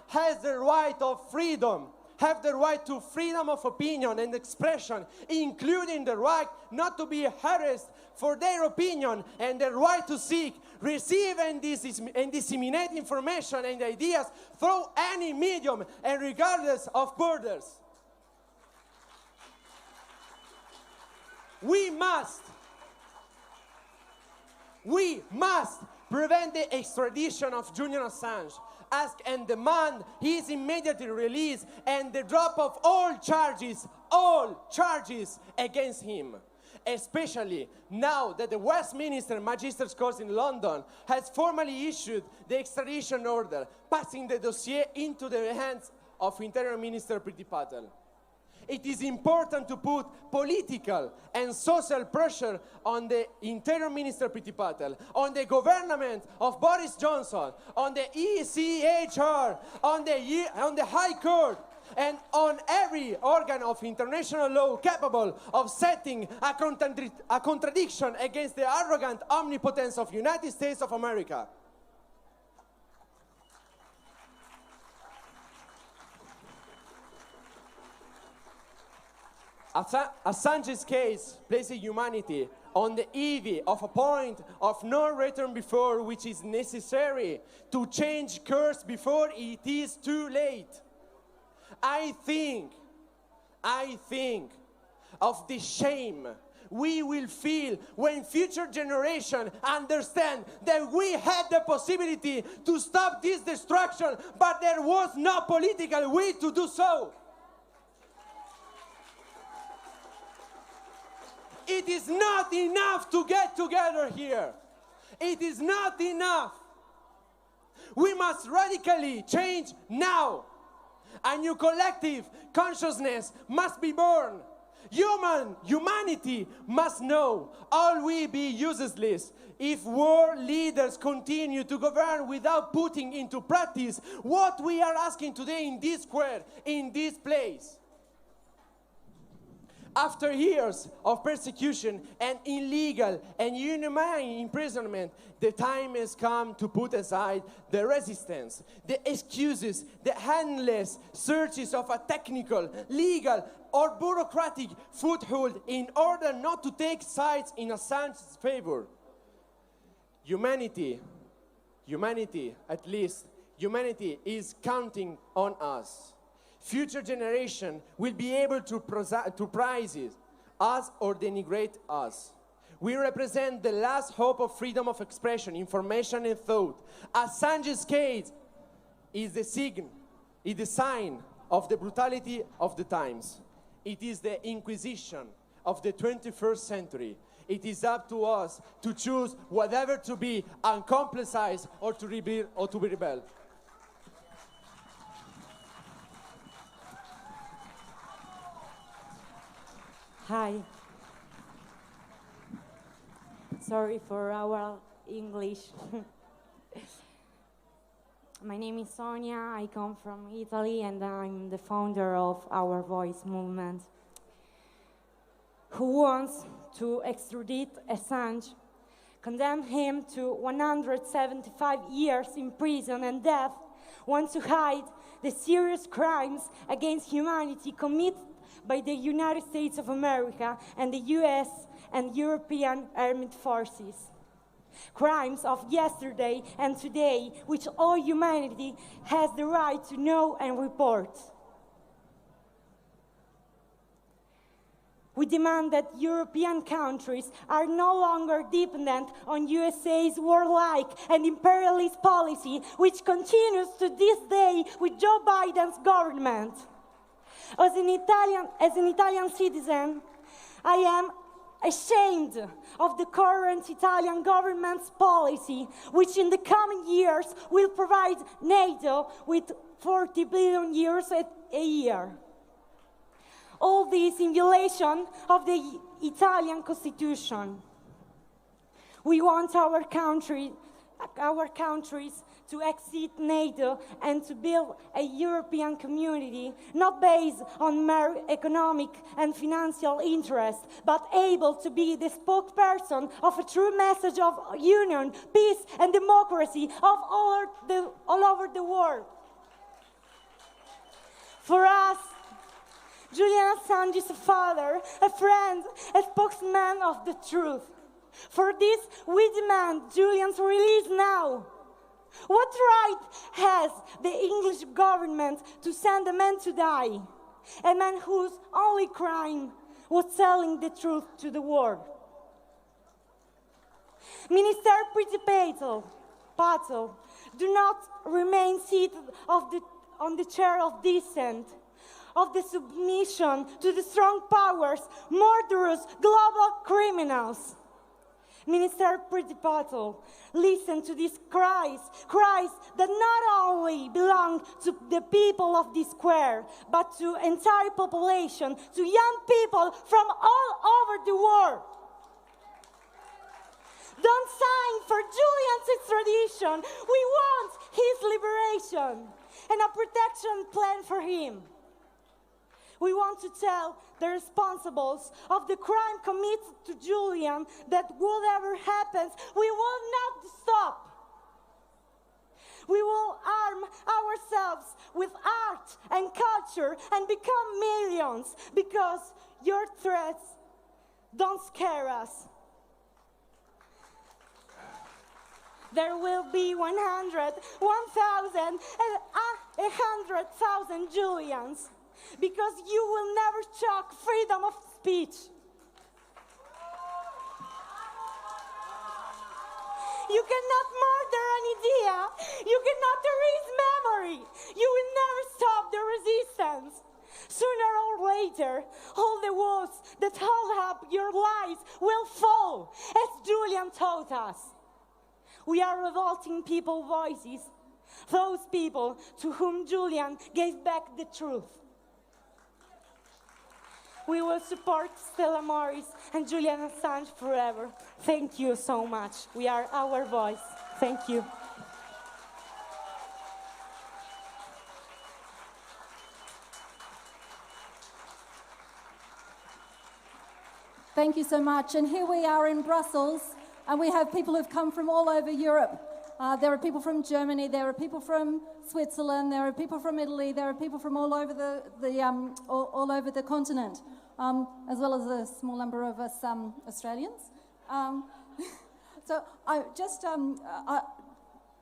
has the right of freedom, have the right to freedom of opinion and expression, including the right not to be harassed for their opinion and the right to seek, receive, and disseminate information and ideas through any medium and regardless of borders. We must prevent the extradition of Julian Assange, ask and demand his immediate release and the drop of all charges against him. Especially now that the Westminster Magistrates Court in London has formally issued the extradition order, passing the dossier into the hands of Interior Minister Priti Patel. It is important to put political and social pressure on the Interior Minister Priti Patel, on the government of Boris Johnson, on the ECHR, on the High Court, and on every organ of international law capable of setting a contradiction against the arrogant omnipotence of United States of America. Assange's case places humanity on the eve of a point of no return before which is necessary to change course before it is too late. I think of the shame we will feel when future generations understand that we had the possibility to stop this destruction, but there was no political will to do so. It is not enough to get together here. It is not enough. We must radically change now. A new collective consciousness must be born. Humanity must know all will be useless if world leaders continue to govern without putting into practice what we are asking today in this square, in this place. After years of persecution and illegal and inhumane imprisonment, the time has come to put aside the resistance, the excuses, the endless searches of a technical, legal, or bureaucratic foothold in order not to take sides in Assange's favor. Humanity, at least, humanity is counting on us. Future generation will be able to prize us or denigrate us. We represent the last hope of freedom of expression, information, and thought. Assange's case is the sign of the brutality of the times. It is the Inquisition of the 21st century. It is up to us to choose whatever to be uncomplicated or to rebel. Hi. Sorry for our English. My name is Sonia. I come from Italy and I'm the founder of Our Voice movement. Who wants to extradite Assange, condemn him to 175 years in prison and death, wants to hide the serious crimes against humanity committed by the United States of America and the US and European armed forces. Crimes of yesterday and today, which all humanity has the right to know and report. We demand that European countries are no longer dependent on USA's warlike and imperialist policy, which continues to this day with Joe Biden's government. As an Italian citizen, I am ashamed of the current Italian government's policy, which in the coming years will provide NATO with 40 billion euros a year. All this in violation of the Italian Constitution. We want our countries to exit NATO and to build a European community not based on mere economic and financial interest, but able to be the spokesperson of a true message of union, peace, and democracy of all over the world. For us, Julian Assange is a father, a friend, a spokesman of the truth. For this, we demand Julian's release now. What right has the English government to send a man to die? A man whose only crime was telling the truth to the world. Minister Patel, do not remain seated on the chair of dissent, of the submission to the strong powers, murderous global criminals. Minister Patel, listen to these cries that not only belong to the people of this square, but to entire population, to young people from all over the world. Don't sign for Julian's extradition. We want his liberation and a protection plan for him. We want to tell the responsibles of the crime committed to Julian that whatever happens, we will not stop. We will arm ourselves with art and culture and become millions, because your threats don't scare us. There will be 100, 1,000, and 100,000 Julians, because you will never choke freedom of speech. You cannot murder an idea. You cannot erase memory. You will never stop the resistance. Sooner or later, all the walls that hold up your lies will fall, as Julian taught us. We are revolting people's voices, those people to whom Julian gave back the truth. We will support Stella Morris and Julian Assange forever. Thank you so much. We are our voice. Thank you. Thank you so much. And here we are in Brussels, and we have people who've come from all over Europe. There are people from Germany, there are people from Switzerland, there are people from Italy, there are people from all over all over the continent, as well as a small number of us Australians. So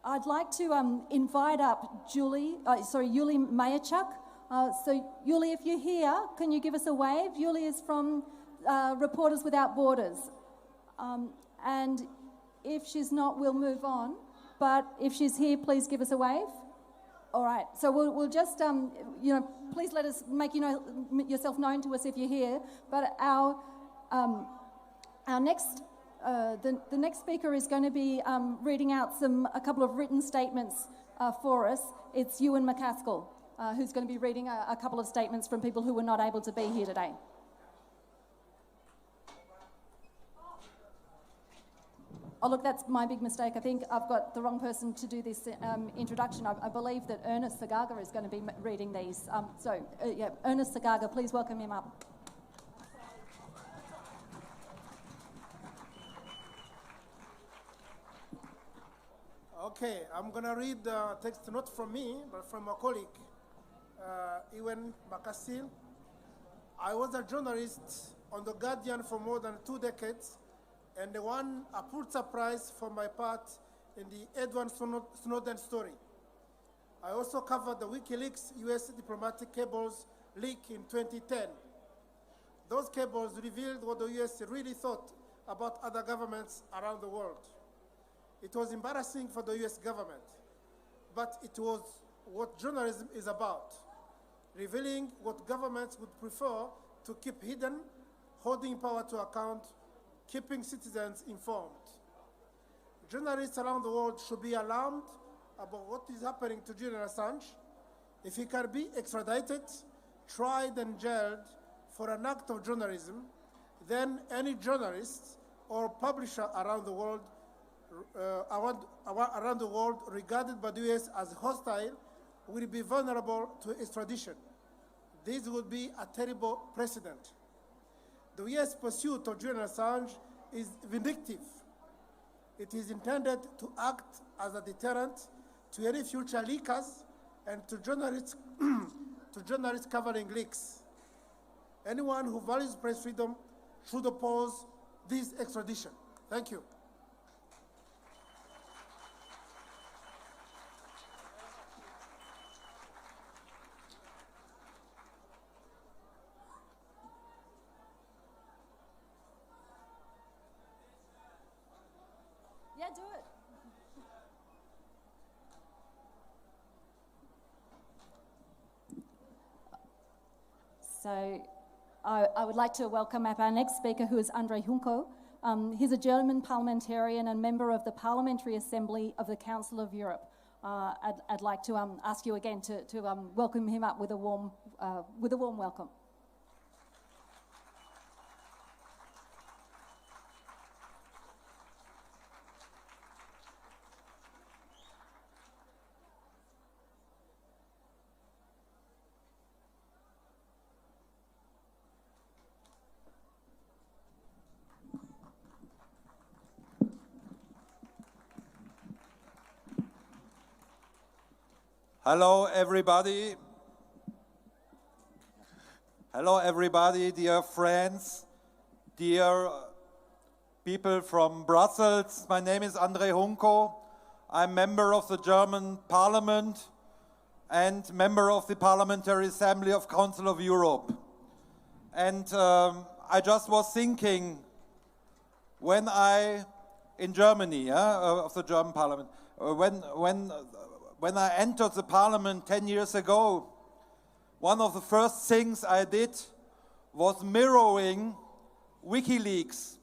I'd like to invite up Yuli Mayachuk. So Yuli, if you're here, can you give us a wave? Yuli is from Reporters Without Borders. And if she's not, we'll move on. But if she's here, please give us a wave. All right. So we'll just, please let us make yourself known to us if you're here. But our next, the next speaker is going to be reading out a couple of written statements for us. It's Ewan McCaskill, who's going to be reading a couple of statements from people who were not able to be here today. Oh, look, that's my big mistake. I think I've got the wrong person to do this introduction. I believe that Ernest Sagaga is going to be reading these. Ernest Sagaga, please welcome him up. Okay, I'm going to read the text not from me, but from a colleague, Ewan McCaskill. I was a journalist on The Guardian for more than 2 decades, and won a Pulitzer Prize for my part in the Edward Snowden story. I also covered the WikiLeaks US diplomatic cables leak in 2010. Those cables revealed what the US really thought about other governments around the world. It was embarrassing for the US government, but it was what journalism is about, revealing what governments would prefer to keep hidden, holding power to account, keeping citizens informed. Journalists around the world should be alarmed about what is happening to Julian Assange. If he can be extradited, tried and jailed for an act of journalism, then any journalist or publisher around the world regarded by the US as hostile will be vulnerable to extradition. This would be a terrible precedent. The US pursuit of Julian Assange is vindictive. It is intended to act as a deterrent to any future leakers and to journalists covering leaks. Anyone who values press freedom should oppose this extradition. Thank you. Yeah, do it. So I would like to welcome up our next speaker, who is André Juncker. He's a German parliamentarian and member of the Parliamentary Assembly of the Council of Europe. I'd like to ask you again to welcome him up with a warm welcome. Hello, everybody. Hello, everybody, dear friends, dear people from Brussels. My name is André Hunko. I'm member of the German Parliament and member of the Parliamentary Assembly of Council of Europe. And I just was thinking when in Germany, of the German Parliament, when I entered the Parliament 10 years ago, one of the first things I did was mirroring WikiLeaks,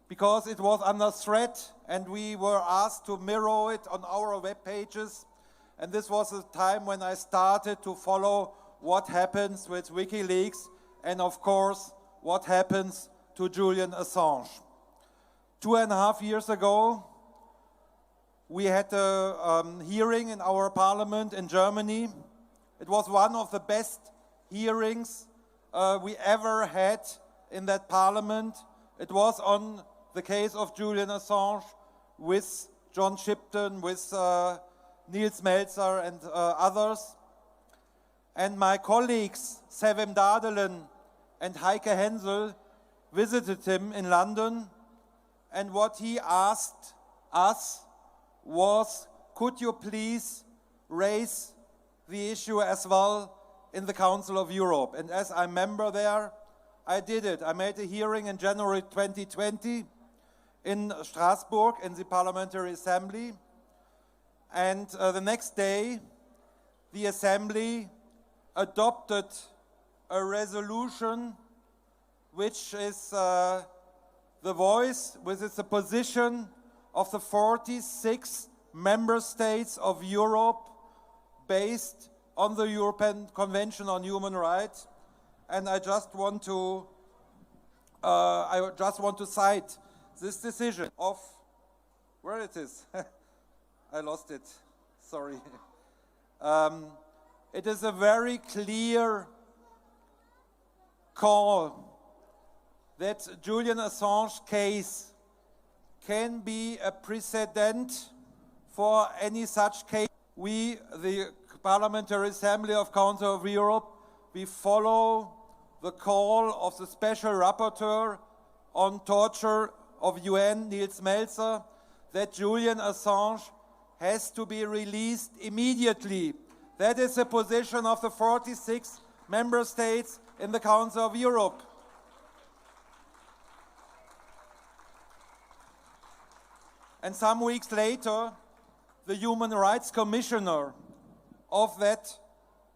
because it was under threat and we were asked to mirror it on our web pages. And this was the time when I started to follow what happens with WikiLeaks and, of course, what happens to Julian Assange. 2.5 years ago, we had a hearing in our parliament in Germany. It was one of the best hearings we ever had in that parliament. It was on the case of Julian Assange with John Shipton, with Niels Melzer and others. And my colleagues, Sevim Dardelen and Heike Hensel, visited him in London. And what he asked us was, could you please raise the issue as well in the Council of Europe? And as I'm member there, I did it. I made a hearing in January 2020 in Strasbourg in the Parliamentary Assembly. And the next day, the Assembly adopted a resolution which is the voice, which is the position of the 46 member states of Europe based on the European Convention on Human Rights. And I just want to cite this decision of, where it is? I lost it, sorry. It is a very clear call that Julian Assange case can be a precedent for any such case. We, the Parliamentary Assembly of Council of Europe, we follow the call of the Special Rapporteur on Torture of UN, Niels Melzer, that Julian Assange has to be released immediately. That is the position of the 46 member states in the Council of Europe. And some weeks later, the Human Rights Commissioner of that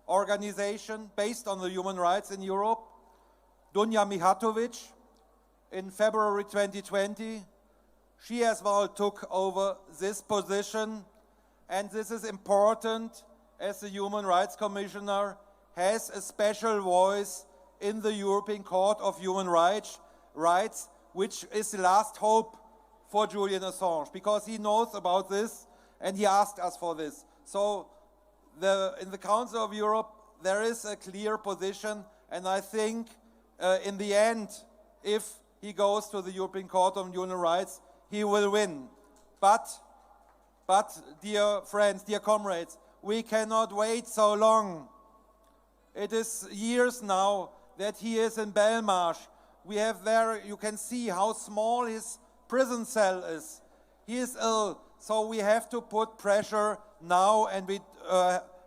organization, based on the human rights in Europe, Dunja Mijatovic, in February 2020, she as well took over this position. And this is important, as the Human Rights Commissioner has a special voice in the European Court of Human Rights, which is the last hope for Julian Assange, because he knows about this and he asked us for this. So in the Council of Europe, there is a clear position, and I think in the end, if he goes to the European Court of Human Rights, he will win. But dear friends, dear comrades, we cannot wait so long. It is years now that he is in Belmarsh. We have there, you can see how small his prison cell is. He is ill, so we have to put pressure now, and we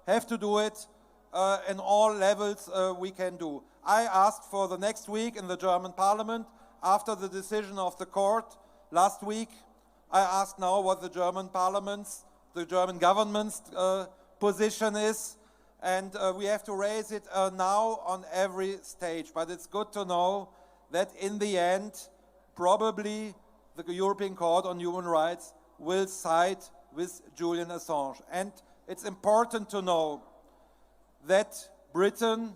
have to do it in all levels we can do. I asked for the next week in the German Parliament, after the decision of the court last week, I asked now what the German Parliament's, the German government's position is, and we have to raise it now on every stage. But it's good to know that in the end, probably the European Court on Human Rights will side with Julian Assange. And it's important to know that Britain,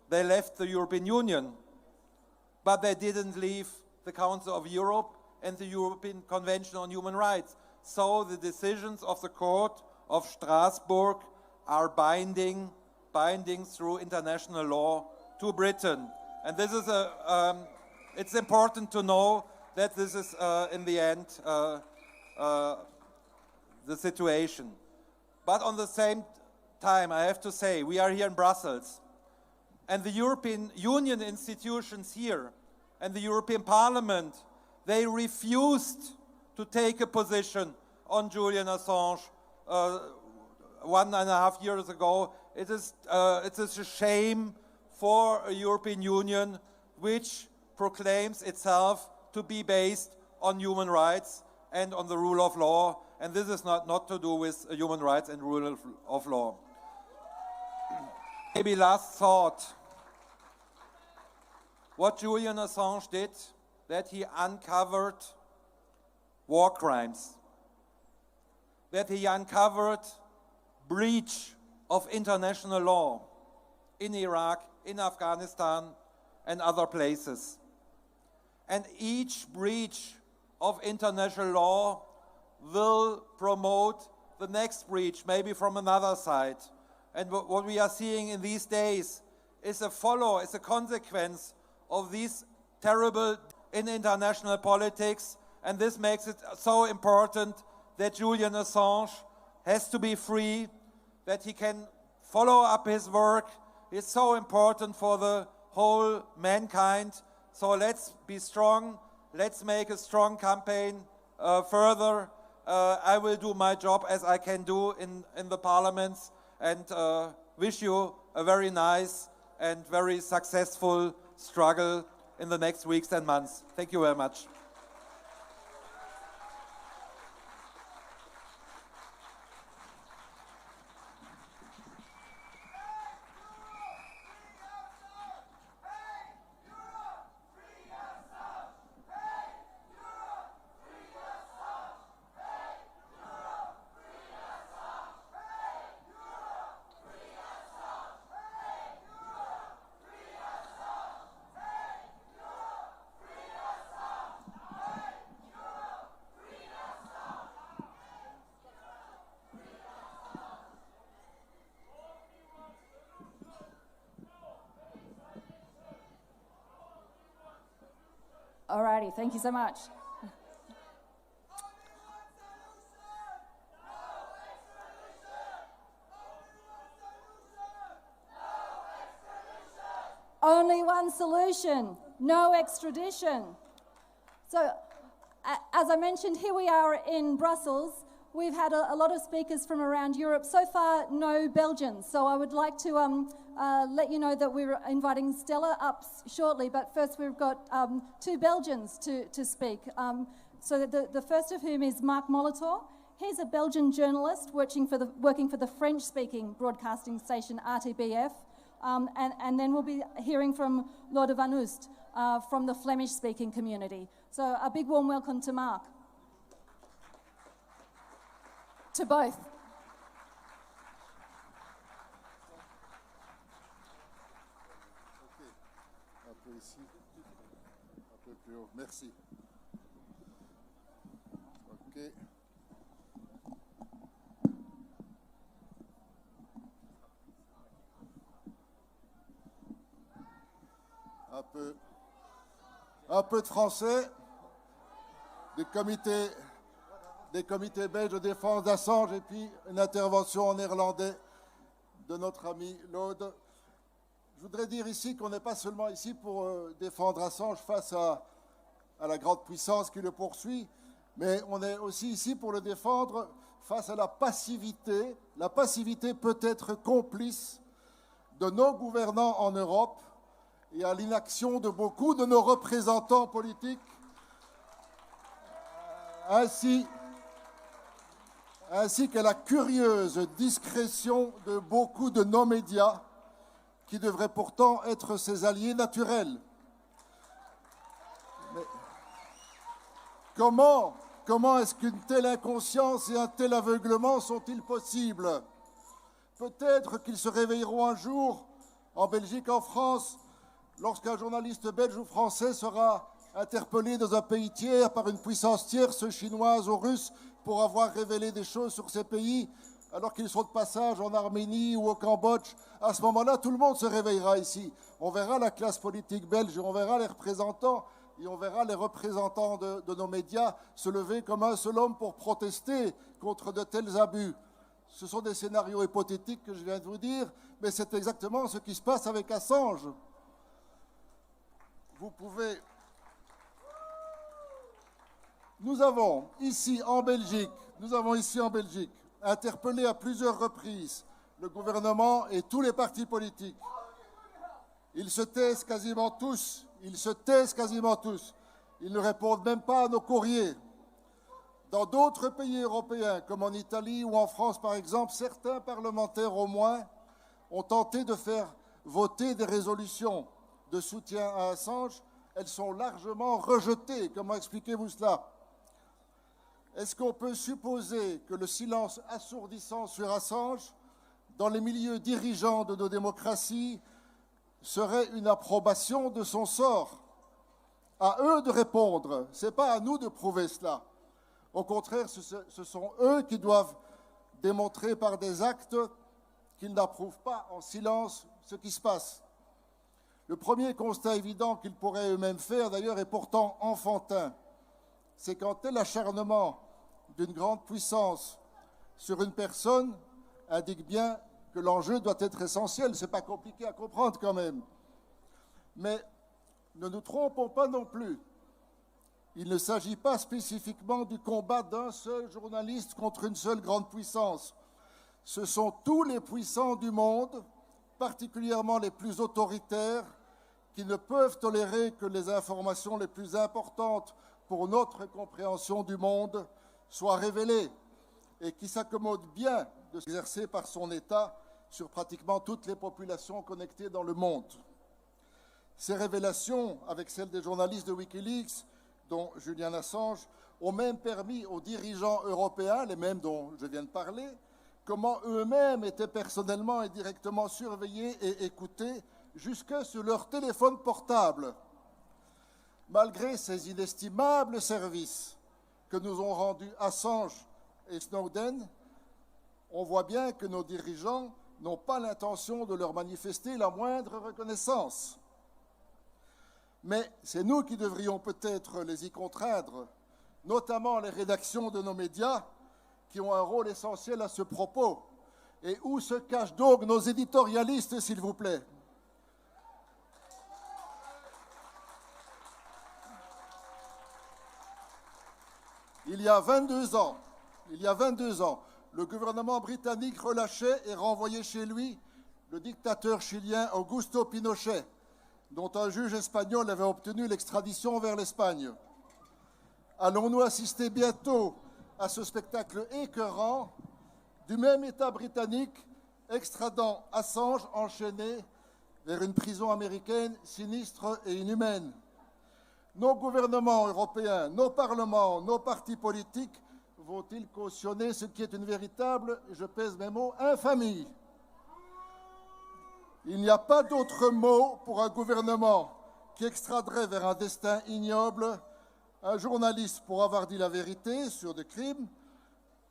they left the European Union, but they didn't leave the Council of Europe and the European Convention on Human Rights. So the decisions of the Court of Strasbourg are binding through international law to Britain. And this is it's important to know that this is, in the end, the situation. But on the same time, I have to say, we are here in Brussels, And the European Union institutions here and the European Parliament, they refused to take a position on Julian Assange 1.5 years ago. It is a shame for a European Union which proclaims itself to be based on human rights and on the rule of law, and this is not to do with human rights and rule of law. Maybe last thought. What Julian Assange did, that he uncovered war crimes, that he uncovered breach of international law in Iraq, in Afghanistan, and other places. And each breach of international law will promote the next breach, maybe from another side. And what we are seeing in these days is a consequence of these terrible in international politics, and this makes it so important that Julian Assange has to be free, that he can follow up his work. It's so important for the whole mankind. So let's be strong. Let's make a strong campaign further. I will do my job as I can do in the parliaments, and wish you a very nice and very successful struggle in the next weeks and months. Thank you very much. Alrighty, thank you so much. Only one solution, no extradition. So, as I mentioned, here we are in Brussels. We've had a lot of speakers from around Europe. So far, no Belgians. So I would like to let you know that we're inviting Stella up shortly, but first we've got 2 Belgians to speak. So the first of whom is Marc Molitor. He's a Belgian journalist working for the French-speaking broadcasting station RTBF. And then we'll be hearing from Lorde van Oost from the Flemish-speaking community. So a big warm welcome to Marc. To both. Un peu ici, un peu plus haut. Merci. OK. Un peu de français. Des comités belges de défense d'Assange et puis une intervention en néerlandais de notre ami Lode. Je voudrais dire ici qu'on n'est pas seulement ici pour défendre Assange face à la grande puissance qui le poursuit, mais on est aussi ici pour le défendre face à la passivité. La passivité peut être complice de nos gouvernants en Europe et à l'inaction de beaucoup de nos représentants politiques, ainsi qu'à la curieuse discrétion de beaucoup de nos médias, qui devraient pourtant être ses alliés naturels. Mais comment est-ce qu'une telle inconscience et un tel aveuglement sont-ils possibles? Peut-être qu'ils se réveilleront un jour, en Belgique, en France, lorsqu'un journaliste belge ou français sera interpellé dans un pays tiers par une puissance tierce, chinoise ou russe, pour avoir révélé des choses sur ces pays, alors qu'ils sont de passage en Arménie ou au Cambodge. À ce moment-là, tout le monde se réveillera ici. On verra la classe politique belge, on verra les représentants, et on verra les représentants de nos médias se lever comme un seul homme pour protester contre de tels abus. Ce sont des scénarios hypothétiques que je viens de vous dire, mais c'est exactement ce qui se passe avec Assange. Vous pouvez... Nous avons ici en Belgique interpellé à plusieurs reprises le gouvernement et tous les partis politiques. Ils se taisent quasiment tous. Ils ne répondent même pas à nos courriers. Dans d'autres pays européens, comme en Italie ou en France par exemple, certains parlementaires au moins ont tenté de faire voter des résolutions de soutien à Assange. Elles sont largement rejetées. Comment expliquez-vous cela? Est-ce qu'on peut supposer que le silence assourdissant sur Assange, dans les milieux dirigeants de nos démocraties, serait une approbation de son sort? À eux de répondre, ce n'est pas à nous de prouver cela. Au contraire, ce sont eux qui doivent démontrer par des actes qu'ils n'approuvent pas en silence ce qui se passe. Le premier constat évident qu'ils pourraient eux-mêmes faire, d'ailleurs, est pourtant enfantin. C'est qu'un tel acharnement d'une grande puissance sur une personne indique bien que l'enjeu doit être essentiel. Ce n'est pas compliqué à comprendre quand même. Mais ne nous trompons pas non plus. Il ne s'agit pas spécifiquement du combat d'un seul journaliste contre une seule grande puissance. Ce sont tous les puissants du monde, particulièrement les plus autoritaires, qui ne peuvent tolérer que les informations les plus importantes pour notre compréhension du monde soient révélées et qui s'accommodent bien de s'exercer par son État sur pratiquement toutes les populations connectées dans le monde. Ces révélations, avec celles des journalistes de Wikileaks, dont Julian Assange, ont même permis aux dirigeants européens, les mêmes dont je viens de parler, comment eux-mêmes étaient personnellement et directement surveillés et écoutés jusque sur leur téléphone portable. Malgré ces inestimables services que nous ont rendus Assange et Snowden, on voit bien que nos dirigeants n'ont pas l'intention de leur manifester la moindre reconnaissance. Mais c'est nous qui devrions peut-être les y contraindre, notamment les rédactions de nos médias, qui ont un rôle essentiel à ce propos. Et où se cachent donc nos éditorialistes, s'il vous plaît? Il y a 22 ans, le gouvernement britannique relâchait et renvoyait chez lui le dictateur chilien Augusto Pinochet, dont un juge espagnol avait obtenu l'extradition vers l'Espagne. Allons-nous assister bientôt à ce spectacle écœurant du même État britannique extradant Assange enchaîné vers une prison américaine sinistre et inhumaine? Nos gouvernements européens, nos parlements, nos partis politiques vont-ils cautionner ce qui est une véritable, je pèse mes mots, infamie? Il n'y a pas d'autre mot pour un gouvernement qui extraderait vers un destin ignoble un journaliste pour avoir dit la vérité sur des crimes,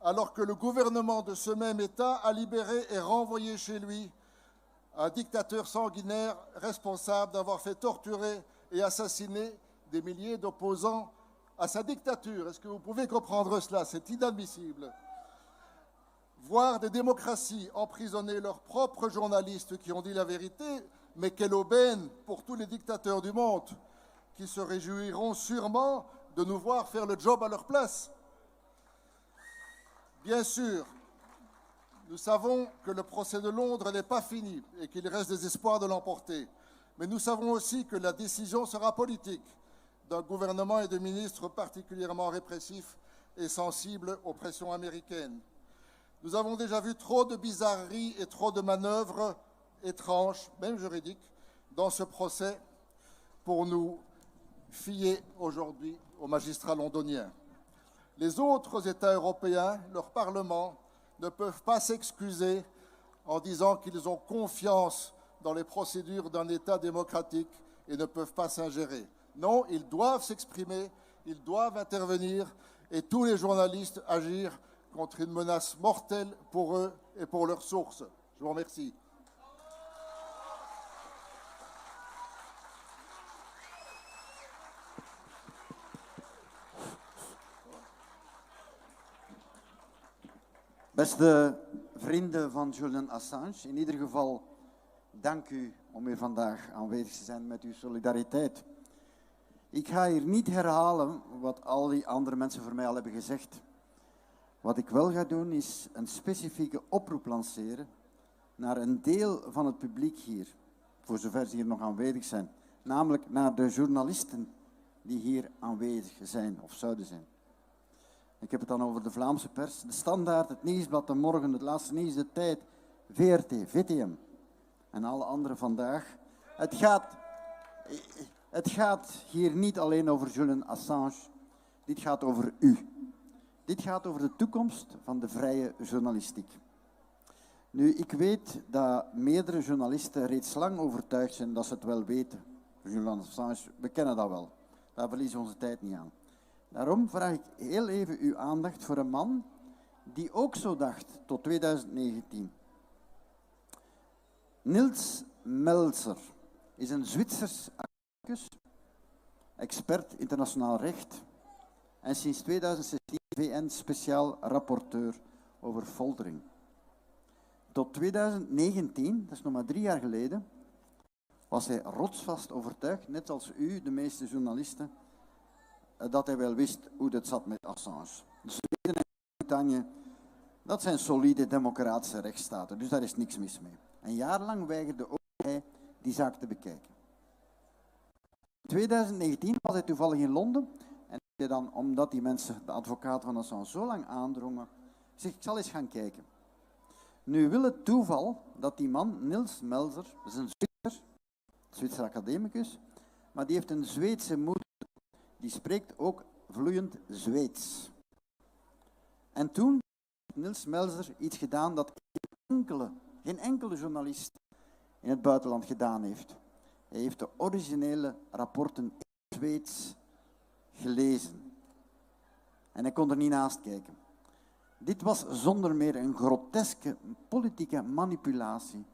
alors que le gouvernement de ce même État a libéré et renvoyé chez lui un dictateur sanguinaire responsable d'avoir fait torturer et assassiner des milliers d'opposants à sa dictature. Est-ce que vous pouvez comprendre cela? C'est inadmissible. Voir des démocraties emprisonner leurs propres journalistes qui ont dit la vérité, mais quelle aubaine pour tous les dictateurs du monde qui se réjouiront sûrement de nous voir faire le job à leur place. Bien sûr, nous savons que le procès de Londres n'est pas fini et qu'il reste des espoirs de l'emporter. Mais nous savons aussi que la décision sera politique d'un gouvernement et de ministres particulièrement répressifs et sensibles aux pressions américaines. Nous avons déjà vu trop de bizarreries et trop de manœuvres étranges, même juridiques, dans ce procès pour nous fier aujourd'hui aux magistrats londoniens. Les autres États européens, leurs parlements, ne peuvent pas s'excuser en disant qu'ils ont confiance dans les procédures d'un État démocratique et ne peuvent pas s'ingérer. Non, ils doivent s'exprimer, ils doivent intervenir et tous les journalistes agir contre une menace mortelle pour eux et pour leurs sources. Je vous remercie. Beste vrienden van Julian Assange. In ieder geval, dank u om hier vandaag aanwezig te zijn met uw solidariteit. Ik ga hier niet herhalen wat al die andere mensen voor mij al hebben gezegd. Wat ik wel ga doen is een specifieke oproep lanceren naar een deel van het publiek hier, voor zover ze hier nog aanwezig zijn. Namelijk naar de journalisten die hier aanwezig zijn of zouden zijn. Ik heb het dan over de Vlaamse pers, de Standaard, het Nieuwsblad, de Morgen, het Laatste Nieuws, de Tijd, VRT, VTM en alle anderen vandaag. Het gaat hier niet alleen over Julian Assange, dit gaat over u. Dit gaat over de toekomst van de vrije journalistiek. Nu, ik weet dat meerdere journalisten reeds lang overtuigd zijn dat ze het wel weten. Julian Assange, we kennen dat wel. Daar verliezen we onze tijd niet aan. Daarom vraag ik heel even uw aandacht voor een man die ook zo dacht tot 2019. Nils Melzer is een Zwitsers academicus, expert internationaal recht en sinds 2016 VN-speciaal rapporteur over foltering. Tot 2019, dat is nog maar 3 jaar geleden, was hij rotsvast overtuigd, net als u, de meeste journalisten, dat hij wel wist hoe het zat met Assange. Zweden en Groot-Brittannië, dat zijn solide democratische rechtsstaten, dus daar is niks mis mee. Een jaar lang weigerde ook hij die zaak te bekijken. In 2019 was hij toevallig in Londen en hij dan, omdat die mensen, de advocaat van Assange, zo lang aandrongen, zeg ik zal eens gaan kijken. Nu wil het toeval dat die man, Nils Melzer, dat is een Zwitser academicus, maar die heeft een Zweedse moeder, die spreekt ook vloeiend Zweeds. En toen heeft Nils Melzer iets gedaan dat geen enkele journalist in het buitenland gedaan heeft. Hij heeft de originele rapporten in Zweeds gelezen. En hij kon er niet naast kijken. Dit was zonder meer een groteske politieke manipulatie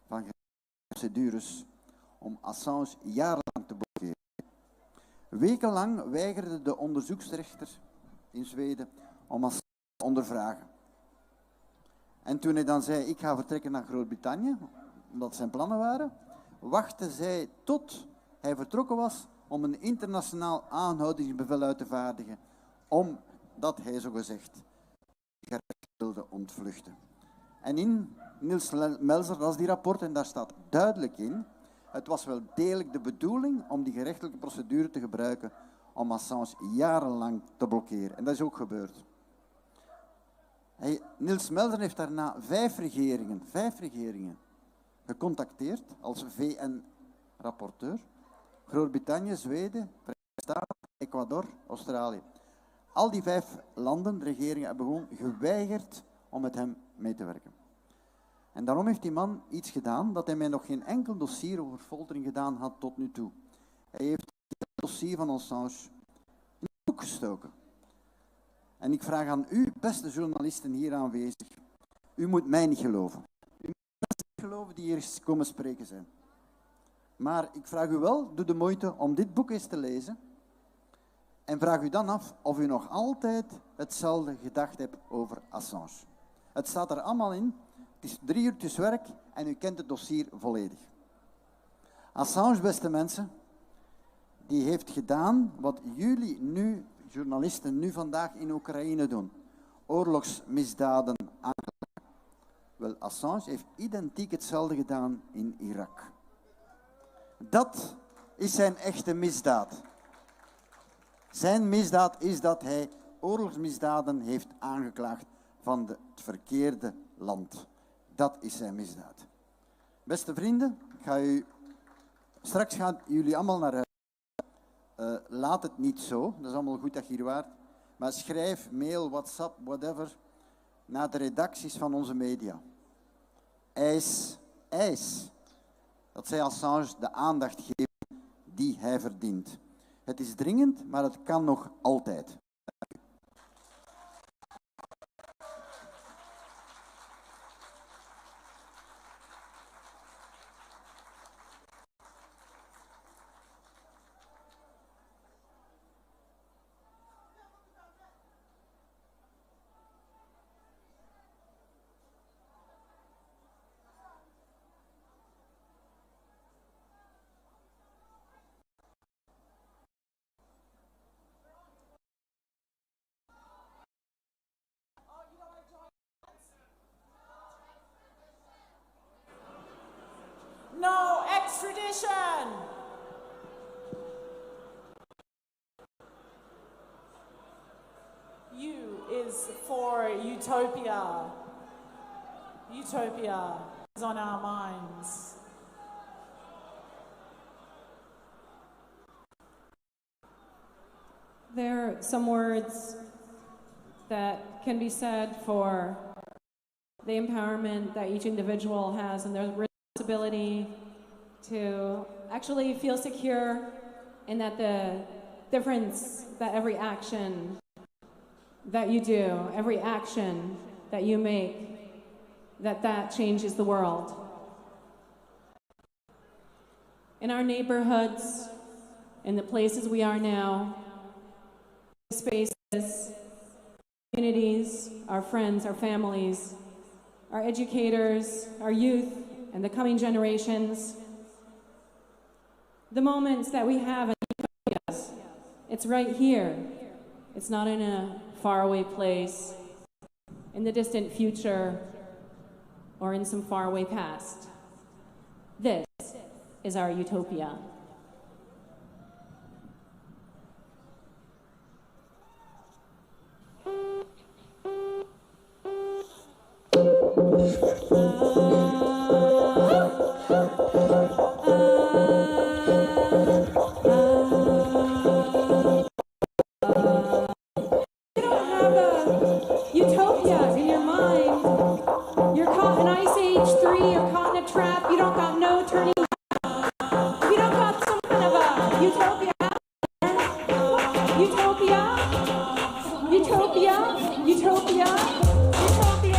van procedures om Assange jarenlang te blokkeren. Wekenlang weigerde de onderzoeksrechter in Zweden om Assange te ondervragen. En toen hij dan zei, ik ga vertrekken naar Groot-Brittannië, omdat zijn plannen waren, wachtte zij tot hij vertrokken was om een internationaal aanhoudingsbevel uit te vaardigen, omdat hij zogezegd gerecht wilde ontvluchten. En in Nils Melzer, dat is die rapport, en daar staat duidelijk in, het was wel degelijk de bedoeling om die gerechtelijke procedure te gebruiken om Assange jarenlang te blokkeren. En dat is ook gebeurd. Nils Melzer heeft daarna 5 regeringen gecontacteerd als VN-rapporteur. Groot-Brittannië, Zweden, Verenigde Staten, Ecuador, Australië. Al die 5 landen, regeringen, hebben gewoon geweigerd om met hem mee te werken. En daarom heeft die man iets gedaan dat hij mij nog geen enkel dossier over foltering gedaan had tot nu toe. Hij heeft het dossier van Assange in het boek gestoken. En ik vraag aan u, beste journalisten hier aanwezig, u moet mij niet geloven. U moet mensen niet geloven die hier komen spreken zijn. Maar ik vraag u wel, doe de moeite om dit boek eens te lezen. En vraag u dan af of u nog altijd hetzelfde gedacht hebt over Assange. Het staat er allemaal in. Het is 3 uurtjes werk en u kent het dossier volledig. Assange, beste mensen, die heeft gedaan wat jullie nu, journalisten, nu vandaag in Oekraïne doen. Oorlogsmisdaden aanklagen. Wel, Assange heeft identiek hetzelfde gedaan in Irak. Dat is zijn echte misdaad. Zijn misdaad is dat hij oorlogsmisdaden heeft aangeklaagd van het verkeerde land. Dat is zijn misdaad. Beste vrienden, straks gaan jullie allemaal naar huis. Laat het niet zo, dat is allemaal goed dat je hier waart. Maar schrijf, mail, WhatsApp, whatever, naar de redacties van onze media. Eis dat zij Assange de aandacht geven die hij verdient. Het is dringend, maar het kan nog altijd. is for utopia. Utopia is on our minds. There are some words that can be said for the empowerment that each individual has and their responsibility to actually feel secure, and that the difference that every action that you do, every action that you make, that changes the world. In our neighborhoods, in the places we are now, spaces, communities, our friends, our families, our educators, our youth, and the coming generations, the moments that we have in utopias, it's right here. It's not in a faraway place, in the distant future, or in some faraway past. This is our utopia. Utopia in your mind. You're caught in Ice Age 3, you're caught in a trap, you don't got no turning back. If you don't got some kind of a utopia out there, utopia, utopia, utopia, utopia, utopia,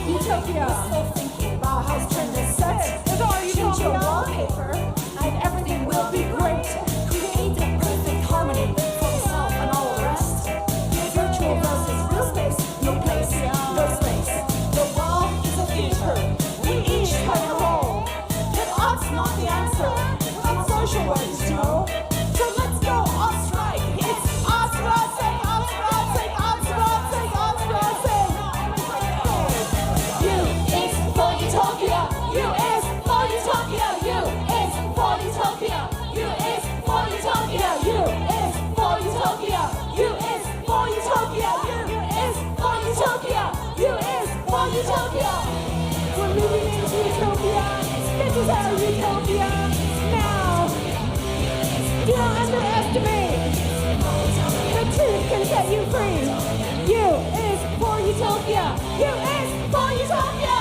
Utopia. Still thinking about how to turn this set. It's our utopia. Change your wallpaper, and everything will be great. Create a perfect harmony for yourself and all the rest. Virtual versus real space. No place, no space. The world is a future. We each play a role. But art's not the answer. Without social ways, Joe. So let's go on strike. It's art's rising, art's rising, art's rising, art's rising. Utopia, U is for utopia, U is for utopia, U is for utopia, U is for utopia, U is for utopia, U is for utopia, U is for utopia. We're moving into utopia. This is our utopia. Now, do not underestimate. The truth can set you free. U is for utopia, U is for utopia.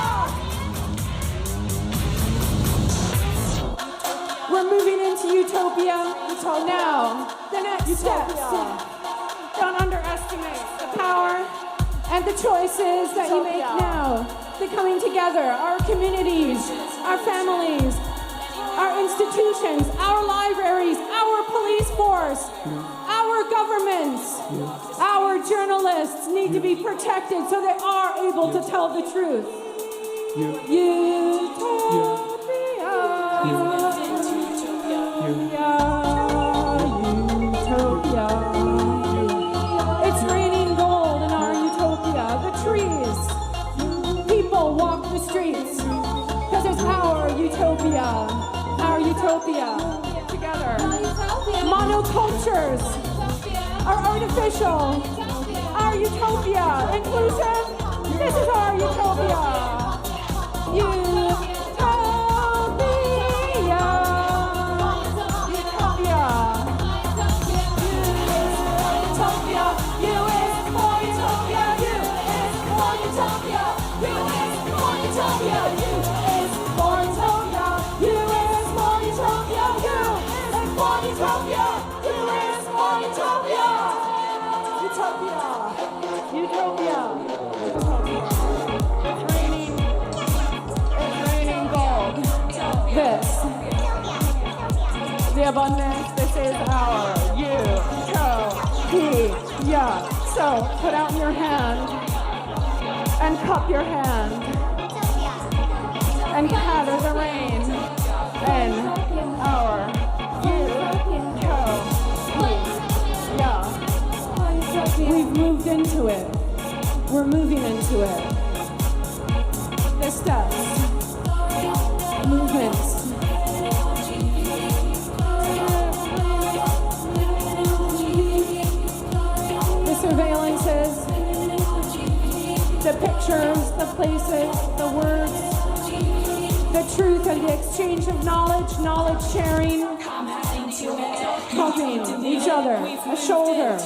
We're moving into utopia. Now, the next steps. Don't underestimate the power and the choices that you make now. The coming together, our communities, our families, our institutions, our libraries, our police force, our governments, our journalists need to be protected so they are able to tell the truth. Utopia. It's raining gold in our utopia. The trees, people walk the streets because it's our utopia. Our utopia together. Monocultures are artificial. Our utopia. Inclusive. This is our utopia. Utopia. Utopia. abundance. This is our utopia. So put out your hand and cup your hand and gather the rain in our utopia. We've moved into it. We're moving into it. The steps, movements. The surveillances, the pictures, the places, the words, the truth and the exchange of knowledge, knowledge sharing, helping each other, a shoulder.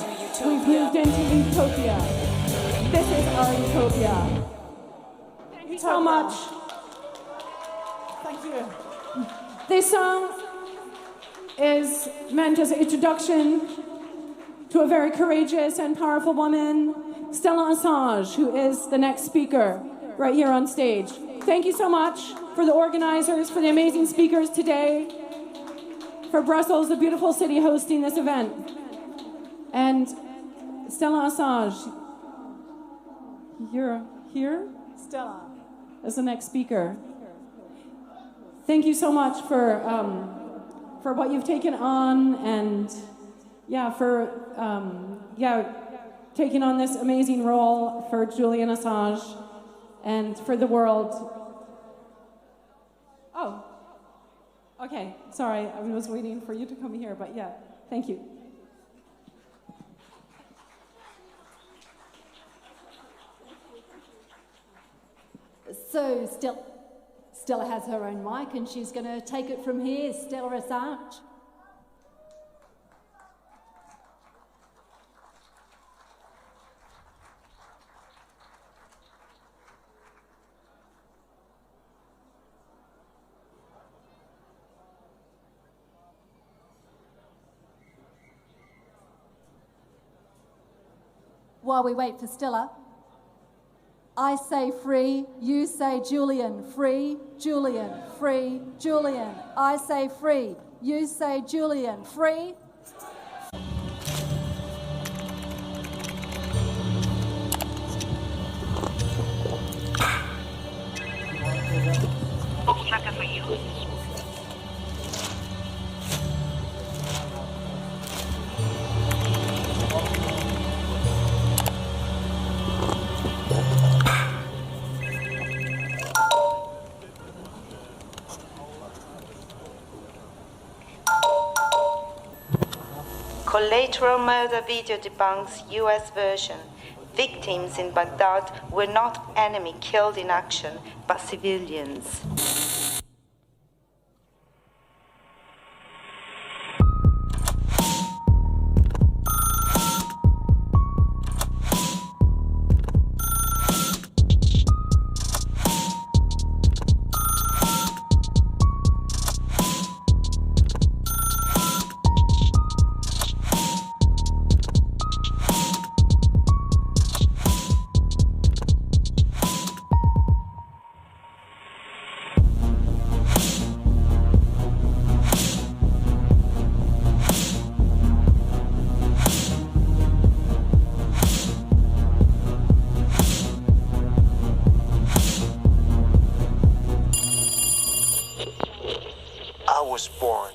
We've moved into utopia. This is our utopia. Thank you so much. Thank you. This song is meant as an introduction to a very courageous and powerful woman, Stella Assange, who is the next speaker right here on stage. Thank you so much for the organizers, for the amazing speakers today, for Brussels, the beautiful city hosting this event. And Stella Assange, you're here? Stella. As the next speaker. Thank you so much for what you've taken on and for taking on this amazing role for Julian Assange and for the world. Oh, okay, sorry, I was waiting for you to come here, but yeah, thank you. So Stella has her own mic and she's going to take it from here. Stella Assange. While we wait for Stella, I say free, you say Julian. Free, Julian. Free, Julian. I say free, you say Julian. Free. Collateral murder video debunks US version. Victims in Baghdad were not enemy killed in action, but civilians. I was born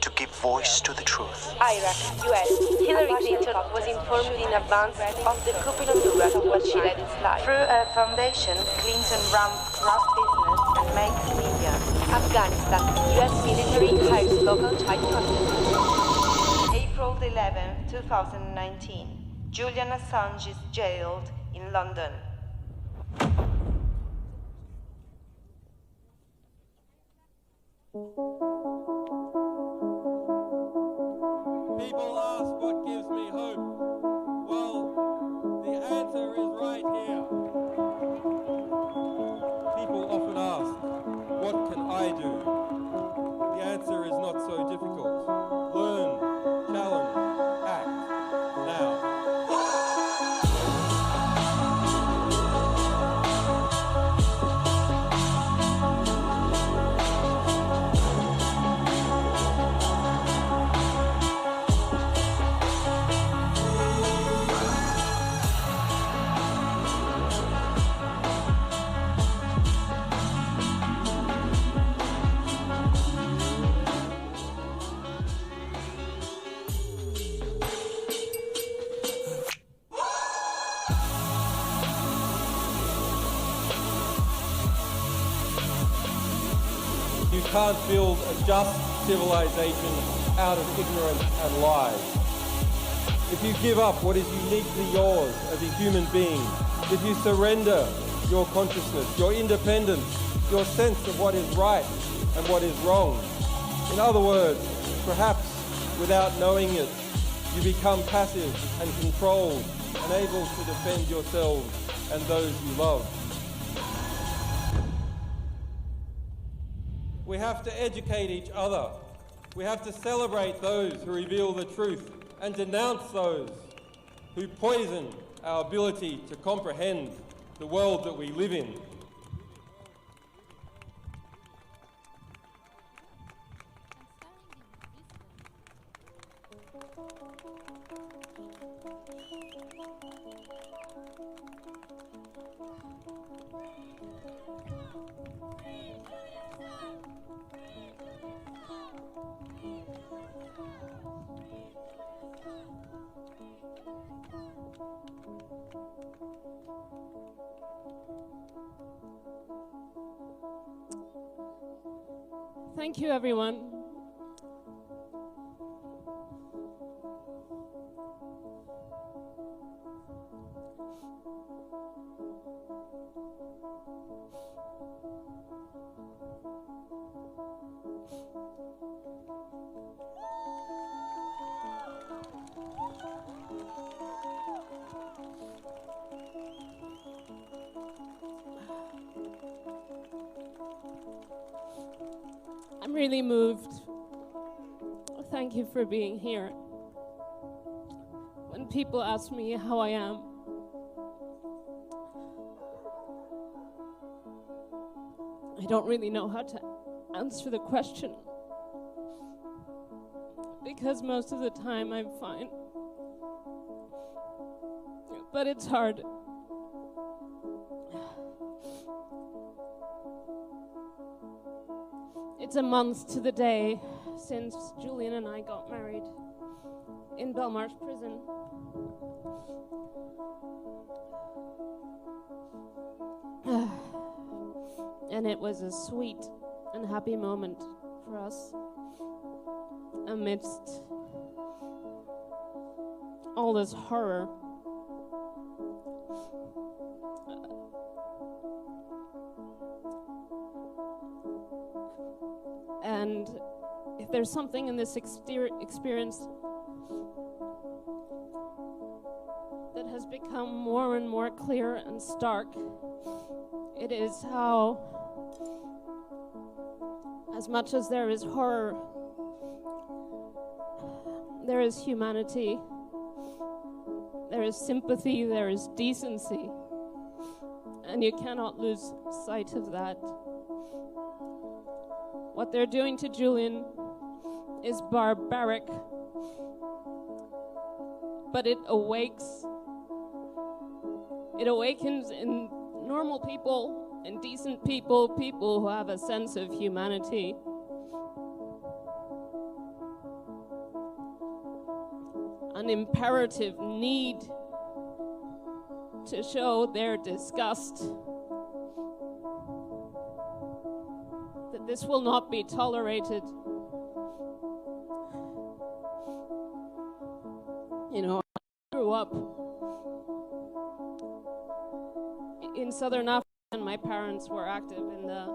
to give voice to the truth. Iraq, US. Hillary Clinton was informed in advance of the coup in Honduras while she led its life. Through a foundation, Clinton ran business and makes media. Afghanistan, US military hires local child prostitutes. April 11, 2019. Julian Assange is jailed in London. People ask what gives me hope. Well, the answer is right here. People often ask, what can I do? The answer is not so difficult. Learn, challenge, act, now. can't build a just civilization out of ignorance and lies. If you give up what is uniquely yours as a human being, if you surrender your consciousness, your independence, your sense of what is right and what is wrong, in other words, perhaps without knowing it, you become passive and controlled, unable to defend yourselves and those you love. We have to educate each other. We have to celebrate those who reveal the truth and denounce those who poison our ability to comprehend the world that we live in. Thank you, everyone. I'm really moved. Thank you for being here. When people ask me how I am, I don't really know how to answer the question, because most of the time I'm fine. But it's hard. It's a month to the day since Julian and I got married in Belmarsh prison. And it was a sweet and happy moment for us amidst all this horror. And if there's something in this experience that has become more and more clear and stark, it is how, as much as there is horror, there is humanity, there is sympathy, there is decency, and you cannot lose sight of that. What they're doing to Julian is barbaric, but it awakens in normal people and decent people, people who have a sense of humanity. An imperative need to show their disgust. That this will not be tolerated. You know, I grew up in Southern Africa, and my parents were active in the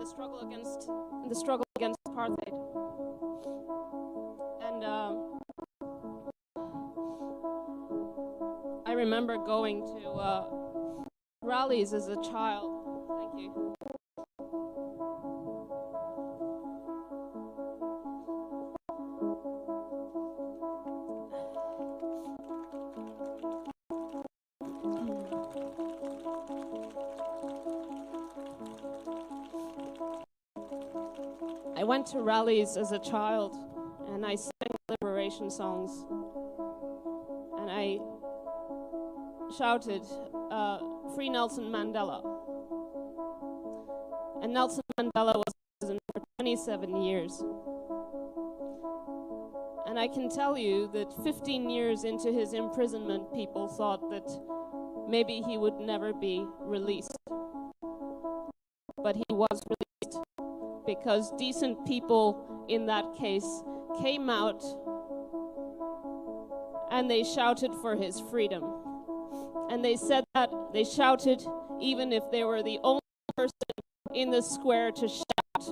struggle against apartheid. And I remember going to rallies as a child. Thank you. I went to rallies as a child, and I sang liberation songs, and I shouted, "Free Nelson Mandela." And Nelson Mandela was in prison for 27 years. And I can tell you that 15 years into his imprisonment, people thought that maybe he would never be released. but he was released because decent people in that case came out and they shouted for his freedom. And they said that they shouted even if they were the only person in the square to shout.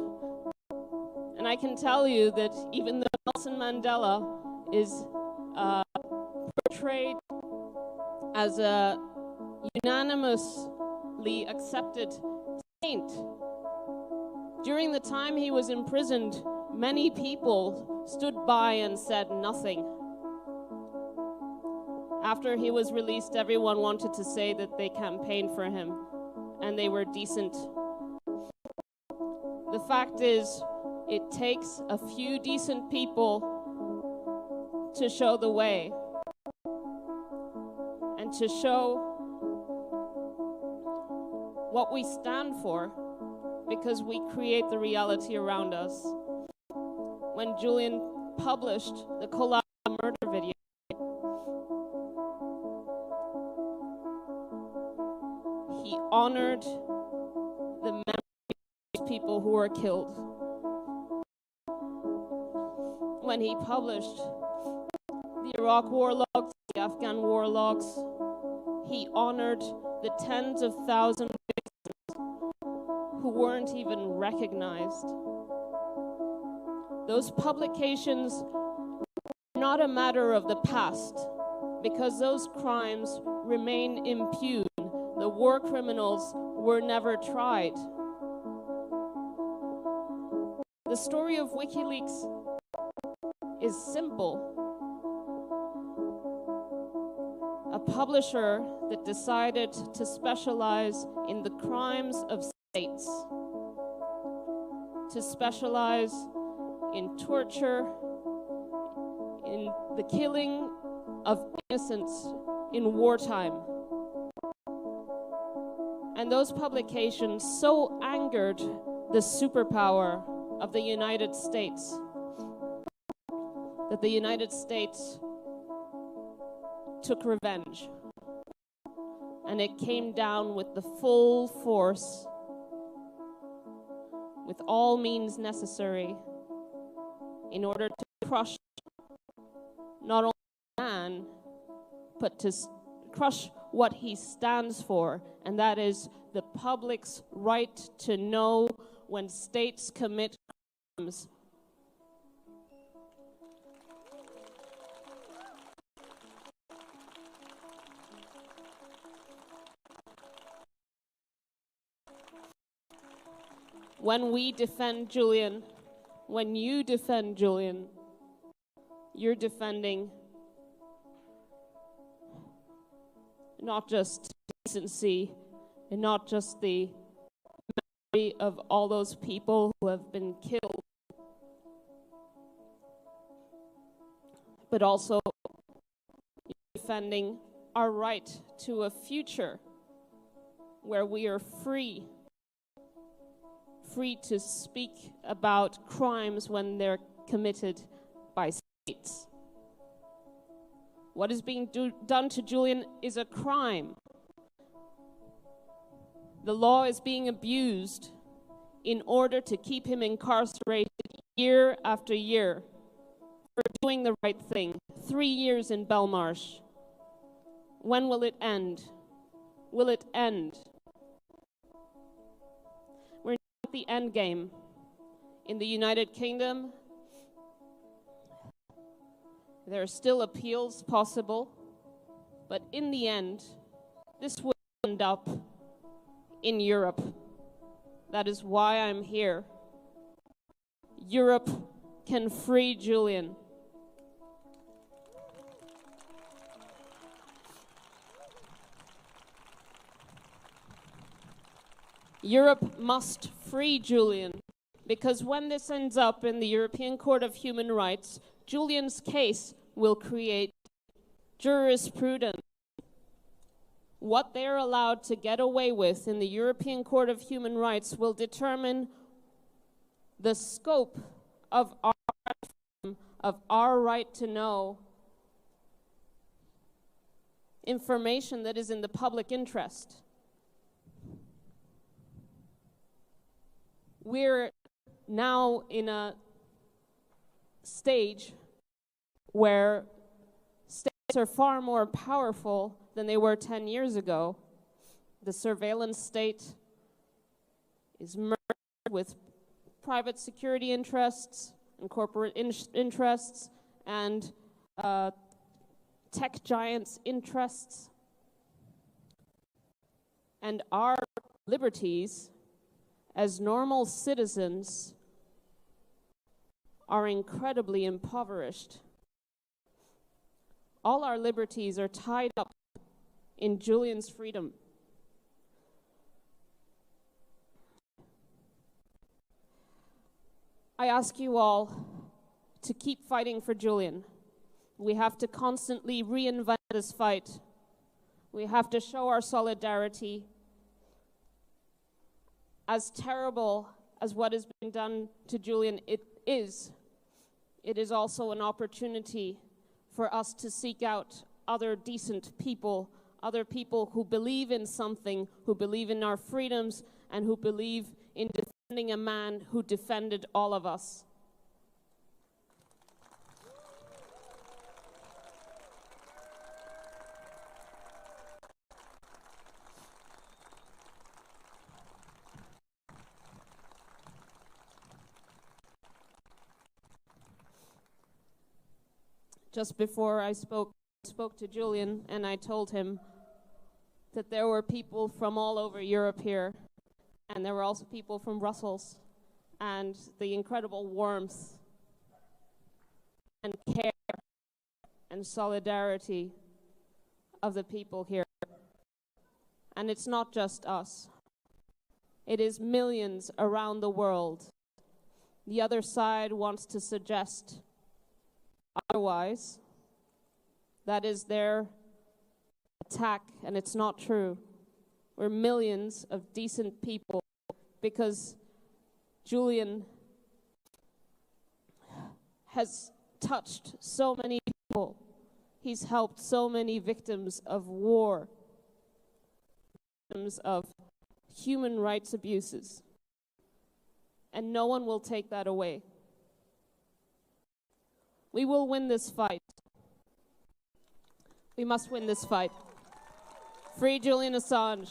And I can tell you that even though Nelson Mandela is portrayed as a unanimously accepted saint, during the time he was imprisoned, many people stood by and said nothing. After he was released, everyone wanted to say that they campaigned for him and they were decent. The fact is, it takes a few decent people to show the way and to show what we stand for, because we create the reality around us. When Julian published the Kolala murder video, he honored the memory of people who were killed. When he published the Iraq war logs, the Afghan war logs, he honored the tens of thousands of victims who weren't even recognized. Those publications are not a matter of the past, because those crimes remain impugned. The war criminals were never tried. The story of WikiLeaks is simple. A publisher that decided to specialize in the crimes of states, to specialize in torture, in the killing of innocents in wartime. And those publications so angered the superpower of the United States that the United States took revenge. And it came down with the full force, with all means necessary, in order to crush not only man, but to crush what he stands for, and that is the public's right to know when states commit crimes. When we defend Julian, when you defend Julian, you're defending not just decency and not just the memory of all those people who have been killed, but also defending our right to a future where we are free to speak about crimes when they're committed by states. What is being done to Julian is a crime. The law is being abused in order to keep him incarcerated year after year for doing the right thing. 3 years in Belmarsh. When will it end? Will it end? We're not at the end game. In the United Kingdom, there are still appeals possible, but in the end, this will end up in Europe. That is why I'm here. Europe can free Julian. Europe must free Julian, because when this ends up in the European Court of Human Rights, Julian's case will create jurisprudence. What they're allowed to get away with in the European Court of Human Rights will determine the scope of our right to know information that is in the public interest. we're now in a stage where states are far more powerful than they were 10 years ago. The surveillance state is merged with private security interests and corporate interests and tech giants' interests. And our liberties as normal citizens are incredibly impoverished. All our liberties are tied up in Julian's freedom. I ask you all to keep fighting for Julian. We have to constantly reinvent this fight. We have to show our solidarity. As terrible as what is being done to Julian it is also an opportunity for us to seek out other decent people, other people who believe in something, who believe in our freedoms, and who believe in defending a man who defended all of us. Just before I spoke to Julian, and I told him that there were people from all over Europe here, and there were also people from Brussels, and the incredible warmth and care and solidarity of the people here. And it's not just us. It is millions around the world. The other side wants to suggest otherwise. That is their attack, and it's not true. We're millions of decent people because Julian has touched so many people. He's helped so many victims of war, victims of human rights abuses, and no one will take that away. We will win this fight. We must win this fight. Free Julian Assange.